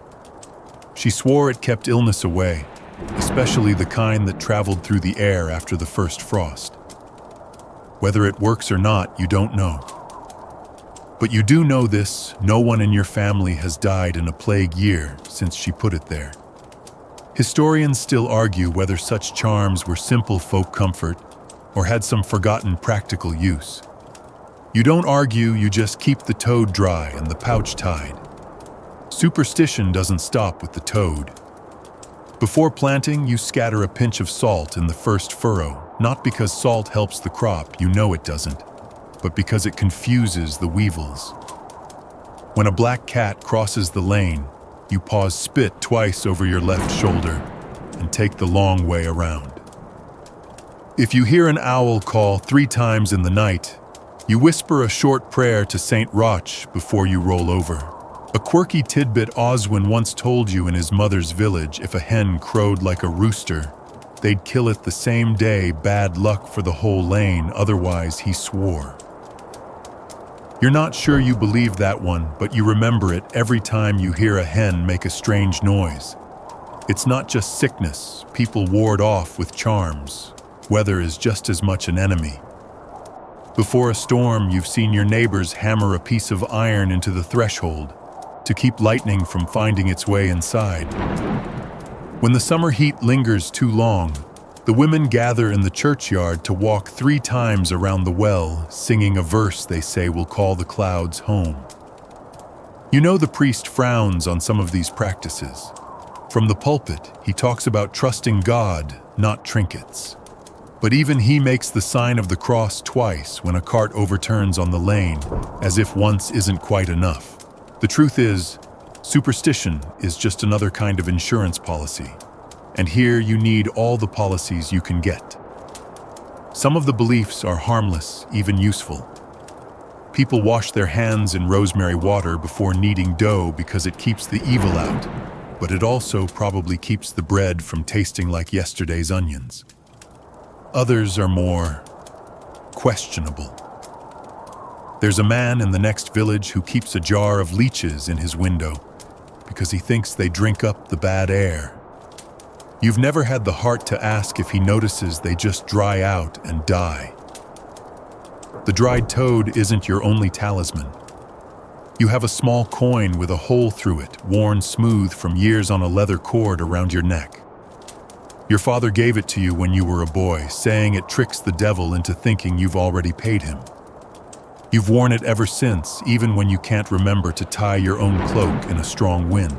She swore it kept illness away, especially the kind that traveled through the air after the first frost. Whether it works or not, you don't know. But you do know this: no one in your family has died in a plague year since she put it there. Historians still argue whether such charms were simple folk comfort or had some forgotten practical use. You don't argue, you just keep the toad dry and the pouch tied. Superstition doesn't stop with the toad. Before planting, you scatter a pinch of salt in the first furrow, not because salt helps the crop, you know it doesn't, but because it confuses the weevils. When a black cat crosses the lane, you pause, spit twice over your left shoulder, and take the long way around. If you hear an owl call 3 times in the night, you whisper a short prayer to Saint Roch before you roll over. A quirky tidbit: Oswin once told you in his mother's village if a hen crowed like a rooster, they'd kill it the same day. Bad luck for the whole lane, otherwise, he swore. You're not sure you believe that one, but you remember it every time you hear a hen make a strange noise. It's not just sickness people ward off with charms. Weather is just as much an enemy. Before a storm, you've seen your neighbors hammer a piece of iron into the threshold to keep lightning from finding its way inside. When the summer heat lingers too long, the women gather in the churchyard to walk 3 times around the well, singing a verse they say will call the clouds home. You know the priest frowns on some of these practices. From the pulpit, he talks about trusting God, not trinkets. But even he makes the sign of the cross twice when a cart overturns on the lane, as if once isn't quite enough. The truth is, superstition is just another kind of insurance policy. And here you need all the policies you can get. Some of the beliefs are harmless, even useful. People wash their hands in rosemary water before kneading dough because it keeps the evil out, but it also probably keeps the bread from tasting like yesterday's onions. Others are more questionable. There's a man in the next village who keeps a jar of leeches in his window because he thinks they drink up the bad air. You've never had the heart to ask if he notices they just dry out and die. The dried toad isn't your only talisman. You have a small coin with a hole through it, worn smooth from years on a leather cord around your neck. Your father gave it to you when you were a boy, saying it tricks the devil into thinking you've already paid him. You've worn it ever since, even when you can't remember to tie your own cloak in a strong wind.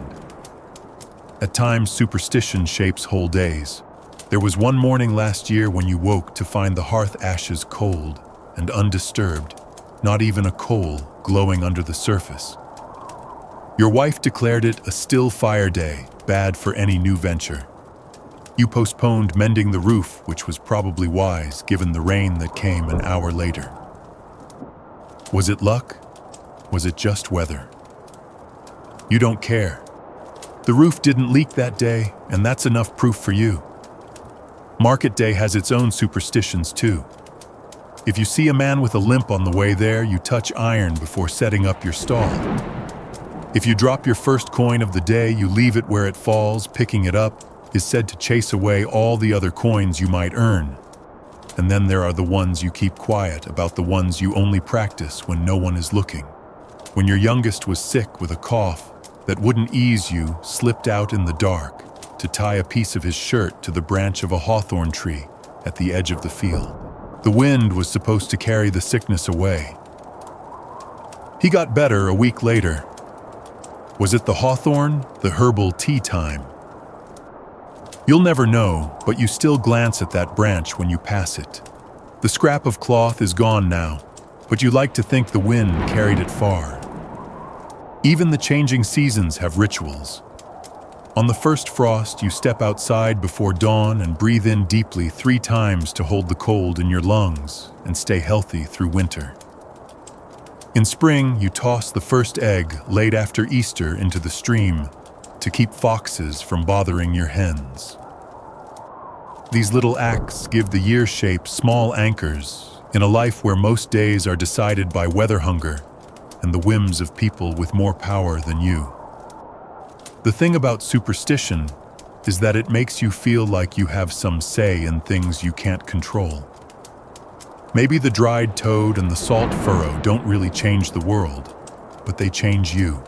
At times, superstition shapes whole days. There was one morning last year when you woke to find the hearth ashes cold and undisturbed, not even a coal glowing under the surface. Your wife declared it a still fire day, bad for any new venture. You postponed mending the roof, which was probably wise given the rain that came an hour later. Was it luck? Was it just weather? You don't care. The roof didn't leak that day, and that's enough proof for you. Market day has its own superstitions too. If you see a man with a limp on the way there, you touch iron before setting up your stall. If you drop your first coin of the day, you leave it where it falls. Picking it up is said to chase away all the other coins you might earn. And then there are the ones you keep quiet about, the ones you only practice when no one is looking. When your youngest was sick with a cough that wouldn't ease, you slipped out in the dark to tie a piece of his shirt to the branch of a hawthorn tree at the edge of the field. The wind was supposed to carry the sickness away. He got better a week later. Was it the hawthorn, the herbal tea time? You'll never know, but you still glance at that branch when you pass it. The scrap of cloth is gone now, but you like to think the wind carried it far. Even the changing seasons have rituals. On the first frost, you step outside before dawn and breathe in deeply 3 times to hold the cold in your lungs and stay healthy through winter. In spring, you toss the first egg laid after Easter into the stream to keep foxes from bothering your hens. These little acts give the year shape small anchors in a life where most days are decided by weather hunger and the whims of people with more power than you. The thing about superstition is that it makes you feel like you have some say in things you can't control. Maybe the dried toad and the salt furrow don't really change the world, but they change you.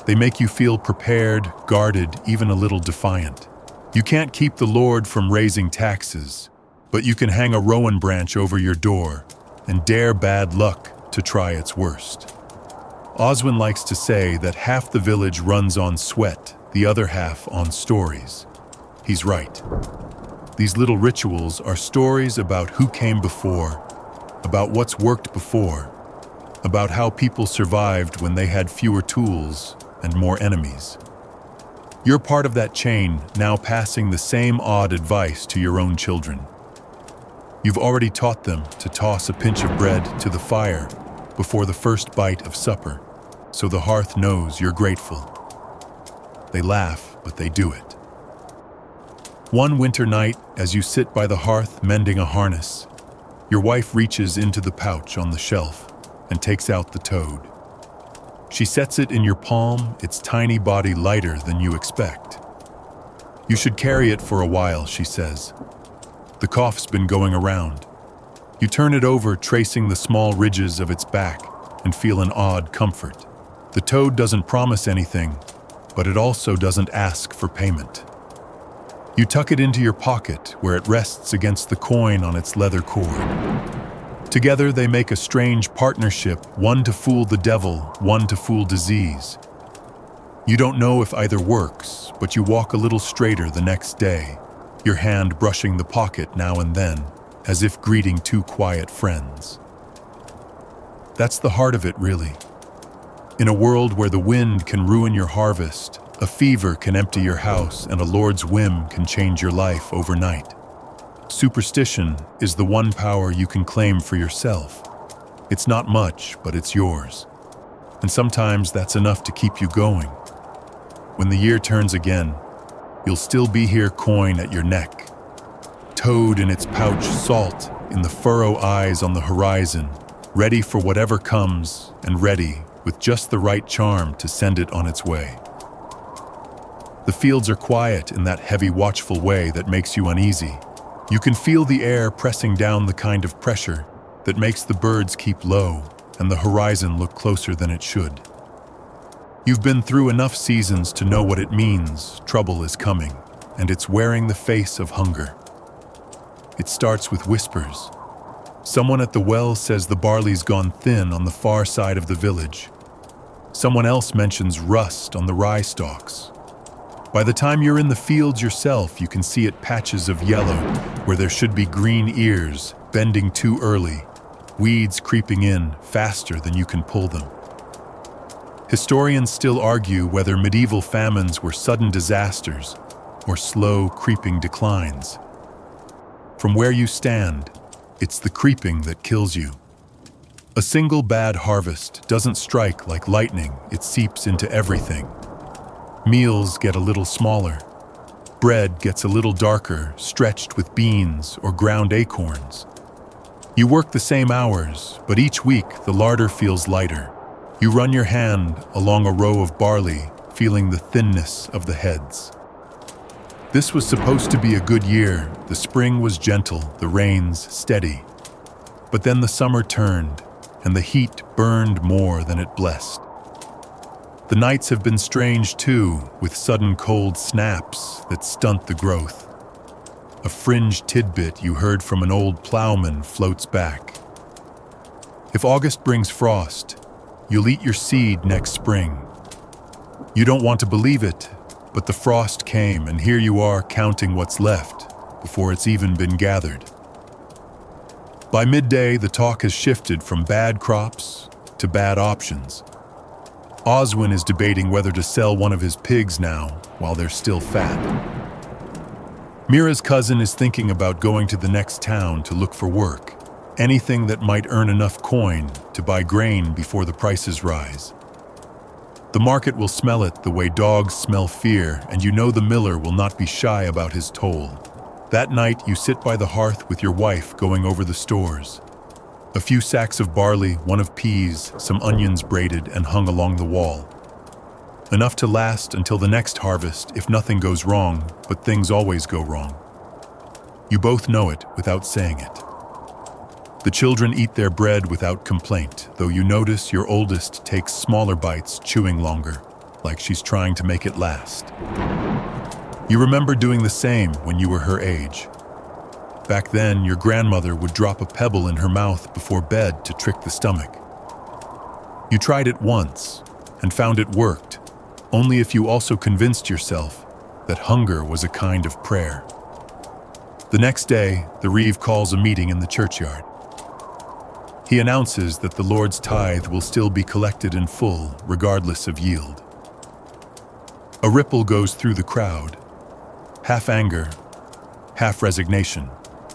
They make you feel prepared, guarded, even a little defiant. You can't keep the Lord from raising taxes, but you can hang a rowan branch over your door and dare bad luck to try its worst. Oswin likes to say that half the village runs on sweat, the other half on stories. He's right. These little rituals are stories about who came before, about what's worked before, about how people survived when they had fewer tools and more enemies. You're part of that chain, now passing the same odd advice to your own children. You've already taught them to toss a pinch of bread to the fire before the first bite of supper, so the hearth knows you're grateful. They laugh, but they do it. One winter night, as you sit by the hearth mending a harness, your wife reaches into the pouch on the shelf and takes out the toad. She sets it in your palm, its tiny body lighter than you expect. You should carry it for a while, she says. The cough's been going around. You turn it over, tracing the small ridges of its back, and feel an odd comfort. The toad doesn't promise anything, but it also doesn't ask for payment. You tuck it into your pocket, where it rests against the coin on its leather cord. Together they make a strange partnership, one to fool the devil, one to fool disease. You don't know if either works, but you walk a little straighter the next day, your hand brushing the pocket now and then, as if greeting two quiet friends. That's the heart of it, really. In a world where the wind can ruin your harvest, a fever can empty your house, and a Lord's whim can change your life overnight. Superstition is the one power you can claim for yourself. It's not much, but it's yours. And sometimes that's enough to keep you going. When the year turns again, you'll still be here, coin at your neck. Toad in its pouch, salt in the furrow eyes on the horizon, ready for whatever comes, and ready with just the right charm to send it on its way. The fields are quiet in that heavy, watchful way that makes you uneasy. You can feel the air pressing down, the kind of pressure that makes the birds keep low and the horizon look closer than it should. You've been through enough seasons to know what it means. Trouble is coming, and it's wearing the face of hunger. It starts with whispers. Someone at the well says the barley's gone thin on the far side of the village. Someone else mentions rust on the rye stalks. By the time you're in the fields yourself, you can see it patches of yellow where there should be green ears, bending too early, weeds creeping in faster than you can pull them. Historians still argue whether medieval famines were sudden disasters or slow, creeping declines. From where you stand, it's the creeping that kills you. A single bad harvest doesn't strike like lightning, it seeps into everything. Meals get a little smaller. Bread gets a little darker, stretched with beans or ground acorns. You work the same hours, but each week the larder feels lighter. You run your hand along a row of barley, feeling the thinness of the heads. This was supposed to be a good year. The spring was gentle, the rains steady. But then the summer turned, and the heat burned more than it blessed. The nights have been strange too, with sudden cold snaps that stunt the growth. A fringe tidbit you heard from an old plowman floats back. If August brings frost, you'll eat your seed next spring. You don't want to believe it, but the frost came, and here you are counting what's left before it's even been gathered. By midday, the talk has shifted from bad crops to bad options. Oswin is debating whether to sell one of his pigs now, while they're still fat. Mira's cousin is thinking about going to the next town to look for work, anything that might earn enough coin to buy grain before the prices rise. The market will smell it the way dogs smell fear, and you know the miller will not be shy about his toll. That night, you sit by the hearth with your wife going over the stores. A few sacks of barley, one of peas, some onions braided and hung along the wall. Enough to last until the next harvest if nothing goes wrong, but things always go wrong. You both know it without saying it. The children eat their bread without complaint, though you notice your oldest takes smaller bites, chewing longer, like she's trying to make it last. You remember doing the same when you were her age. Back then, your grandmother would drop a pebble in her mouth before bed to trick the stomach. You tried it once and found it worked, only if you also convinced yourself that hunger was a kind of prayer. The next day, the Reeve calls a meeting in the churchyard. He announces that the Lord's tithe will still be collected in full, regardless of yield. A ripple goes through the crowd, half anger, half resignation.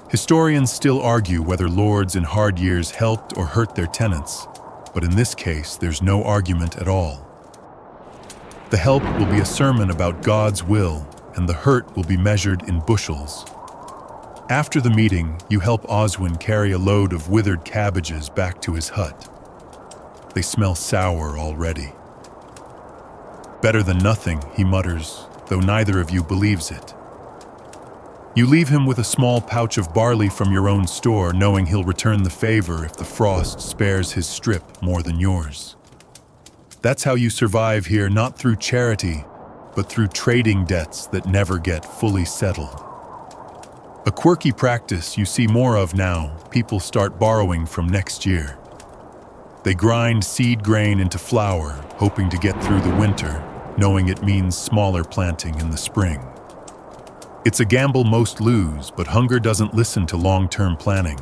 Historians still argue whether lords in hard years helped or hurt their tenants, but in this case, there's no argument at all. The help will be a sermon about God's will, and the hurt will be measured in bushels. After the meeting, you help Oswin carry a load of withered cabbages back to his hut. They smell sour already. Better than nothing, he mutters, though neither of you believes it. You leave him with a small pouch of barley from your own store, knowing he'll return the favor if the frost spares his strip more than yours. That's how you survive here, not through charity, but through trading debts that never get fully settled. A quirky practice you see more of now, people start borrowing from next year. They grind seed grain into flour, hoping to get through the winter, knowing it means smaller planting in the spring. It's a gamble most lose, but hunger doesn't listen to long-term planning.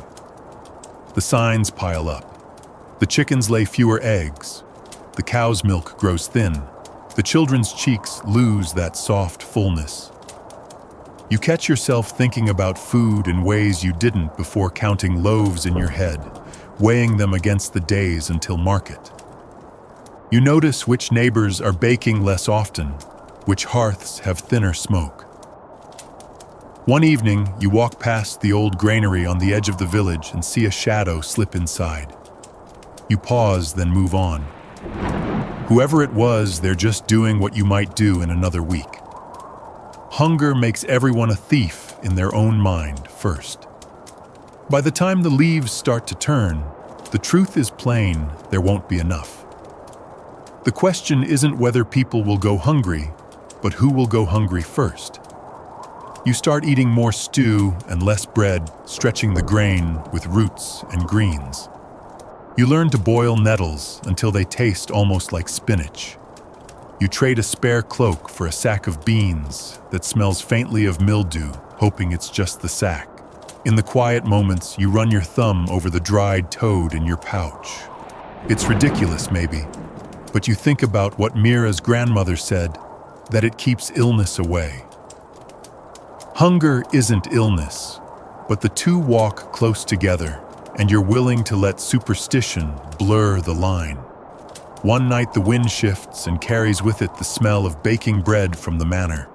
The signs pile up. The chickens lay fewer eggs. The cow's milk grows thin. The children's cheeks lose that soft fullness. You catch yourself thinking about food in ways you didn't before, counting loaves in your head, weighing them against the days until market. You notice which neighbors are baking less often, which hearths have thinner smoke. One evening, you walk past the old granary on the edge of the village and see a shadow slip inside. You pause, then move on. Whoever it was, they're just doing what you might do in another week. Hunger makes everyone a thief in their own mind first. By the time the leaves start to turn, the truth is plain, there won't be enough. The question isn't whether people will go hungry, but who will go hungry first. You start eating more stew and less bread, stretching the grain with roots and greens. You learn to boil nettles until they taste almost like spinach. You trade a spare cloak for a sack of beans that smells faintly of mildew, hoping it's just the sack. In the quiet moments, you run your thumb over the dried toad in your pouch. It's ridiculous, maybe, but you think about what Mira's grandmother said, that it keeps illness away. Hunger isn't illness, but the two walk close together, and you're willing to let superstition blur the line. One night the wind shifts and carries with it the smell of baking bread from the manor.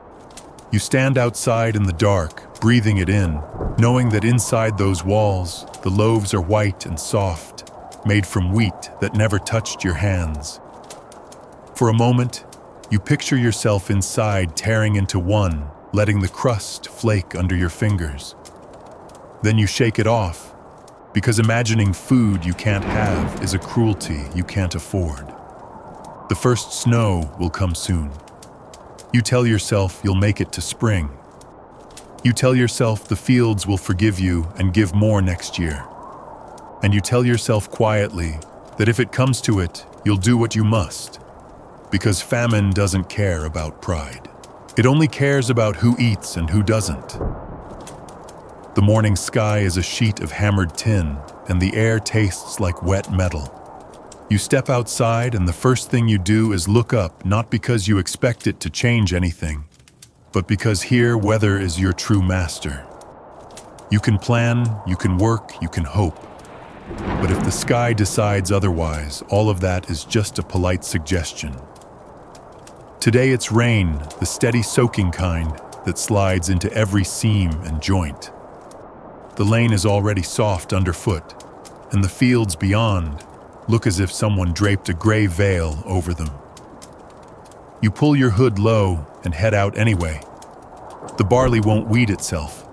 You stand outside in the dark, breathing it in, knowing that inside those walls, the loaves are white and soft, made from wheat that never touched your hands. For a moment, you picture yourself inside tearing into one, letting the crust flake under your fingers. Then you shake it off, because imagining food you can't have is a cruelty you can't afford. The first snow will come soon. You tell yourself you'll make it to spring. You tell yourself the fields will forgive you and give more next year. And you tell yourself quietly that if it comes to it, you'll do what you must, because famine doesn't care about pride. It only cares about who eats and who doesn't. The morning sky is a sheet of hammered tin, and the air tastes like wet metal. You step outside, and the first thing you do is look up, not because you expect it to change anything, but because here weather is your true master. You can plan, you can work, you can hope. But if the sky decides otherwise, all of that is just a polite suggestion. Today it's rain, the steady soaking kind, that slides into every seam and joint. The lane is already soft underfoot, and the fields beyond look as if someone draped a gray veil over them. You pull your hood low and head out anyway. The barley won't weed itself.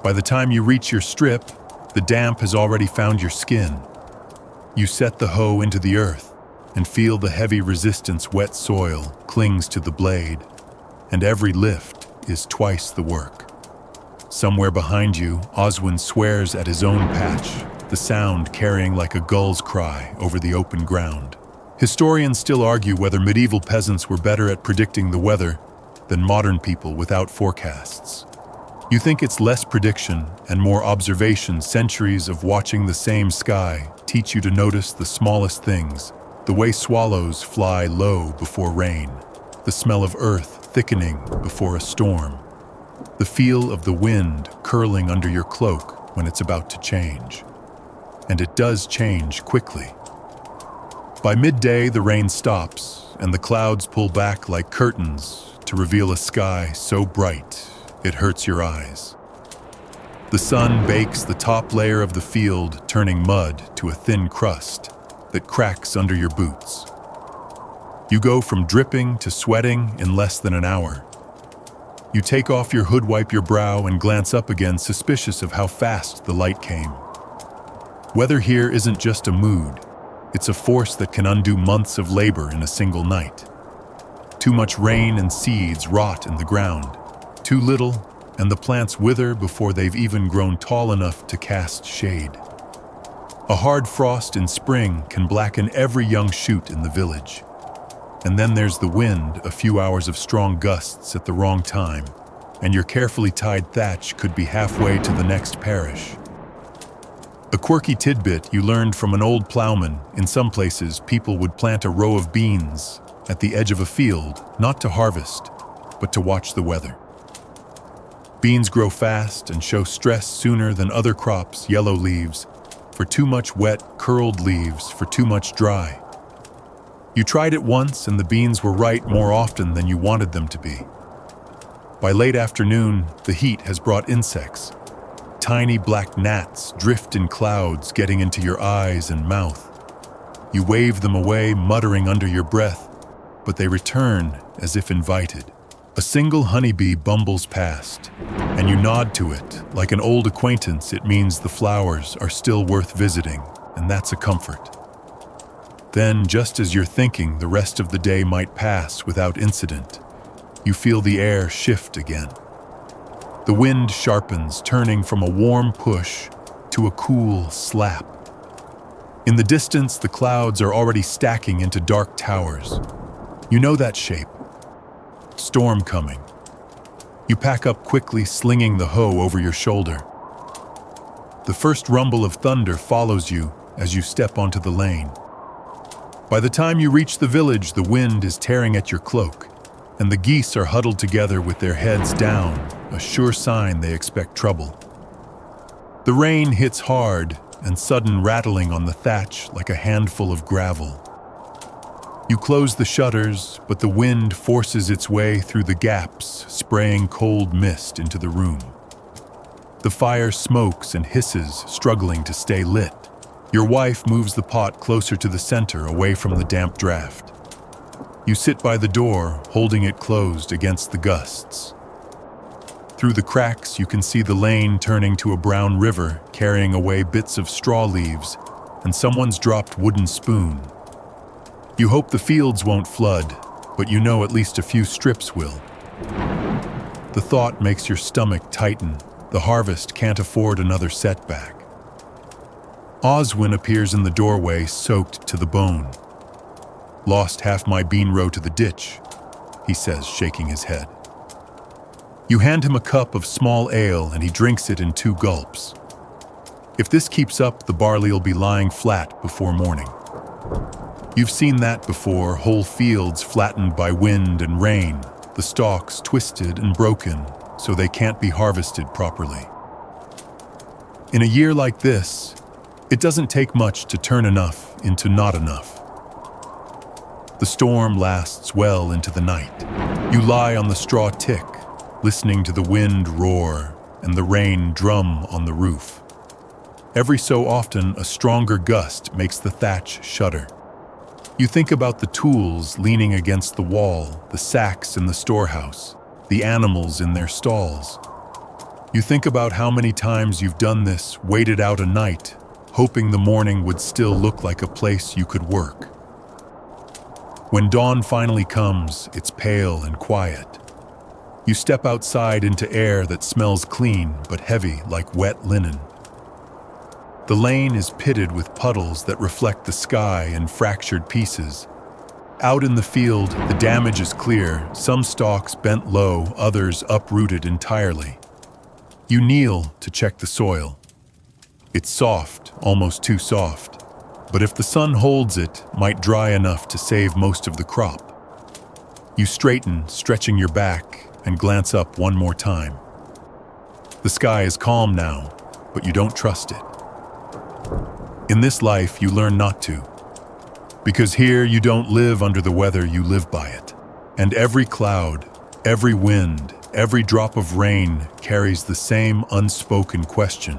By the time you reach your strip, the damp has already found your skin. You set the hoe into the earth and feel the heavy resistance wet soil clings to the blade, and every lift is twice the work. Somewhere behind you, Oswin swears at his own patch, the sound carrying like a gull's cry over the open ground. Historians still argue whether medieval peasants were better at predicting the weather than modern people without forecasts. You think it's less prediction and more observation. Centuries of watching the same sky teach you to notice the smallest things, the way swallows fly low before rain, the smell of earth thickening before a storm, the feel of the wind curling under your cloak when it's about to change. And it does change quickly. By midday, the rain stops, and the clouds pull back like curtains to reveal a sky so bright it hurts your eyes. The sun bakes the top layer of the field, turning mud to a thin crust that cracks under your boots. You go from dripping to sweating in less than an hour. You take off your hood, wipe your brow, and glance up again, suspicious of how fast the light came. Weather here isn't just a mood. It's a force that can undo months of labor in a single night. Too much rain and seeds rot in the ground. Too little, and the plants wither before they've even grown tall enough to cast shade. A hard frost in spring can blacken every young shoot in the village. And then there's the wind, a few hours of strong gusts at the wrong time, and your carefully tied thatch could be halfway to the next parish. A quirky tidbit you learned from an old plowman: in some places, people would plant a row of beans at the edge of a field, not to harvest, but to watch the weather. Beans grow fast and show stress sooner than other crops: yellow leaves for too much wet, curled leaves for too much dry. You tried it once, and the beans were right more often than you wanted them to be. By late afternoon, the heat has brought insects. Tiny black gnats drift in clouds, getting into your eyes and mouth. You wave them away, muttering under your breath, but they return as if invited. A single honeybee bumbles past, and you nod to it. Like an old acquaintance, it means the flowers are still worth visiting, and that's a comfort. Then, just as you're thinking the rest of the day might pass without incident, you feel the air shift again. The wind sharpens, turning from a warm push to a cool slap. In the distance, the clouds are already stacking into dark towers. You know that shape. Storm coming. You pack up quickly, slinging the hoe over your shoulder. The first rumble of thunder follows you as you step onto the lane. By the time you reach the village, the wind is tearing at your cloak, and the geese are huddled together with their heads down, a sure sign they expect trouble. The rain hits hard and sudden, rattling on the thatch like a handful of gravel. You close the shutters, but the wind forces its way through the gaps, spraying cold mist into the room. The fire smokes and hisses, struggling to stay lit. Your wife moves the pot closer to the center, away from the damp draft. You sit by the door, holding it closed against the gusts. Through the cracks, you can see the lane turning to a brown river, carrying away bits of straw leaves and someone's dropped wooden spoon. You hope the fields won't flood, but you know at least a few strips will. The thought makes your stomach tighten. The harvest can't afford another setback. Oswin appears in the doorway, soaked to the bone. "Lost half my bean row to the ditch," he says, shaking his head. You hand him a cup of small ale, and he drinks it in 2 gulps. If this keeps up, the barley'll be lying flat before morning. You've seen that before: whole fields flattened by wind and rain, the stalks twisted and broken so they can't be harvested properly. In a year like this, it doesn't take much to turn enough into not enough. The storm lasts well into the night. You lie on the straw tick, listening to the wind roar and the rain drum on the roof. Every so often, a stronger gust makes the thatch shudder. You think about the tools leaning against the wall, the sacks in the storehouse, the animals in their stalls. You think about how many times you've done this, waited out a night, hoping the morning would still look like a place you could work. When dawn finally comes, it's pale and quiet. You step outside into air that smells clean but heavy like wet linen. The lane is pitted with puddles that reflect the sky in fractured pieces. Out in the field, the damage is clear, some stalks bent low, others uprooted entirely. You kneel to check the soil. It's soft, almost too soft, but if the sun holds it, might dry enough to save most of the crop. You straighten, stretching your back, and glance up one more time. The sky is calm now, but you don't trust it. In this life, you learn not to. Because here you don't live under the weather, you live by it. And every cloud, every wind, every drop of rain carries the same unspoken question.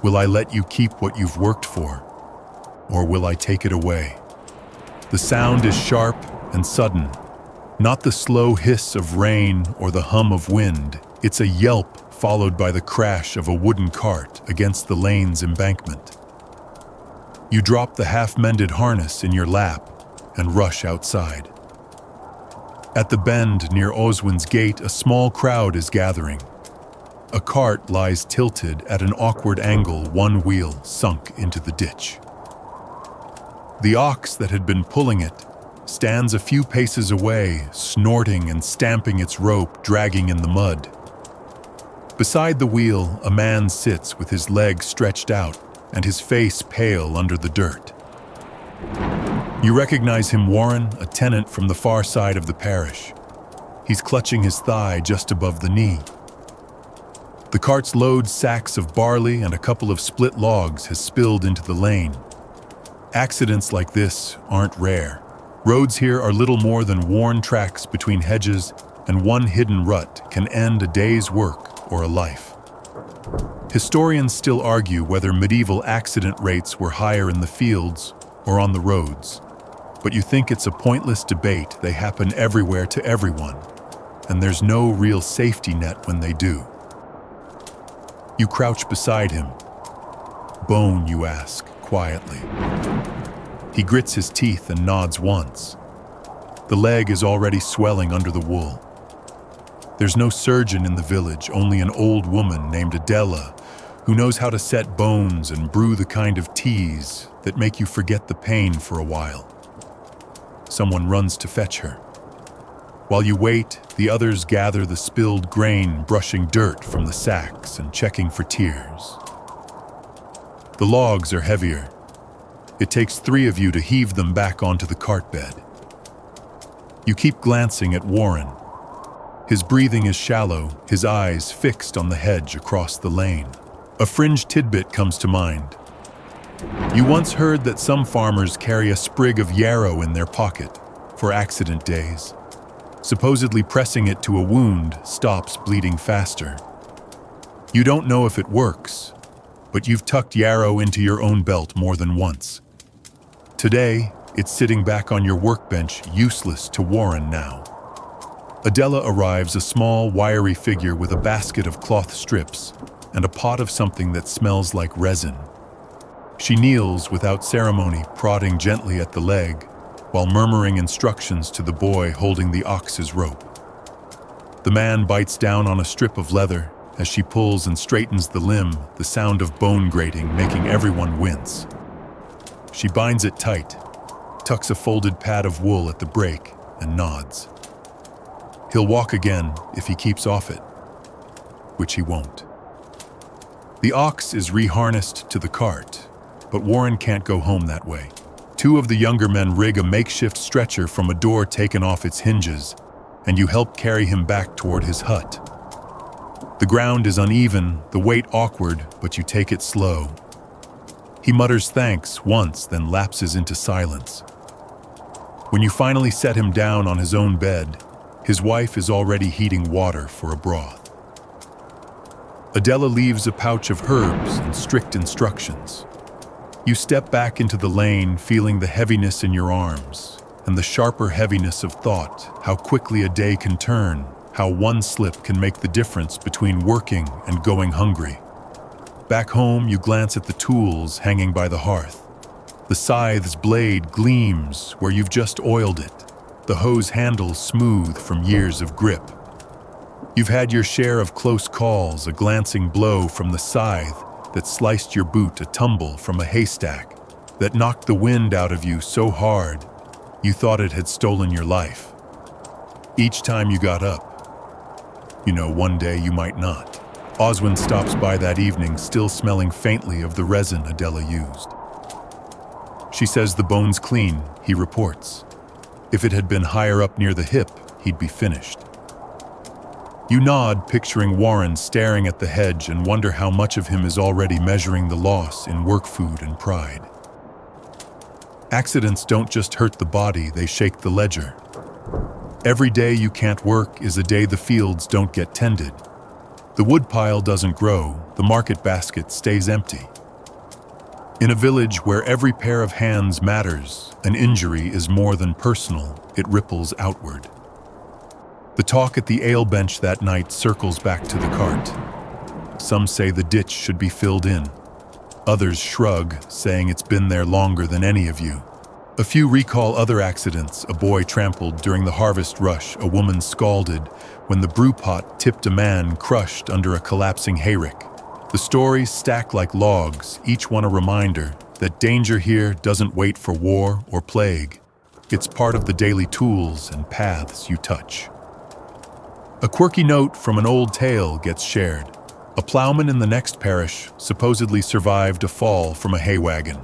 Will I let you keep what you've worked for? Or will I take it away? The sound is sharp and sudden. Not the slow hiss of rain or the hum of wind. It's a yelp followed by the crash of a wooden cart against the lane's embankment. You drop the half-mended harness in your lap and rush outside. At the bend near Oswin's gate, a small crowd is gathering. A cart lies tilted at an awkward angle, one wheel sunk into the ditch. The ox that had been pulling it stands a few paces away, snorting and stamping its rope, dragging in the mud. Beside the wheel, a man sits with his legs stretched out and his face pale under the dirt. You recognize him, Warren, a tenant from the far side of the parish. He's clutching his thigh just above the knee. The cart's load sacks of barley and a couple of split logs has spilled into the lane. Accidents like this aren't rare. Roads here are little more than worn tracks between hedges, and one hidden rut can end a day's work or a life. Historians still argue whether medieval accident rates were higher in the fields or on the roads. But you think it's a pointless debate. They happen everywhere to everyone, and there's no real safety net when they do. You crouch beside him. "Bone," you ask, quietly. He grits his teeth and nods once. The leg is already swelling under the wool. There's no surgeon in the village, only an old woman named Adela, who knows how to set bones and brew the kind of teas that make you forget the pain for a while. Someone runs to fetch her. While you wait, the others gather the spilled grain, brushing dirt from the sacks and checking for tears. The logs are heavier. It takes 3 of you to heave them back onto the cart bed. You keep glancing at Warren. His breathing is shallow, his eyes fixed on the hedge across the lane. A fringe tidbit comes to mind. You once heard that some farmers carry a sprig of yarrow in their pocket for accident days. Supposedly pressing it to a wound stops bleeding faster. You don't know if it works, but you've tucked yarrow into your own belt more than once. Today, it's sitting back on your workbench, useless to Warren now. Adela arrives, a small, wiry figure with a basket of cloth strips and a pot of something that smells like resin. She kneels without ceremony, prodding gently at the leg, while murmuring instructions to the boy holding the ox's rope. The man bites down on a strip of leather as she pulls and straightens the limb, the sound of bone grating making everyone wince. She binds it tight, tucks a folded pad of wool at the break, and nods. He'll walk again if he keeps off it, which he won't. The ox is reharnessed to the cart, but Warren can't go home that way. 2 of the younger men rig a makeshift stretcher from a door taken off its hinges, and you help carry him back toward his hut. The ground is uneven, the weight awkward, but you take it slow. He mutters thanks once, then lapses into silence. When you finally set him down on his own bed, His wife is already heating water for a broth. Adela leaves a pouch of herbs and strict instructions. You step back into the lane, feeling the heaviness in your arms, and the sharper heaviness of thought, how quickly a day can turn, how one slip can make the difference between working and going hungry. Back home, you glance at the tools hanging by the hearth. The scythe's blade gleams where you've just oiled it, the hose handle smooth from years of grip. You've had your share of close calls, a glancing blow from the scythe that sliced your boot, a tumble from a haystack that knocked the wind out of you so hard you thought it had stolen your life. Each time you got up, one day you might not. Oswin stops by that evening, still smelling faintly of the resin Adela used. She says the bone's clean, he reports. If it had been higher up near the hip, he'd be finished. You nod, picturing Warren staring at the hedge, and wonder how much of him is already measuring the loss in work food and pride. Accidents don't just hurt the body, they shake the ledger. Every day you can't work is a day the fields don't get tended. The woodpile doesn't grow, the market basket stays empty. In a village where every pair of hands matters, an injury is more than personal, it ripples outward. The talk at the ale bench that night circles back to the cart. Some say the ditch should be filled in. Others shrug, saying it's been there longer than any of you. A few recall other accidents: a boy trampled during the harvest rush, a woman scalded when the brew pot tipped a man crushed under a collapsing hayrick. The stories stack like logs, each one a reminder that danger here doesn't wait for war or plague. It's part of the daily tools and paths you touch. A quirky note from an old tale gets shared. A plowman in the next parish supposedly survived a fall from a hay wagon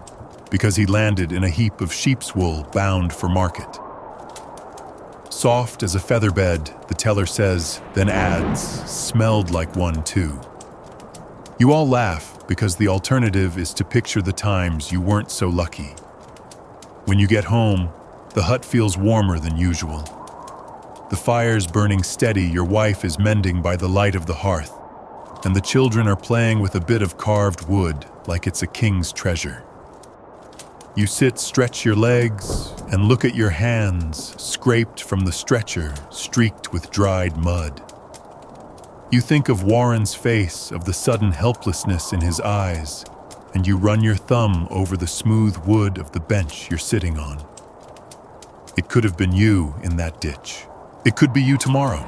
because he landed in a heap of sheep's wool bound for market. Soft as a feather bed, the teller says, then adds, smelled like one too. You all laugh because the alternative is to picture the times you weren't so lucky. When you get home, the hut feels warmer than usual. The fire's burning steady, your wife is mending by the light of the hearth, and the children are playing with a bit of carved wood like it's a king's treasure. You sit, stretch your legs, and look at your hands, scraped from the stretcher, streaked with dried mud. You think of Warren's face, of the sudden helplessness in his eyes, and you run your thumb over the smooth wood of the bench you're sitting on. It could have been you in that ditch. It could be you tomorrow.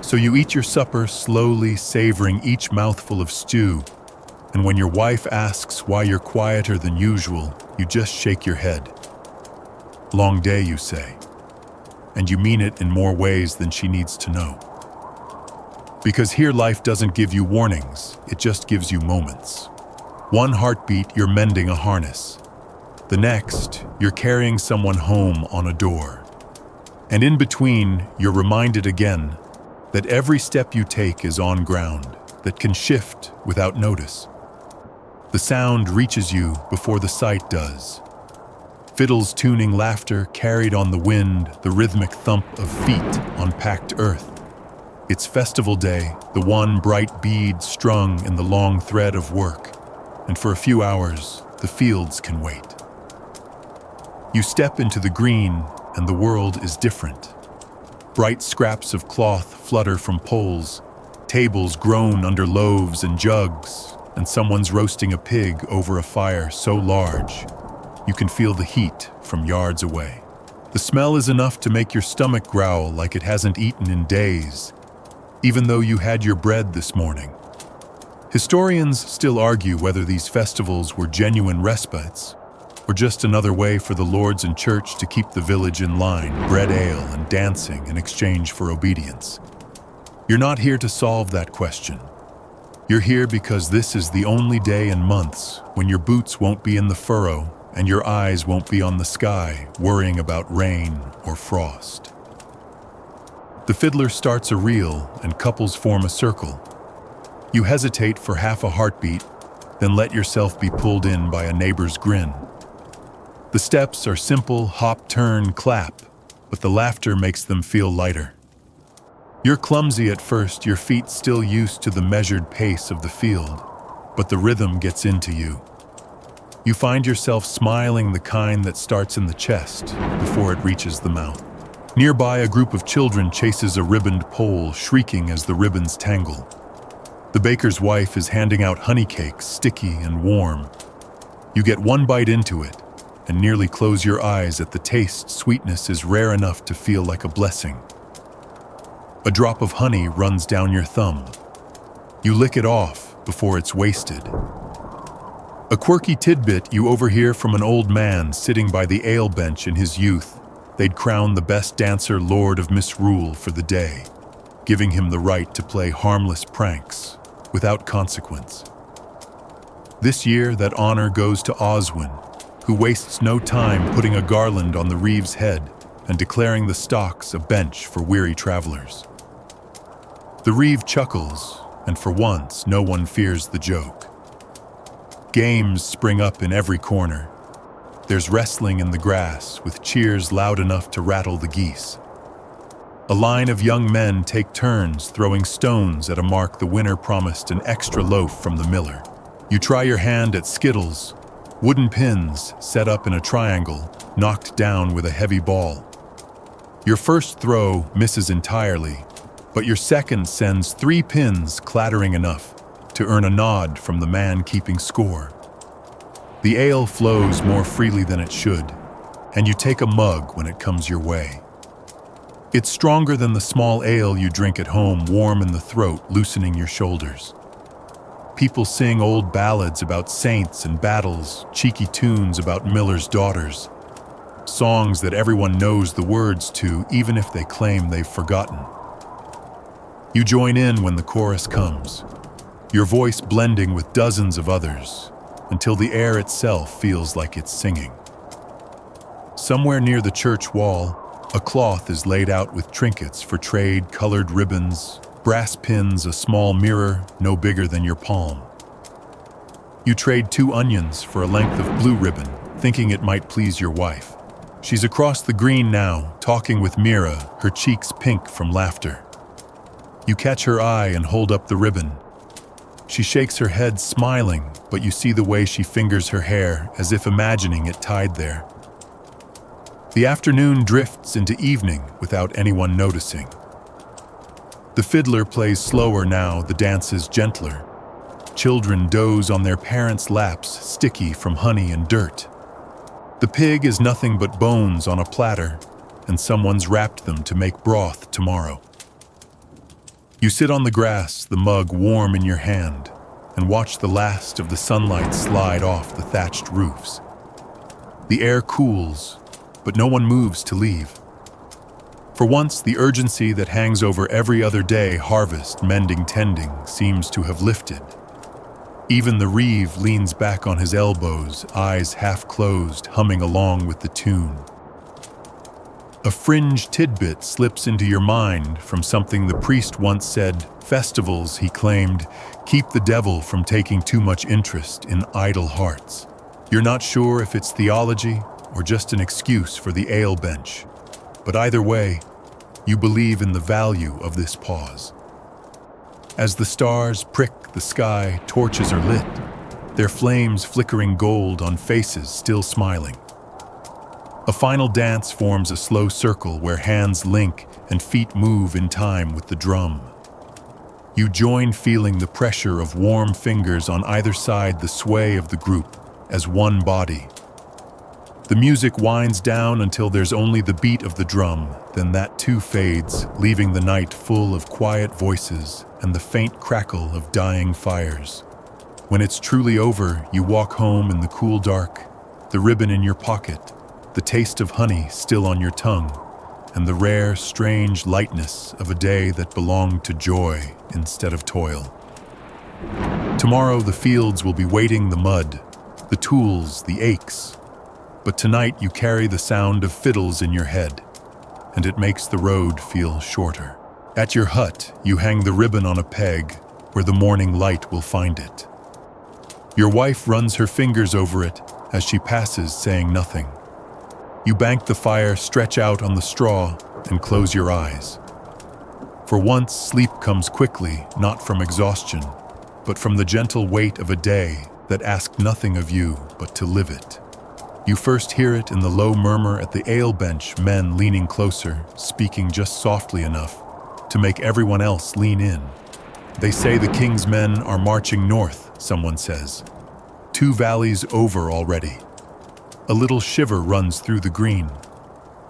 So you eat your supper slowly, savoring each mouthful of stew, and when your wife asks why you're quieter than usual, you just shake your head. Long day, you say, and you mean it in more ways than she needs to know. Because here life doesn't give you warnings, it just gives you moments. One heartbeat, you're mending a harness. The next, you're carrying someone home on a door. And in between, you're reminded again that every step you take is on ground that can shift without notice. The sound reaches you before the sight does. Fiddles tuning laughter carried on the wind, the rhythmic thump of feet on packed earth. It's festival day, the one bright bead strung in the long thread of work, and for a few hours, the fields can wait. You step into the green, and the world is different. Bright scraps of cloth flutter from poles, tables groan under loaves and jugs, and someone's roasting a pig over a fire so large you can feel the heat from yards away. The smell is enough to make your stomach growl like it hasn't eaten in days, even though you had your bread this morning. Historians still argue whether these festivals were genuine respites or just another way for the lords and church to keep the village in line, bread ale and dancing in exchange for obedience. You're not here to solve that question. You're here because this is the only day in months when your boots won't be in the furrow and your eyes won't be on the sky, worrying about rain or frost. The fiddler starts a reel and couples form a circle. You hesitate for half a heartbeat, then let yourself be pulled in by a neighbor's grin. The steps are simple hop, turn, clap, but the laughter makes them feel lighter. You're clumsy at first, your feet still used to the measured pace of the field, but the rhythm gets into you. You find yourself smiling, the kind that starts in the chest before it reaches the mouth. Nearby, a group of children chases a ribboned pole, shrieking as the ribbons tangle. The baker's wife is handing out honey cakes, sticky and warm. You get one bite into it and nearly close your eyes at the taste. Sweetness is rare enough to feel like a blessing. A drop of honey runs down your thumb. You lick it off before it's wasted. A quirky tidbit you overhear from an old man sitting by the ale bench. In his youth, they'd crown the best dancer Lord of Misrule for the day, giving him the right to play harmless pranks without consequence. This year, that honor goes to Oswin, who wastes no time putting a garland on the reeve's head and declaring the stocks a bench for weary travelers. The reeve chuckles, and for once, no one fears the joke. Games spring up in every corner. There's wrestling in the grass, with cheers loud enough to rattle the geese. A line of young men take turns throwing stones at a mark the winner promised an extra loaf from the miller. You try your hand at skittles, wooden pins set up in a triangle, knocked down with a heavy ball. Your first throw misses entirely, but your second sends 3 pins clattering enough to earn a nod from the man keeping score. The ale flows more freely than it should, and you take a mug when it comes your way. It's stronger than the small ale you drink at home, warm in the throat, loosening your shoulders. People sing old ballads about saints and battles, cheeky tunes about millers' daughters, songs that everyone knows the words to, even if they claim they've forgotten. You join in when the chorus comes, your voice blending with dozens of others, until the air itself feels like it's singing. Somewhere near the church wall, a cloth is laid out with trinkets for trade, colored ribbons, brass pins, a small mirror no bigger than your palm. You trade 2 onions for a length of blue ribbon, thinking it might please your wife. She's across the green now, talking with Mira, her cheeks pink from laughter. You catch her eye and hold up the ribbon. She shakes her head, smiling, but you see the way she fingers her hair, as if imagining it tied there. The afternoon drifts into evening without anyone noticing. The fiddler plays slower now, the dance is gentler. Children doze on their parents' laps, sticky from honey and dirt. The pig is nothing but bones on a platter, and someone's wrapped them to make broth tomorrow. You sit on the grass, the mug warm in your hand, and watch the last of the sunlight slide off the thatched roofs. The air cools, but no one moves to leave. For once, the urgency that hangs over every other day, harvest, mending, tending, seems to have lifted. Even the reeve leans back on his elbows, eyes half closed, humming along with the tune. A fringe tidbit slips into your mind from something the priest once said. Festivals, he claimed, keep the devil from taking too much interest in idle hearts. You're not sure if it's theology or just an excuse for the ale bench, but either way, you believe in the value of this pause. As the stars prick the sky, torches are lit, their flames flickering gold on faces still smiling. A final dance forms a slow circle where hands link and feet move in time with the drum. You join, feeling the pressure of warm fingers on either side, the sway of the group as one body. The music winds down until there's only the beat of the drum, then that too fades, leaving the night full of quiet voices and the faint crackle of dying fires. When it's truly over, you walk home in the cool dark, the ribbon in your pocket, the taste of honey still on your tongue, and the rare, strange lightness of a day that belonged to joy instead of toil. Tomorrow the fields will be waiting, the mud, the tools, the aches, but tonight you carry the sound of fiddles in your head, and it makes the road feel shorter. At your hut, you hang the ribbon on a peg where the morning light will find it. Your wife runs her fingers over it as she passes, saying nothing. You bank the fire, stretch out on the straw, and close your eyes. For once, sleep comes quickly, not from exhaustion, but from the gentle weight of a day that asked nothing of you but to live it. You first hear it in the low murmur at the ale bench, men leaning closer, speaking just softly enough to make everyone else lean in. They say the king's men are marching north, someone says. 2 valleys over already. A little shiver runs through the green.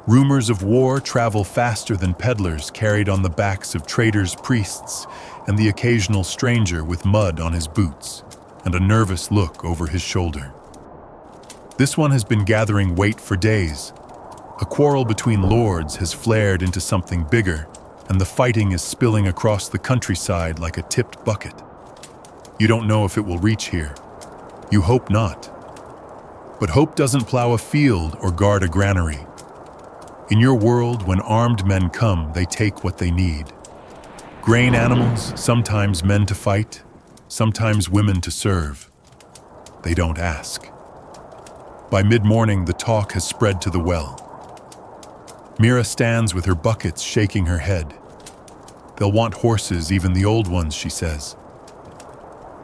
Rumors of war travel faster than peddlers carried on the backs of traders, priests, and the occasional stranger with mud on his boots and a nervous look over his shoulder. This one has been gathering weight for days. A quarrel between lords has flared into something bigger, and the fighting is spilling across the countryside like a tipped bucket. You don't know if it will reach here. You hope not. But hope doesn't plow a field or guard a granary. In your world, when armed men come, they take what they need. Grain animals, sometimes men to fight, sometimes women to serve. They don't ask. By mid-morning, the talk has spread to the well. Mira stands with her buckets, shaking her head. They'll want horses, even the old ones, she says.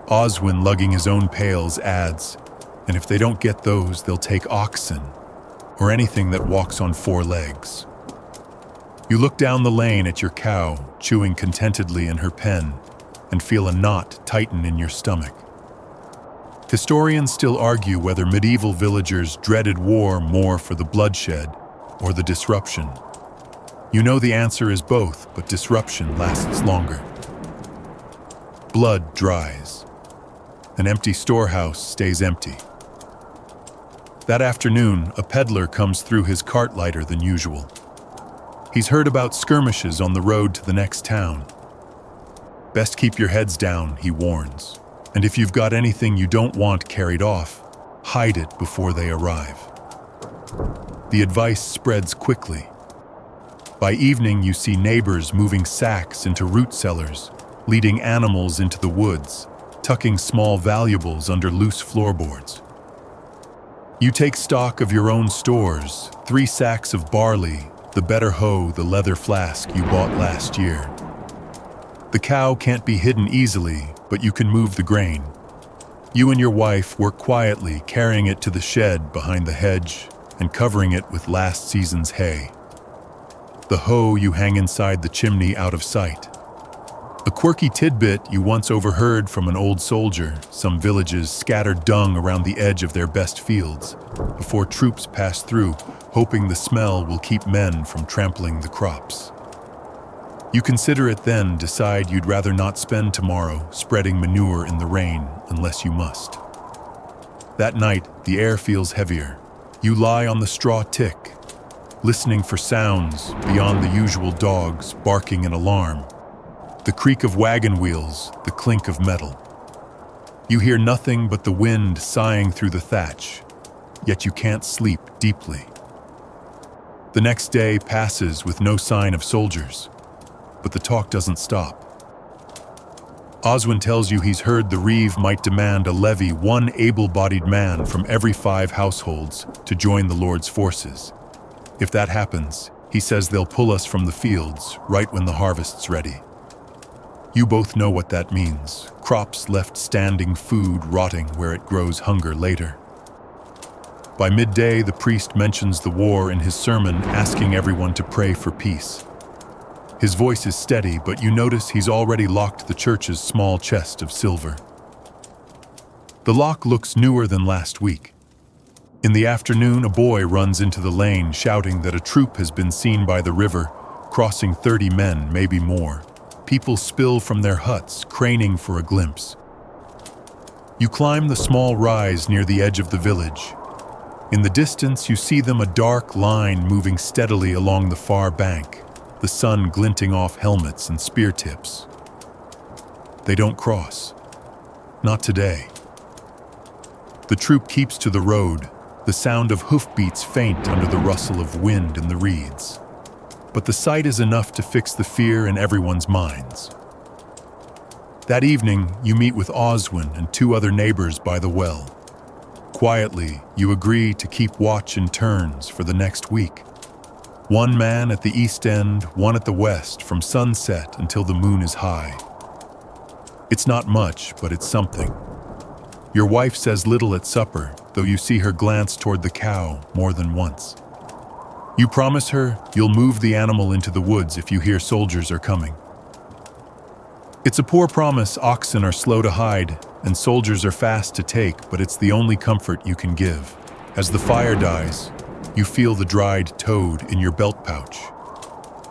Oswin, lugging his own pails, adds, and if they don't get those, they'll take oxen, or anything that walks on 4 legs. You look down the lane at your cow, chewing contentedly in her pen, and feel a knot tighten in your stomach. Historians still argue whether medieval villagers dreaded war more for the bloodshed or the disruption. You know the answer is both, but disruption lasts longer. Blood dries. An empty storehouse stays empty. That afternoon, a peddler comes through his cart lighter than usual. He's heard about skirmishes on the road to the next town. Best keep your heads down, he warns. And if you've got anything you don't want carried off, hide it before they arrive. The advice spreads quickly. By evening, you see neighbors moving sacks into root cellars, leading animals into the woods, tucking small valuables under loose floorboards. You take stock of your own stores, 3 sacks of barley, the better hoe, the leather flask you bought last year. The cow can't be hidden easily, but you can move the grain. You and your wife work quietly, carrying it to the shed behind the hedge and covering it with last season's hay. The hoe you hang inside the chimney out of sight. A quirky tidbit you once overheard from an old soldier: some villages scattered dung around the edge of their best fields before troops pass through, hoping the smell will keep men from trampling the crops. You consider it then, decide you'd rather not spend tomorrow spreading manure in the rain unless you must. That night, the air feels heavier. You lie on the straw tick, listening for sounds beyond the usual dogs barking in alarm. The creak of wagon wheels, the clink of metal. You hear nothing but the wind sighing through the thatch, yet you can't sleep deeply. The next day passes with no sign of soldiers, but the talk doesn't stop. Oswin tells you he's heard the Reeve might demand a levy, 1 able-bodied man from every 5 households to join the Lord's forces. If that happens, he says they'll pull us from the fields right when the harvest's ready. You both know what that means. Crops left standing, food rotting where it grows hunger later. By midday, the priest mentions the war in his sermon, asking everyone to pray for peace. His voice is steady, but you notice he's already locked the church's small chest of silver. The lock looks newer than last week. In the afternoon, a boy runs into the lane, shouting that a troop has been seen by the river, crossing 30 men, maybe more. People spill from their huts, craning for a glimpse. You climb the small rise near the edge of the village. In the distance, you see them, a dark line moving steadily along the far bank, the sun glinting off helmets and spear tips. They don't cross. Not today. The troop keeps to the road, the sound of hoofbeats faint under the rustle of wind in the reeds. But the sight is enough to fix the fear in everyone's minds. That evening, you meet with Oswin and 2 other neighbors by the well. Quietly, you agree to keep watch in turns for the next week. One man at the east end, one at the west, from sunset until the moon is high. It's not much, but it's something. Your wife says little at supper, though you see her glance toward the cow more than once. You promise her you'll move the animal into the woods if you hear soldiers are coming. It's a poor promise. Oxen are slow to hide, and soldiers are fast to take, but it's the only comfort you can give. As the fire dies, you feel the dried toad in your belt pouch.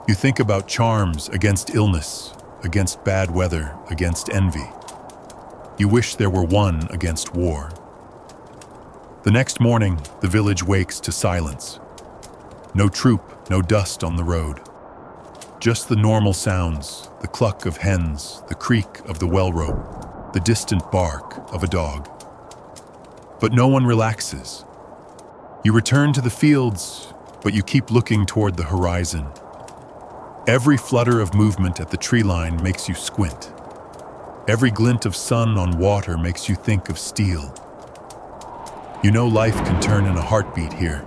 You think about charms against illness, against bad weather, against envy. You wish there were one against war. The next morning, the village wakes to silence. No troop, no dust on the road. Just the normal sounds, the cluck of hens, the creak of the well rope, the distant bark of a dog. But no one relaxes. You return to the fields, but you keep looking toward the horizon. Every flutter of movement at the tree line makes you squint. Every glint of sun on water makes you think of steel. You know life can turn in a heartbeat here.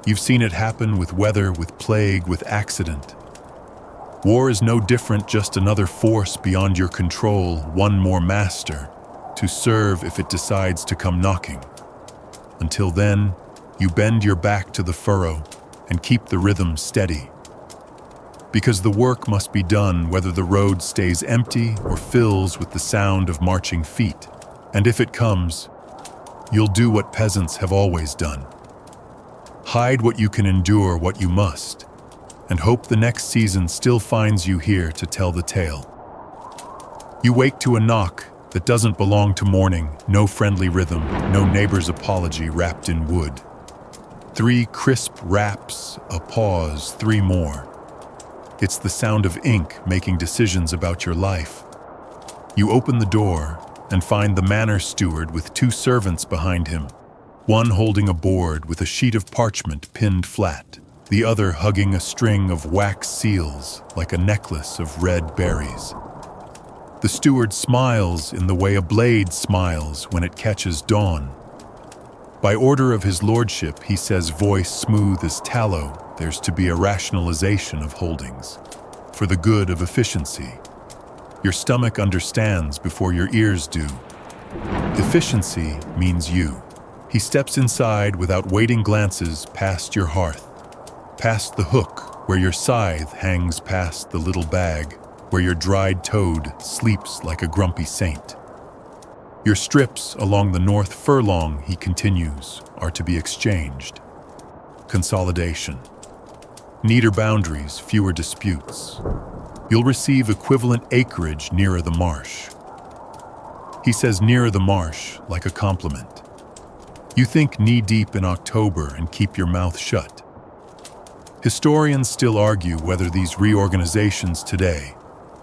You've seen it happen with weather, with plague, with accident. War is no different, just another force beyond your control, one more master to serve if it decides to come knocking. Until then, you bend your back to the furrow and keep the rhythm steady. Because the work must be done whether the road stays empty or fills with the sound of marching feet. And if it comes, you'll do what peasants have always done. Hide what you can endure, what you must, and hope the next season still finds you here to tell the tale. You wake to a knock that doesn't belong to morning, no friendly rhythm, no neighbor's apology wrapped in wood. 3 crisp raps, a pause, 3 more. It's the sound of ink making decisions about your life. You open the door and find the manor steward with 2 servants behind him, one holding a board with a sheet of parchment pinned flat, the other hugging a string of wax seals like a necklace of red berries. The steward smiles in the way a blade smiles when it catches dawn. By order of his lordship, he says, voice smooth as tallow, there's to be a rationalization of holdings, for the good of efficiency. Your stomach understands before your ears do. Efficiency means you. He steps inside without waiting, glances past your hearth, past the hook where your scythe hangs, past the little bag where your dried toad sleeps like a grumpy saint. Your strips along the north furlong, he continues, are to be exchanged. Consolidation. Neater boundaries, fewer disputes. You'll receive equivalent acreage nearer the marsh. He says nearer the marsh like a compliment. You think knee-deep in October and keep your mouth shut. Historians still argue whether these reorganizations today,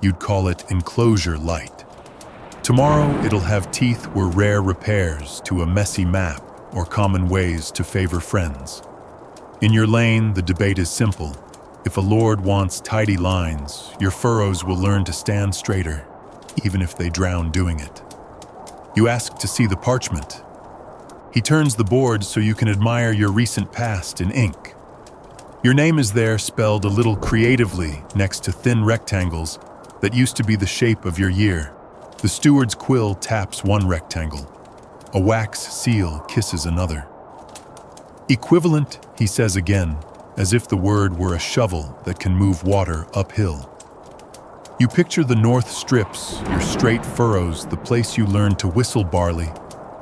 you'd call it enclosure light. Tomorrow it'll have teeth were rare repairs to a messy map or common ways to favor friends. In your lane, the debate is simple. If a lord wants tidy lines, your furrows will learn to stand straighter, even if they drown doing it. You ask to see the parchment. He turns the board so you can admire your recent past in ink. Your name is there, spelled a little creatively next to thin rectangles that used to be the shape of your year. The steward's quill taps one rectangle. A wax seal kisses another. Equivalent, he says again, as if the word were a shovel that can move water uphill. You picture the north strips, your straight furrows, the place you learned to whistle barley,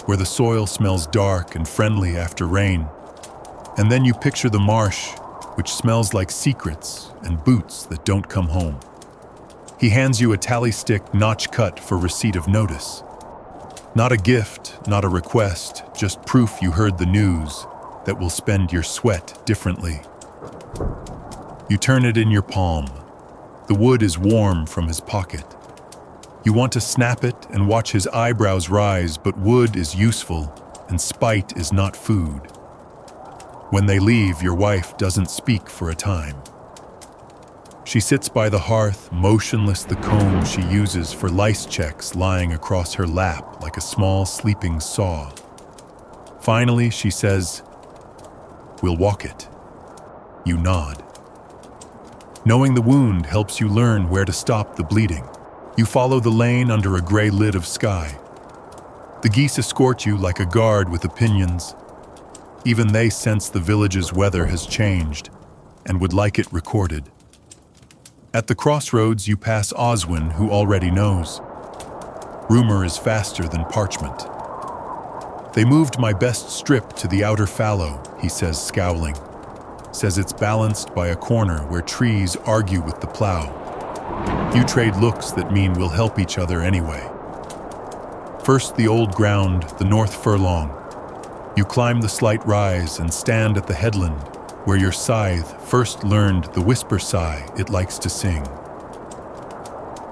where the soil smells dark and friendly after rain. And then you picture the marsh, which smells like secrets and boots that don't come home. He hands you a tally stick, notch cut for receipt of notice. Not a gift, not a request, just proof you heard the news that will spend your sweat differently. You turn it in your palm. The wood is warm from his pocket. You want to snap it and watch his eyebrows rise, but wood is useful and spite is not food. When they leave, your wife doesn't speak for a time. She sits by the hearth, motionless, the comb she uses for lice checks lying across her lap like a small sleeping saw. Finally, she says, "We'll walk it." You nod. Knowing the wound helps you learn where to stop the bleeding. You follow the lane under a gray lid of sky. The geese escort you like a guard with opinions. Even they sense the village's weather has changed and would like it recorded. At the crossroads, you pass Oswin, who already knows. Rumor is faster than parchment. "They moved my best strip to the outer fallow," he says, scowling. Says it's balanced by a corner where trees argue with the plow. You trade looks that mean we'll help each other anyway. First the old ground, the north furlong. You climb the slight rise and stand at the headland where your scythe first learned the whisper sigh it likes to sing.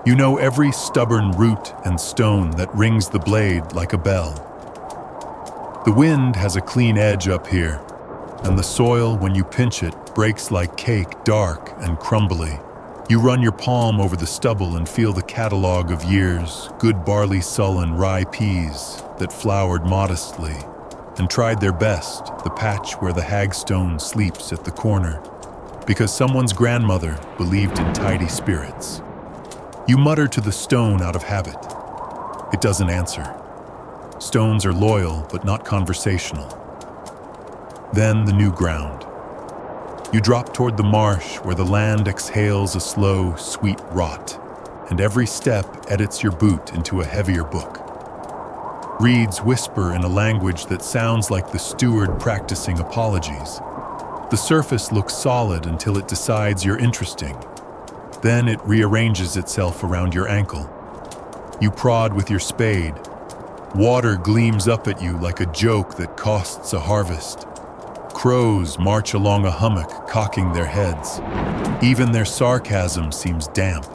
You know every stubborn root and stone that rings the blade like a bell. The wind has a clean edge up here, and the soil, when you pinch it, breaks like cake, dark and crumbly. You run your palm over the stubble and feel the catalog of years, good barley, sullen, rye peas that flowered modestly and tried their best, the patch where the hagstone sleeps at the corner, because someone's grandmother believed in tidy spirits. You mutter to the stone out of habit. It doesn't answer. Stones are loyal, but not conversational. Then the new ground. You drop toward the marsh where the land exhales a slow, sweet rot, and every step edits your boot into a heavier book. Reeds whisper in a language that sounds like the steward practicing apologies. The surface looks solid until it decides you're interesting. Then it rearranges itself around your ankle. You prod with your spade. Water gleams up at you like a joke that costs a harvest. Crows march along a hummock, cocking their heads. Even their sarcasm seems damp.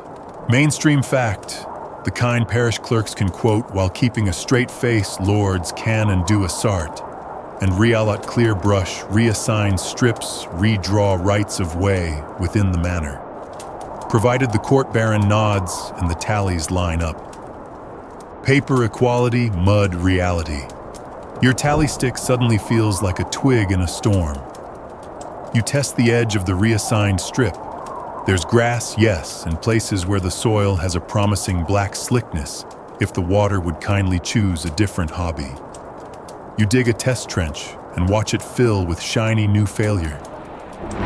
Mainstream fact, the kind parish clerks can quote while keeping a straight face. Lords can and do assart, and realot clear brush reassign strips, redraw rights of way within the manor, provided the court baron nods and the tallies line up. Paper equality, mud reality. Your tally stick suddenly feels like a twig in a storm. You test the edge of the reassigned strip. There's grass, yes, and places where the soil has a promising black slickness if the water would kindly choose a different hobby. You dig a test trench and watch it fill with shiny new failure.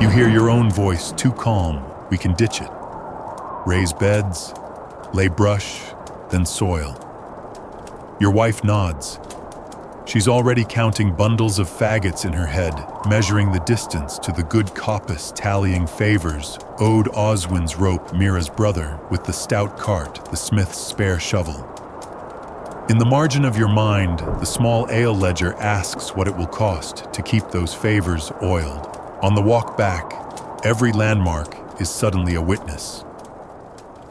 You hear your own voice, too calm, we can ditch it. Raise beds, lay brush, then soil. Your wife nods. She's already counting bundles of faggots in her head, measuring the distance to the good coppice, tallying favors, owed Oswin's rope, Mira's brother, with the stout cart, the smith's spare shovel. In the margin of your mind, the small ale ledger asks what it will cost to keep those favors oiled. On the walk back, every landmark is suddenly a witness.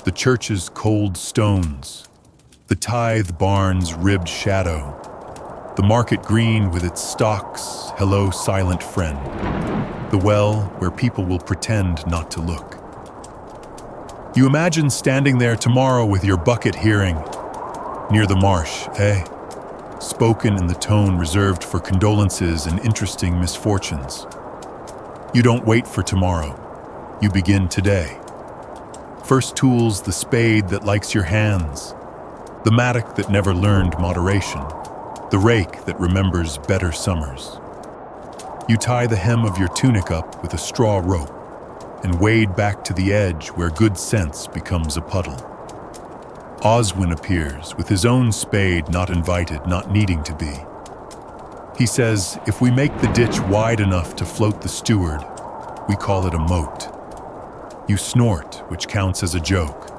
The church's cold stones, the tithe barn's ribbed shadow, the market green with its stocks, hello silent friend, the well where people will pretend not to look. You imagine standing there tomorrow with your bucket hearing, near the marsh, spoken in the tone reserved for condolences and interesting misfortunes. You don't wait for tomorrow, you begin today. First tools, the spade that likes your hands, the mattock that never learned moderation, the rake that remembers better summers. You tie the hem of your tunic up with a straw rope and wade back to the edge where good sense becomes a puddle. Oswin appears with his own spade, not invited, not needing to be. He says, if we make the ditch wide enough to float the steward, we call it a moat. You snort, which counts as a joke.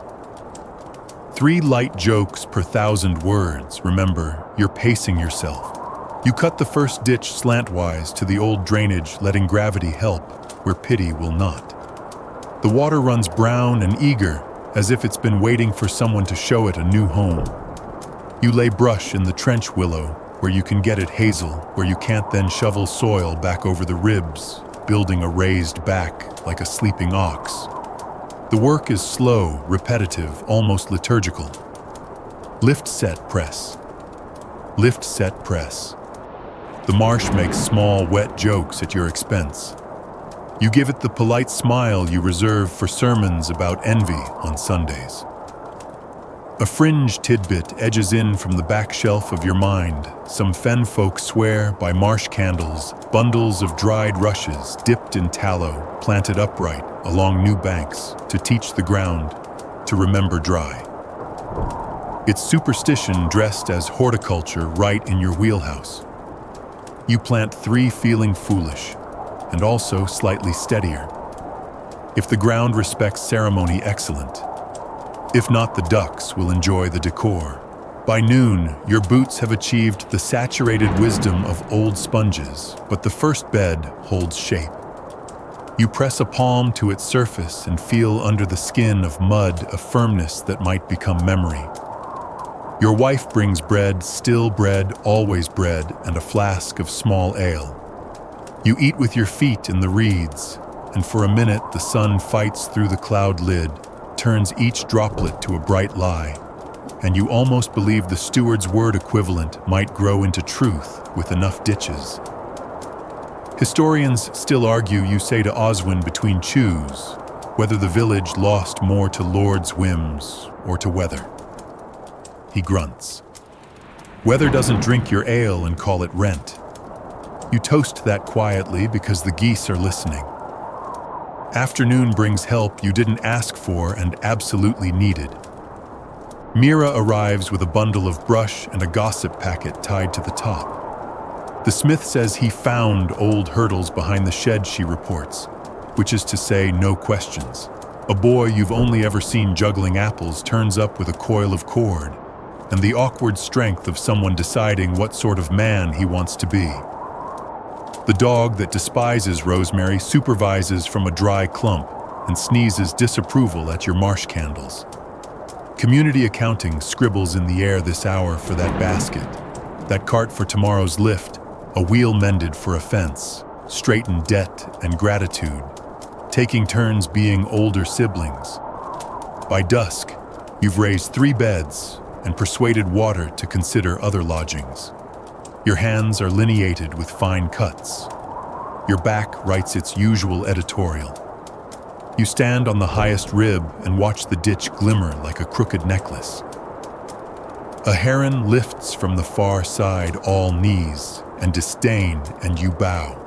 3 light jokes per 1,000 words. Remember, you're pacing yourself. You cut the first ditch slantwise to the old drainage, letting gravity help where pity will not. The water runs brown and eager, as if it's been waiting for someone to show it a new home. You lay brush in the trench willow, where you can get it hazel, where you can't then shovel soil back over the ribs, building a raised back like a sleeping ox. The work is slow, repetitive, almost liturgical. Lift, set, press. Lift, set, press. The marsh makes small, wet jokes at your expense. You give it the polite smile you reserve for sermons about envy on Sundays. A fringe tidbit edges in from the back shelf of your mind. Some fen folk swear by marsh candles, bundles of dried rushes dipped in tallow, planted upright along new banks to teach the ground to remember dry. It's superstition dressed as horticulture right in your wheelhouse. You plant 3 feeling foolish, and also slightly steadier. If the ground respects ceremony, excellent. If not, the ducks will enjoy the decor. By noon, your boots have achieved the saturated wisdom of old sponges, but the first bed holds shape. You press a palm to its surface and feel under the skin of mud a firmness that might become memory. Your wife brings bread, still bread, always bread, and a flask of small ale. You eat with your feet in the reeds, and for a minute the sun fights through the cloud lid, turns each droplet to a bright lie, and you almost believe the steward's word equivalent might grow into truth with enough ditches. Historians still argue you say to Oswin between chews whether the village lost more to Lord's whims or to weather. He grunts. Weather doesn't drink your ale and call it rent. You toast that quietly because the geese are listening. Afternoon brings help you didn't ask for and absolutely needed. Mira arrives with a bundle of brush and a gossip packet tied to the top. The smith says he found old hurdles behind the shed, she reports, which is to say, no questions. A boy you've only ever seen juggling apples turns up with a coil of cord, and the awkward strength of someone deciding what sort of man he wants to be. The dog that despises Rosemary supervises from a dry clump and sneezes disapproval at your marsh candles. Community accounting scribbles in the air this hour for that basket, that cart for tomorrow's lift, a wheel mended for a fence, straighten debt and gratitude, taking turns being older siblings. By dusk, you've raised 3 beds and persuaded Water to consider other lodgings. Your hands are lineated with fine cuts. Your back writes its usual editorial. You stand on the highest rib and watch the ditch glimmer like a crooked necklace. A heron lifts from the far side, all knees and disdain, and you bow.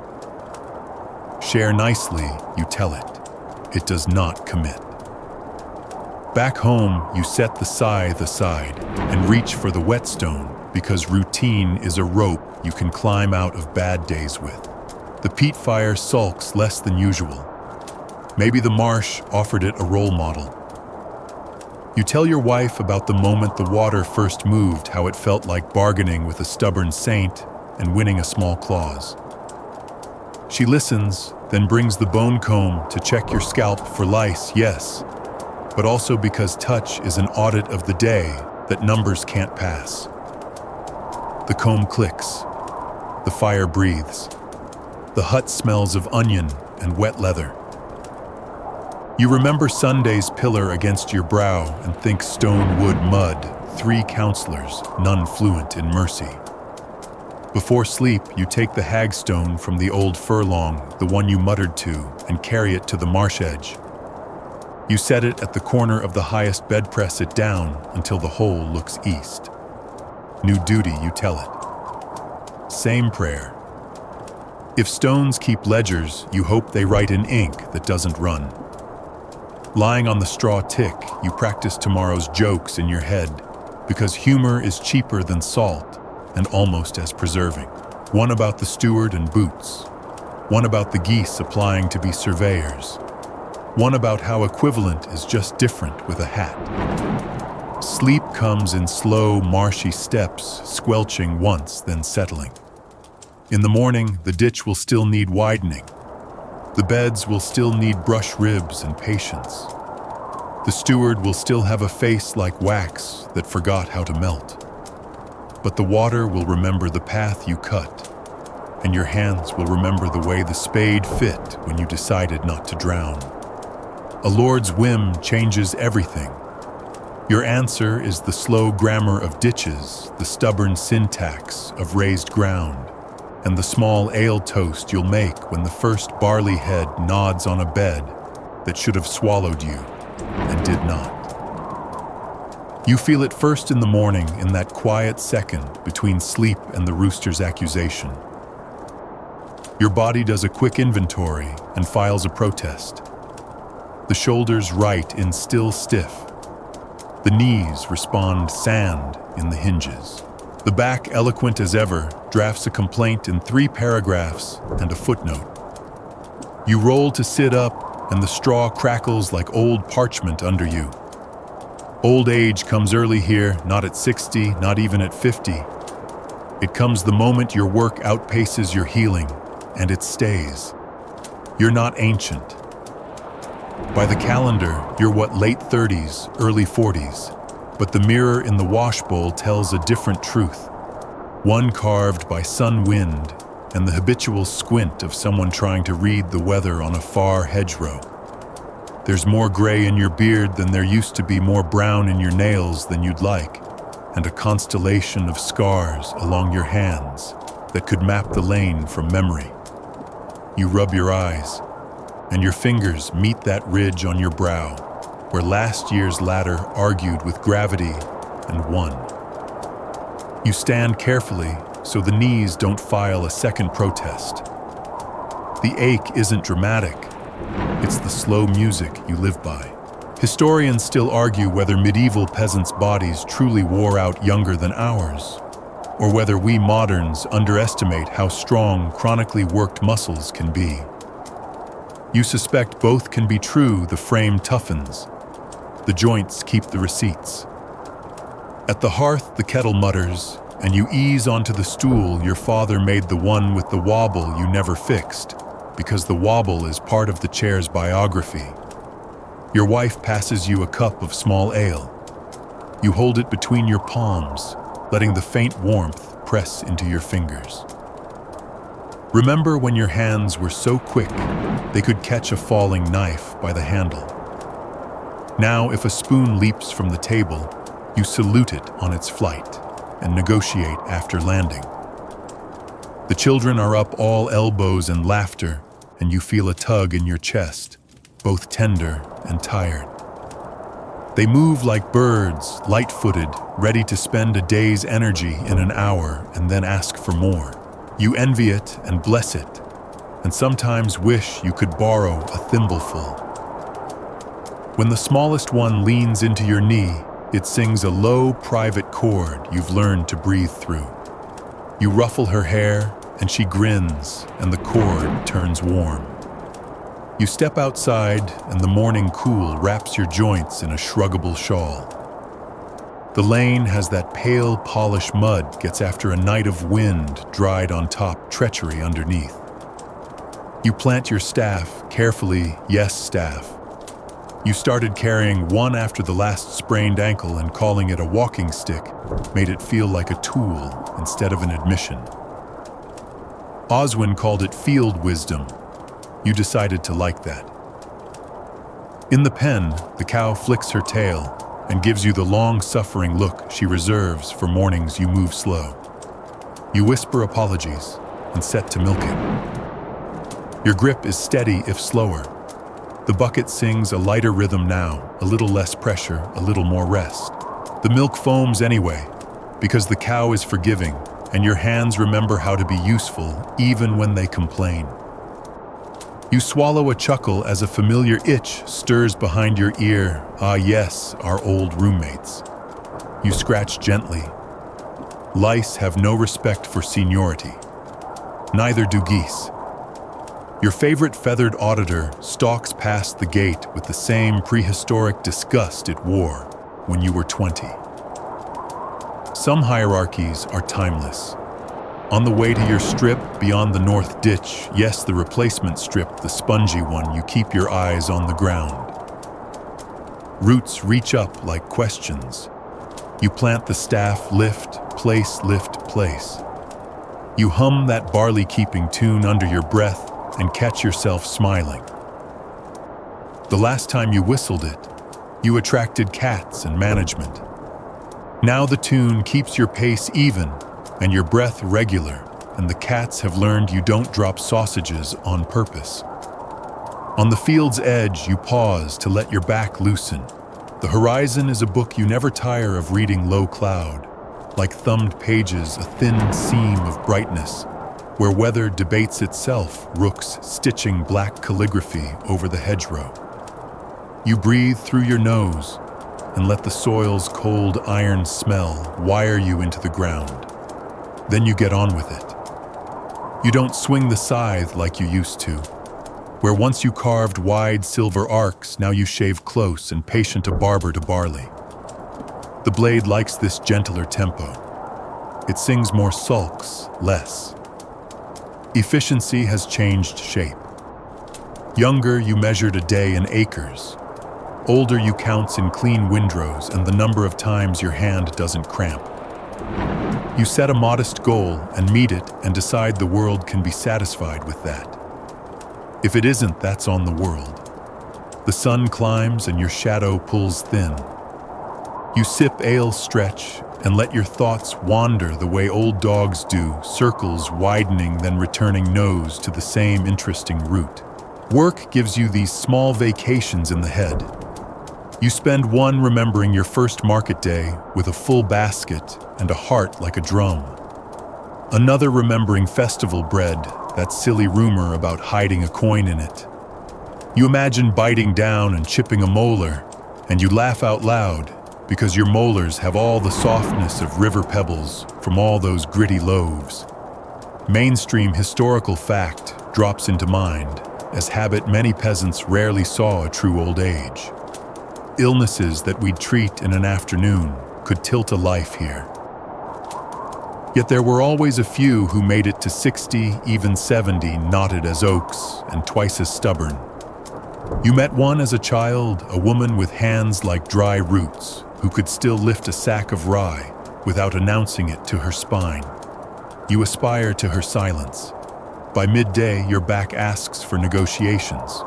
Share nicely, you tell it. It does not commit. Back home, you set the scythe aside and reach for the whetstone, because routine is a rope you can climb out of bad days with. The peat fire sulks less than usual. Maybe the marsh offered it a role model. You tell your wife about the moment the water first moved, how it felt like bargaining with a stubborn saint and winning a small clause. She listens, then brings the bone comb to check your scalp for lice, yes, but also because touch is an audit of the day that numbers can't pass. The comb clicks. The fire breathes. The hut smells of onion and wet leather. You remember Sunday's pillar against your brow and think stone, wood, mud, 3 counselors, none fluent in mercy. Before sleep, you take the hagstone from the old furlong, the one you muttered to, and carry it to the marsh edge. You set it at the corner of the highest bed, press it down until the hole looks east. New duty, you tell it. Same prayer. If stones keep ledgers, you hope they write in ink that doesn't run. Lying on the straw tick, you practice tomorrow's jokes in your head, because humor is cheaper than salt and almost as preserving. One about the steward and boots. One about the geese applying to be surveyors. One about how equivalent is just different with a hat. Sleep comes in slow, marshy steps, squelching once, then settling. In the morning, the ditch will still need widening. The beds will still need brush ribs and patience. The steward will still have a face like wax that forgot how to melt. But the water will remember the path you cut, and your hands will remember the way the spade fit when you decided not to drown. A lord's whim changes everything. Your answer is the slow grammar of ditches, the stubborn syntax of raised ground. and the small ale toast you'll make when the first barley head nods on a bed that should have swallowed you and did not. You feel it first in the morning, in that quiet second between sleep and the rooster's accusation. Your body does a quick inventory and files a protest. The shoulders right in still stiff. The knees respond sand in the hinges. The back, eloquent as ever, drafts a complaint in 3 paragraphs and a footnote. You roll to sit up, and the straw crackles like old parchment under you. Old age comes early here, not at 60, not even at 50. It comes the moment your work outpaces your healing, and it stays. You're not ancient. By the calendar, you're what, late 30s, early 40s, but the mirror in the wash bowl tells a different truth, one carved by sun wind and the habitual squint of someone trying to read the weather on a far hedgerow. There's more gray in your beard than there used to be, more brown in your nails than you'd like, and a constellation of scars along your hands that could map the lane from memory. You rub your eyes, and your fingers meet that ridge on your brow, where last year's ladder argued with gravity and won. You stand carefully so the knees don't file a second protest. The ache isn't dramatic. It's the slow music you live by. Historians still argue whether medieval peasants' bodies truly wore out younger than ours, or whether we moderns underestimate how strong chronically worked muscles can be. You suspect both can be true. The frame toughens. The joints keep the receipts. At the hearth, the kettle mutters, and you ease onto the stool your father made, the one with the wobble you never fixed, because the wobble is part of the chair's biography. Your wife passes you a cup of small ale. You hold it between your palms, letting the faint warmth press into your fingers. Remember when your hands were so quick they could catch a falling knife by the handle? Now, if a spoon leaps from the table, you salute it on its flight and negotiate after landing. The children are up, all elbows and laughter, and you feel a tug in your chest, both tender and tired. They move like birds, light-footed, ready to spend a day's energy in an hour and then ask for more. You envy it and bless it, and sometimes wish you could borrow a thimbleful. When the smallest one leans into your knee, it sings a low, private chord you've learned to breathe through. You ruffle her hair, and she grins, and the chord turns warm. You step outside, and the morning cool wraps your joints in a shruggable shawl. The lane has that pale, polished mud, gets after a night of wind, dried on top, treachery underneath. You plant your staff, carefully, yes, staff. You started carrying one after the last sprained ankle, and calling it a walking stick made it feel like a tool instead of an admission. Oswin called it field wisdom. You decided to like that. In the pen, the cow flicks her tail and gives you the long-suffering look she reserves for mornings you move slow. You whisper apologies and set to milking. Your grip is steady if slower. The bucket sings a lighter rhythm now, a little less pressure, a little more rest. The milk foams anyway, because the cow is forgiving, and your hands remember how to be useful even when they complain. You swallow a chuckle as a familiar itch stirs behind your ear. Ah yes, our old roommates. You scratch gently. Lice have no respect for seniority. Neither do geese. Your favorite feathered auditor stalks past the gate with the same prehistoric disgust it wore when you were 20. Some hierarchies are timeless. On the way to your strip beyond the north ditch, yes, the replacement strip, the spongy one, you keep your eyes on the ground. Roots reach up like questions. You plant the staff, lift, place, lift, place. You hum that barley-keeping tune under your breath and catch yourself smiling. The last time you whistled it, you attracted cats and management. Now the tune keeps your pace even and your breath regular, and the cats have learned you don't drop sausages on purpose. On the field's edge, you pause to let your back loosen. The horizon is a book you never tire of reading, low cloud, like thumbed pages, a thin seam of brightness, where weather debates itself, rooks stitching black calligraphy over the hedgerow. You breathe through your nose and let the soil's cold iron smell wire you into the ground. Then you get on with it. You don't swing the scythe like you used to. Where once you carved wide silver arcs, now you shave close and patient a barber to barley. The blade likes this gentler tempo. It sings more sulks, less. Efficiency has changed shape. Younger, you measured a day in acres. Older, you counts in clean windrows and the number of times your hand doesn't cramp. You set a modest goal and meet it and decide the world can be satisfied with that. If it isn't, that's on the world. The sun climbs and your shadow pulls thin. You sip ale, stretch, and let your thoughts wander the way old dogs do, circles widening then returning nose to the same interesting route. Work gives you these small vacations in the head. You spend one remembering your first market day with a full basket and a heart like a drum. Another remembering festival bread, that silly rumor about hiding a coin in it. You imagine biting down and chipping a molar, and you laugh out loud because your molars have all the softness of river pebbles from all those gritty loaves. Mainstream historical fact drops into mind, as habit many peasants rarely saw a true old age. Illnesses that we'd treat in an afternoon could tilt a life here. Yet there were always a few who made it to 60, even 70, knotted as oaks and twice as stubborn. You met one as a child, a woman with hands like dry roots, who could still lift a sack of rye without announcing it to her spine. You aspire to her silence. By midday, your back asks for negotiations.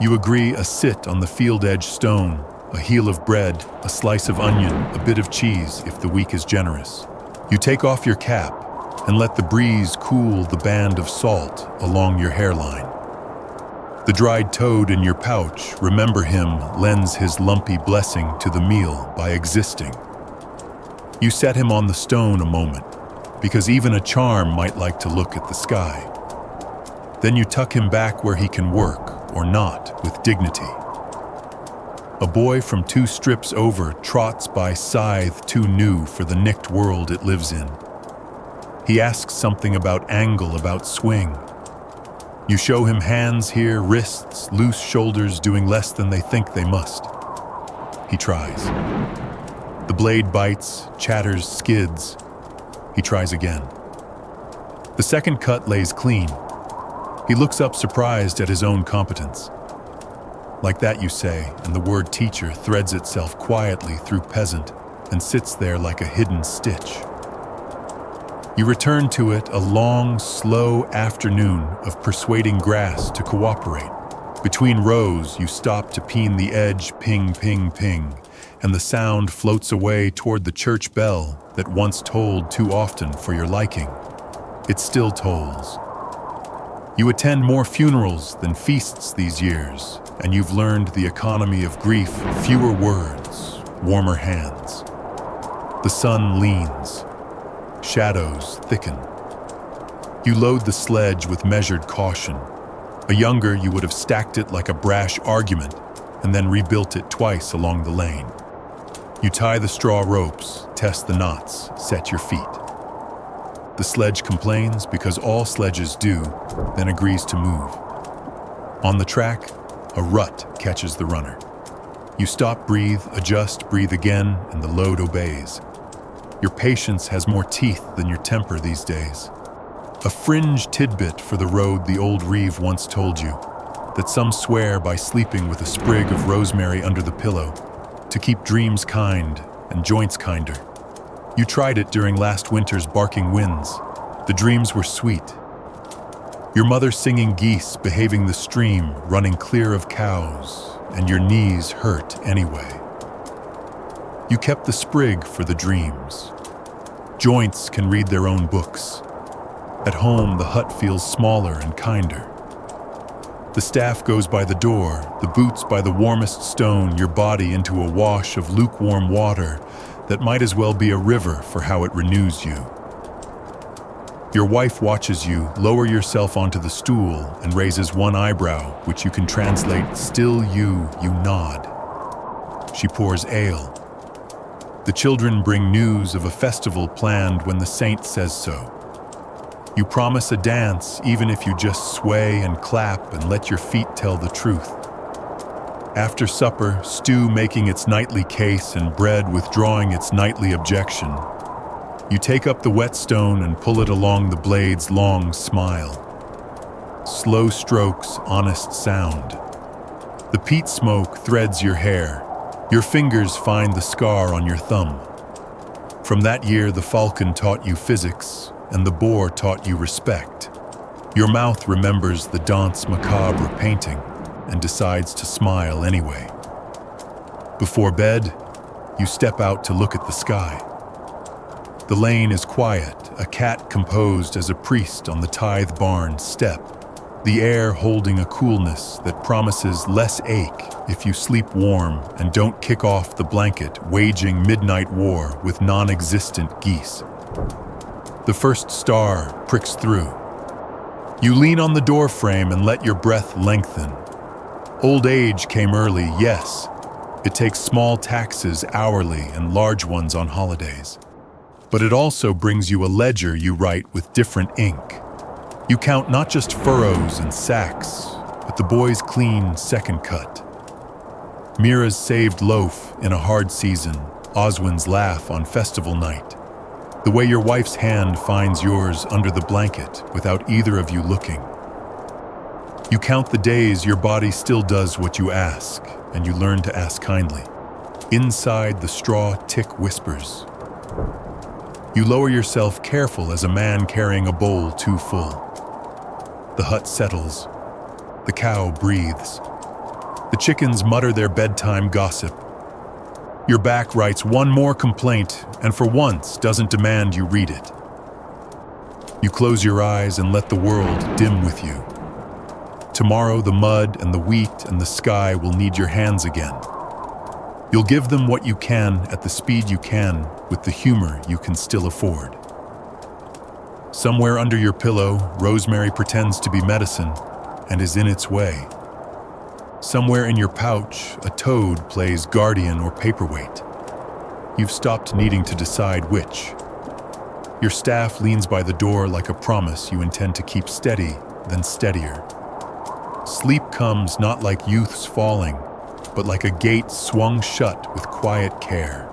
You agree a sit on the field-edge stone, a heel of bread, a slice of onion, a bit of cheese if the week is generous. You take off your cap and let the breeze cool the band of salt along your hairline. The dried toad in your pouch, remember him, lends his lumpy blessing to the meal by existing. You set him on the stone a moment, because even a charm might like to look at the sky. Then you tuck him back where he can work, or not, with dignity. A boy from 2 strips over trots by scythe too new for the nicked world it lives in. He asks something about angle, about swing. You show him hands here, wrists, loose shoulders doing less than they think they must. He tries. The blade bites, chatters, skids. He tries again. The second cut lays clean. He looks up surprised at his own competence. Like that, you say, and the word teacher threads itself quietly through peasant and sits there like a hidden stitch. You return to it a long, slow afternoon of persuading grass to cooperate. Between rows, you stop to peen the edge, ping, ping, ping, and the sound floats away toward the church bell that once tolled too often for your liking. It still tolls. You attend more funerals than feasts these years, and you've learned the economy of grief, fewer words, warmer hands. The sun leans. Shadows thicken. You load the sledge with measured caution. A younger, you would have stacked it like a brash argument and then rebuilt it twice along the lane. You tie the straw ropes, test the knots, set your feet. The sledge complains because all sledges do, then agrees to move. On the track, a rut catches the runner. You stop, breathe, adjust, breathe again, and the load obeys. Your patience has more teeth than your temper these days. A fringe tidbit for the road the old Reeve once told you, that some swear by sleeping with a sprig of rosemary under the pillow to keep dreams kind and joints kinder. You tried it during last winter's barking winds. The dreams were sweet. Your mother singing geese, behaving the stream, running clear of cows, and your knees hurt anyway. You kept the sprig for the dreams. Joints can read their own books. At home, the hut feels smaller and kinder. The staff goes by the door, the boots by the warmest stone, your body into a wash of lukewarm water that might as well be a river for how it renews you. Your wife watches you lower yourself onto the stool and raises one eyebrow, which you can translate, "Still you nod." She pours ale. The children bring news of a festival planned when the saint says so. You promise a dance even if you just sway and clap and let your feet tell the truth. After supper, stew making its nightly case and bread withdrawing its nightly objection. You take up the whetstone and pull it along the blade's long smile. Slow strokes, honest sound. The peat smoke threads your hair. Your fingers find the scar on your thumb. From that year, the falcon taught you physics, and the boar taught you respect. Your mouth remembers the Danse Macabre painting and decides to smile anyway. Before bed, you step out to look at the sky. The lane is quiet, a cat composed as a priest on the tithe barn step, the air holding a coolness that promises less ache if you sleep warm and don't kick off the blanket, waging midnight war with non-existent geese. The first star pricks through. You lean on the door frame and let your breath lengthen. Old age came early, yes. It takes small taxes hourly and large ones on holidays. But it also brings you a ledger you write with different ink. You count not just furrows and sacks, but the boy's clean second cut. Mira's saved loaf in a hard season, Oswin's laugh on festival night. The way your wife's hand finds yours under the blanket without either of you looking. You count the days your body still does what you ask, and you learn to ask kindly. Inside, the straw tick whispers. You lower yourself careful as a man carrying a bowl too full. The hut settles. The cow breathes. The chickens mutter their bedtime gossip. Your back writes one more complaint, and for once doesn't demand you read it. You close your eyes and let the world dim with you. Tomorrow the mud and the wheat and the sky will need your hands again. You'll give them what you can at the speed you can with the humor you can still afford. Somewhere under your pillow, rosemary pretends to be medicine and is in its way. Somewhere in your pouch, a toad plays guardian or paperweight. You've stopped needing to decide which. Your staff leans by the door like a promise you intend to keep steady, then steadier. Sleep comes not like youth's falling, but like a gate swung shut with quiet care.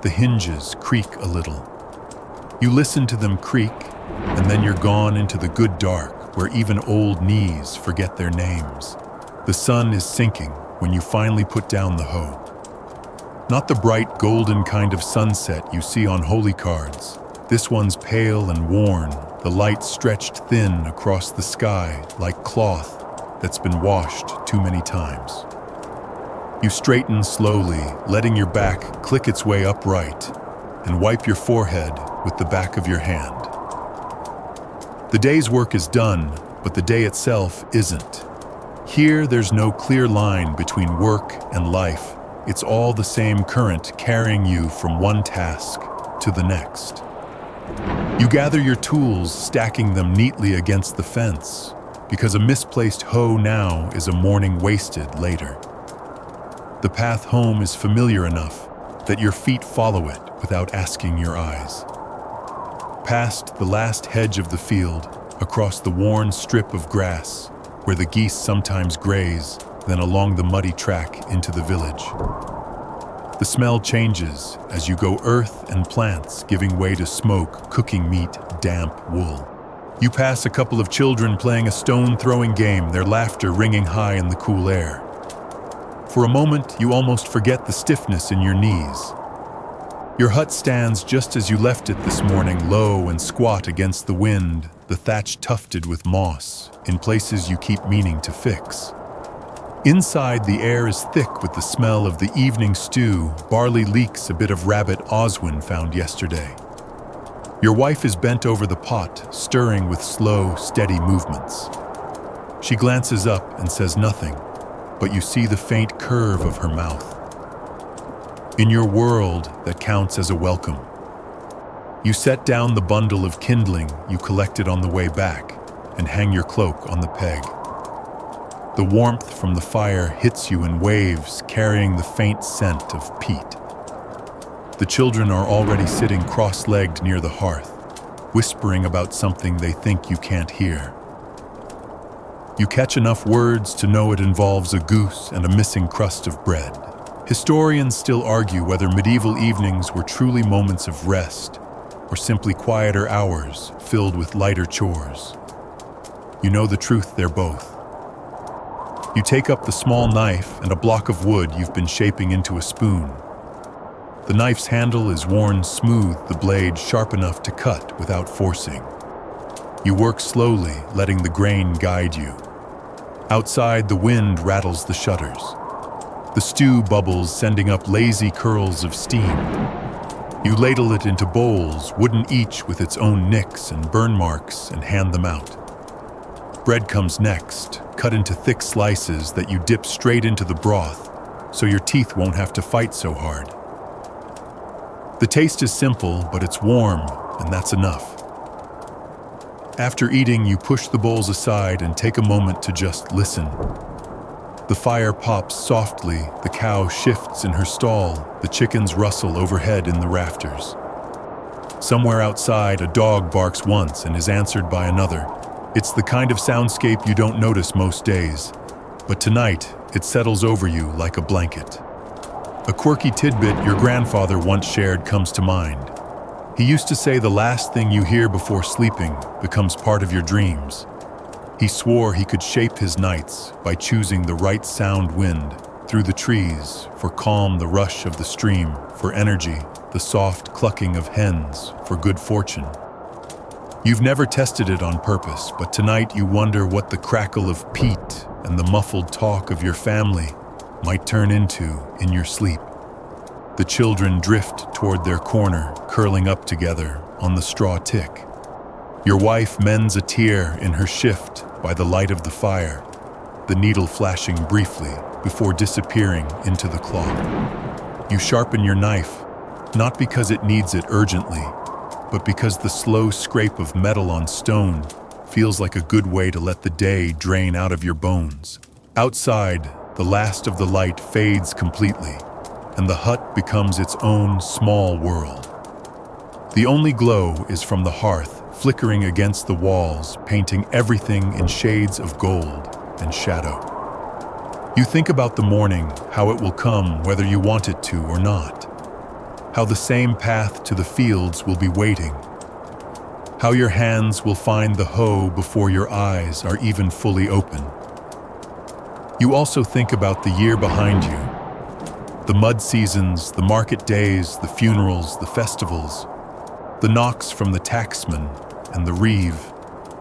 The hinges creak a little. You listen to them creak, and then you're gone into the good dark where even old knees forget their names. The sun is sinking when you finally put down the hoe. Not the bright golden kind of sunset you see on holy cards. This one's pale and worn, the light stretched thin across the sky like cloth that's been washed too many times. You straighten slowly, letting your back click its way upright, and wipe your forehead with the back of your hand. The day's work is done, but the day itself isn't. Here, there's no clear line between work and life. It's all the same current carrying you from one task to the next. You gather your tools, stacking them neatly against the fence, because a misplaced hoe now is a morning wasted later. The path home is familiar enough that your feet follow it without asking your eyes. Past the last hedge of the field, across the worn strip of grass, where the geese sometimes graze, then along the muddy track into the village. The smell changes as you go earth and plants giving way to smoke, cooking meat, damp wool. You pass a couple of children playing a stone-throwing game, their laughter ringing high in the cool air. For a moment, you almost forget the stiffness in your knees. Your hut stands just as you left it this morning, low and squat against the wind, the thatch tufted with moss, in places you keep meaning to fix. Inside, the air is thick with the smell of the evening stew. Barley leaks a bit of rabbit Oswin found yesterday. Your wife is bent over the pot, stirring with slow, steady movements. She glances up and says nothing, but you see the faint curve of her mouth. In your world, that counts as a welcome. You set down the bundle of kindling you collected on the way back and hang your cloak on the peg. The warmth from the fire hits you in waves, carrying the faint scent of peat. The children are already sitting cross-legged near the hearth, whispering about something they think you can't hear. You catch enough words to know it involves a goose and a missing crust of bread. Historians still argue whether medieval evenings were truly moments of rest or simply quieter hours filled with lighter chores. You know the truth, they're both. You take up the small knife and a block of wood you've been shaping into a spoon. The knife's handle is worn smooth, the blade sharp enough to cut without forcing. You work slowly, letting the grain guide you. Outside, the wind rattles the shutters. The stew bubbles, sending up lazy curls of steam. You ladle it into bowls, wooden each with its own nicks and burn marks, and hand them out. Bread comes next, cut into thick slices that you dip straight into the broth, so your teeth won't have to fight so hard. The taste is simple, but it's warm, and that's enough. After eating, you push the bowls aside and take a moment to just listen. The fire pops softly, the cow shifts in her stall, the chickens rustle overhead in the rafters. Somewhere outside, a dog barks once and is answered by another. It's the kind of soundscape you don't notice most days, but tonight it settles over you like a blanket. A quirky tidbit your grandfather once shared comes to mind. He used to say the last thing you hear before sleeping becomes part of your dreams. He swore he could shape his nights by choosing the right sound wind through the trees, for calm the rush of the stream, for energy, the soft clucking of hens, for good fortune. You've never tested it on purpose, but tonight you wonder what the crackle of peat and the muffled talk of your family might turn into in your sleep. The children drift toward their corner, curling up together on the straw tick. Your wife mends a tear in her shift by the light of the fire, the needle flashing briefly before disappearing into the cloth. You sharpen your knife, not because it needs it urgently, but because the slow scrape of metal on stone feels like a good way to let the day drain out of your bones. Outside, the last of the light fades completely, and the hut becomes its own small world. The only glow is from the hearth, flickering against the walls, painting everything in shades of gold and shadow. You think about the morning, how it will come whether you want it to or not. How the same path to the fields will be waiting. How your hands will find the hoe before your eyes are even fully open. You also think about the year behind you. The mud seasons, the market days, the funerals, the festivals, the knocks from the tacksman and the reeve,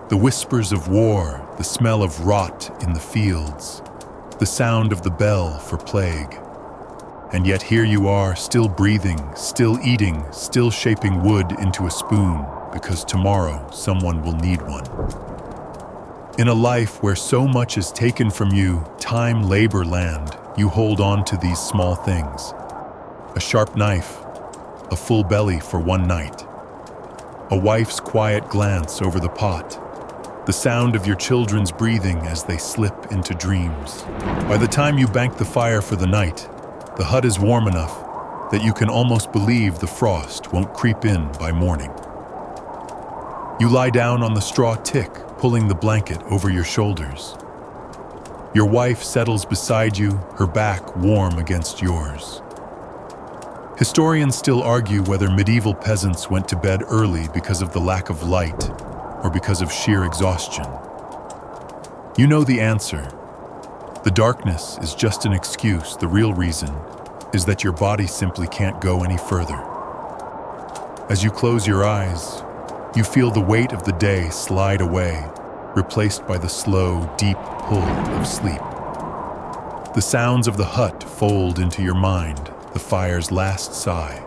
the whispers of war, the smell of rot in the fields, the sound of the bell for plague. And yet here you are, still breathing, still eating, still shaping wood into a spoon, because tomorrow someone will need one. In a life where so much is taken from you, time, labor, land, you hold on to these small things. A sharp knife, a full belly for one night, a wife's quiet glance over the pot, the sound of your children's breathing as they slip into dreams. By the time you bank the fire for the night, the hut is warm enough that you can almost believe the frost won't creep in by morning. You lie down on the straw tick, pulling the blanket over your shoulders. Your wife settles beside you, her back warm against yours. Historians still argue whether medieval peasants went to bed early because of the lack of light or because of sheer exhaustion. You know the answer. The darkness is just an excuse. The real reason is that your body simply can't go any further. As you close your eyes, you feel the weight of the day slide away, replaced by the slow, deep pull of sleep. The sounds of the hut fold into your mind, the fire's last sigh,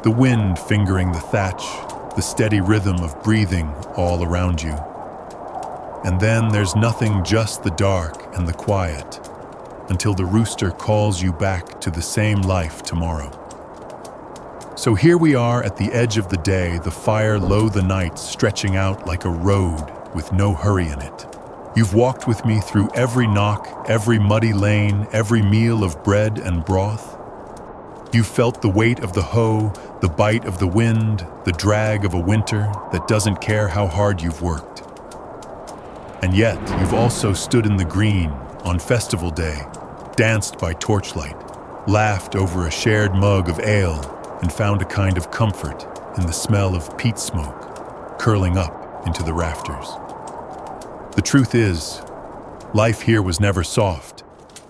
the wind fingering the thatch, the steady rhythm of breathing all around you. And then there's nothing, just the dark and the quiet, until the rooster calls you back to the same life tomorrow. So here we are at the edge of the day, the fire low, the night stretching out like a road with no hurry in it. You've walked with me through every knock, every muddy lane, every meal of bread and broth. You've felt the weight of the hoe, the bite of the wind, the drag of a winter that doesn't care how hard you've worked. And yet, you've also stood in the green on festival day, danced by torchlight, laughed over a shared mug of ale, and found a kind of comfort in the smell of peat smoke curling up into the rafters. The truth is, life here was never soft,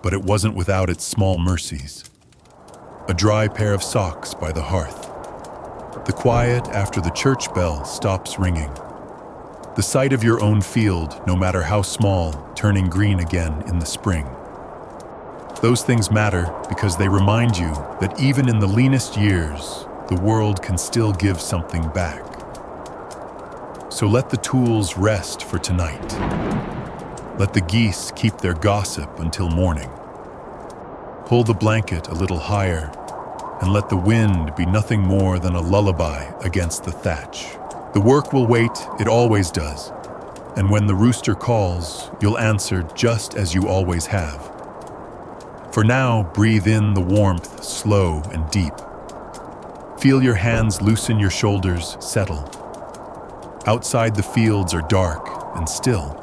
but it wasn't without its small mercies. A dry pair of socks by the hearth. The quiet after the church bell stops ringing. The sight of your own field, no matter how small, turning green again in the spring. Those things matter because they remind you that even in the leanest years, the world can still give something back. So let the tools rest for tonight. Let the geese keep their gossip until morning. Pull the blanket a little higher, and let the wind be nothing more than a lullaby against the thatch. The work will wait, it always does. And when the rooster calls, you'll answer just as you always have. For now, breathe in the warmth, slow and deep. Feel your hands loosen, your shoulders settle. Outside the fields are dark and still.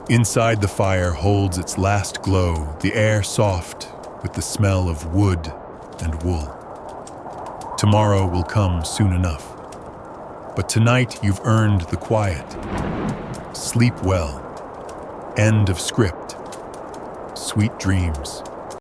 Inside the fire holds its last glow, the air soft with the smell of wood and wool. Tomorrow will come soon enough. But tonight you've earned the quiet. Sleep well. End of script. Sweet dreams.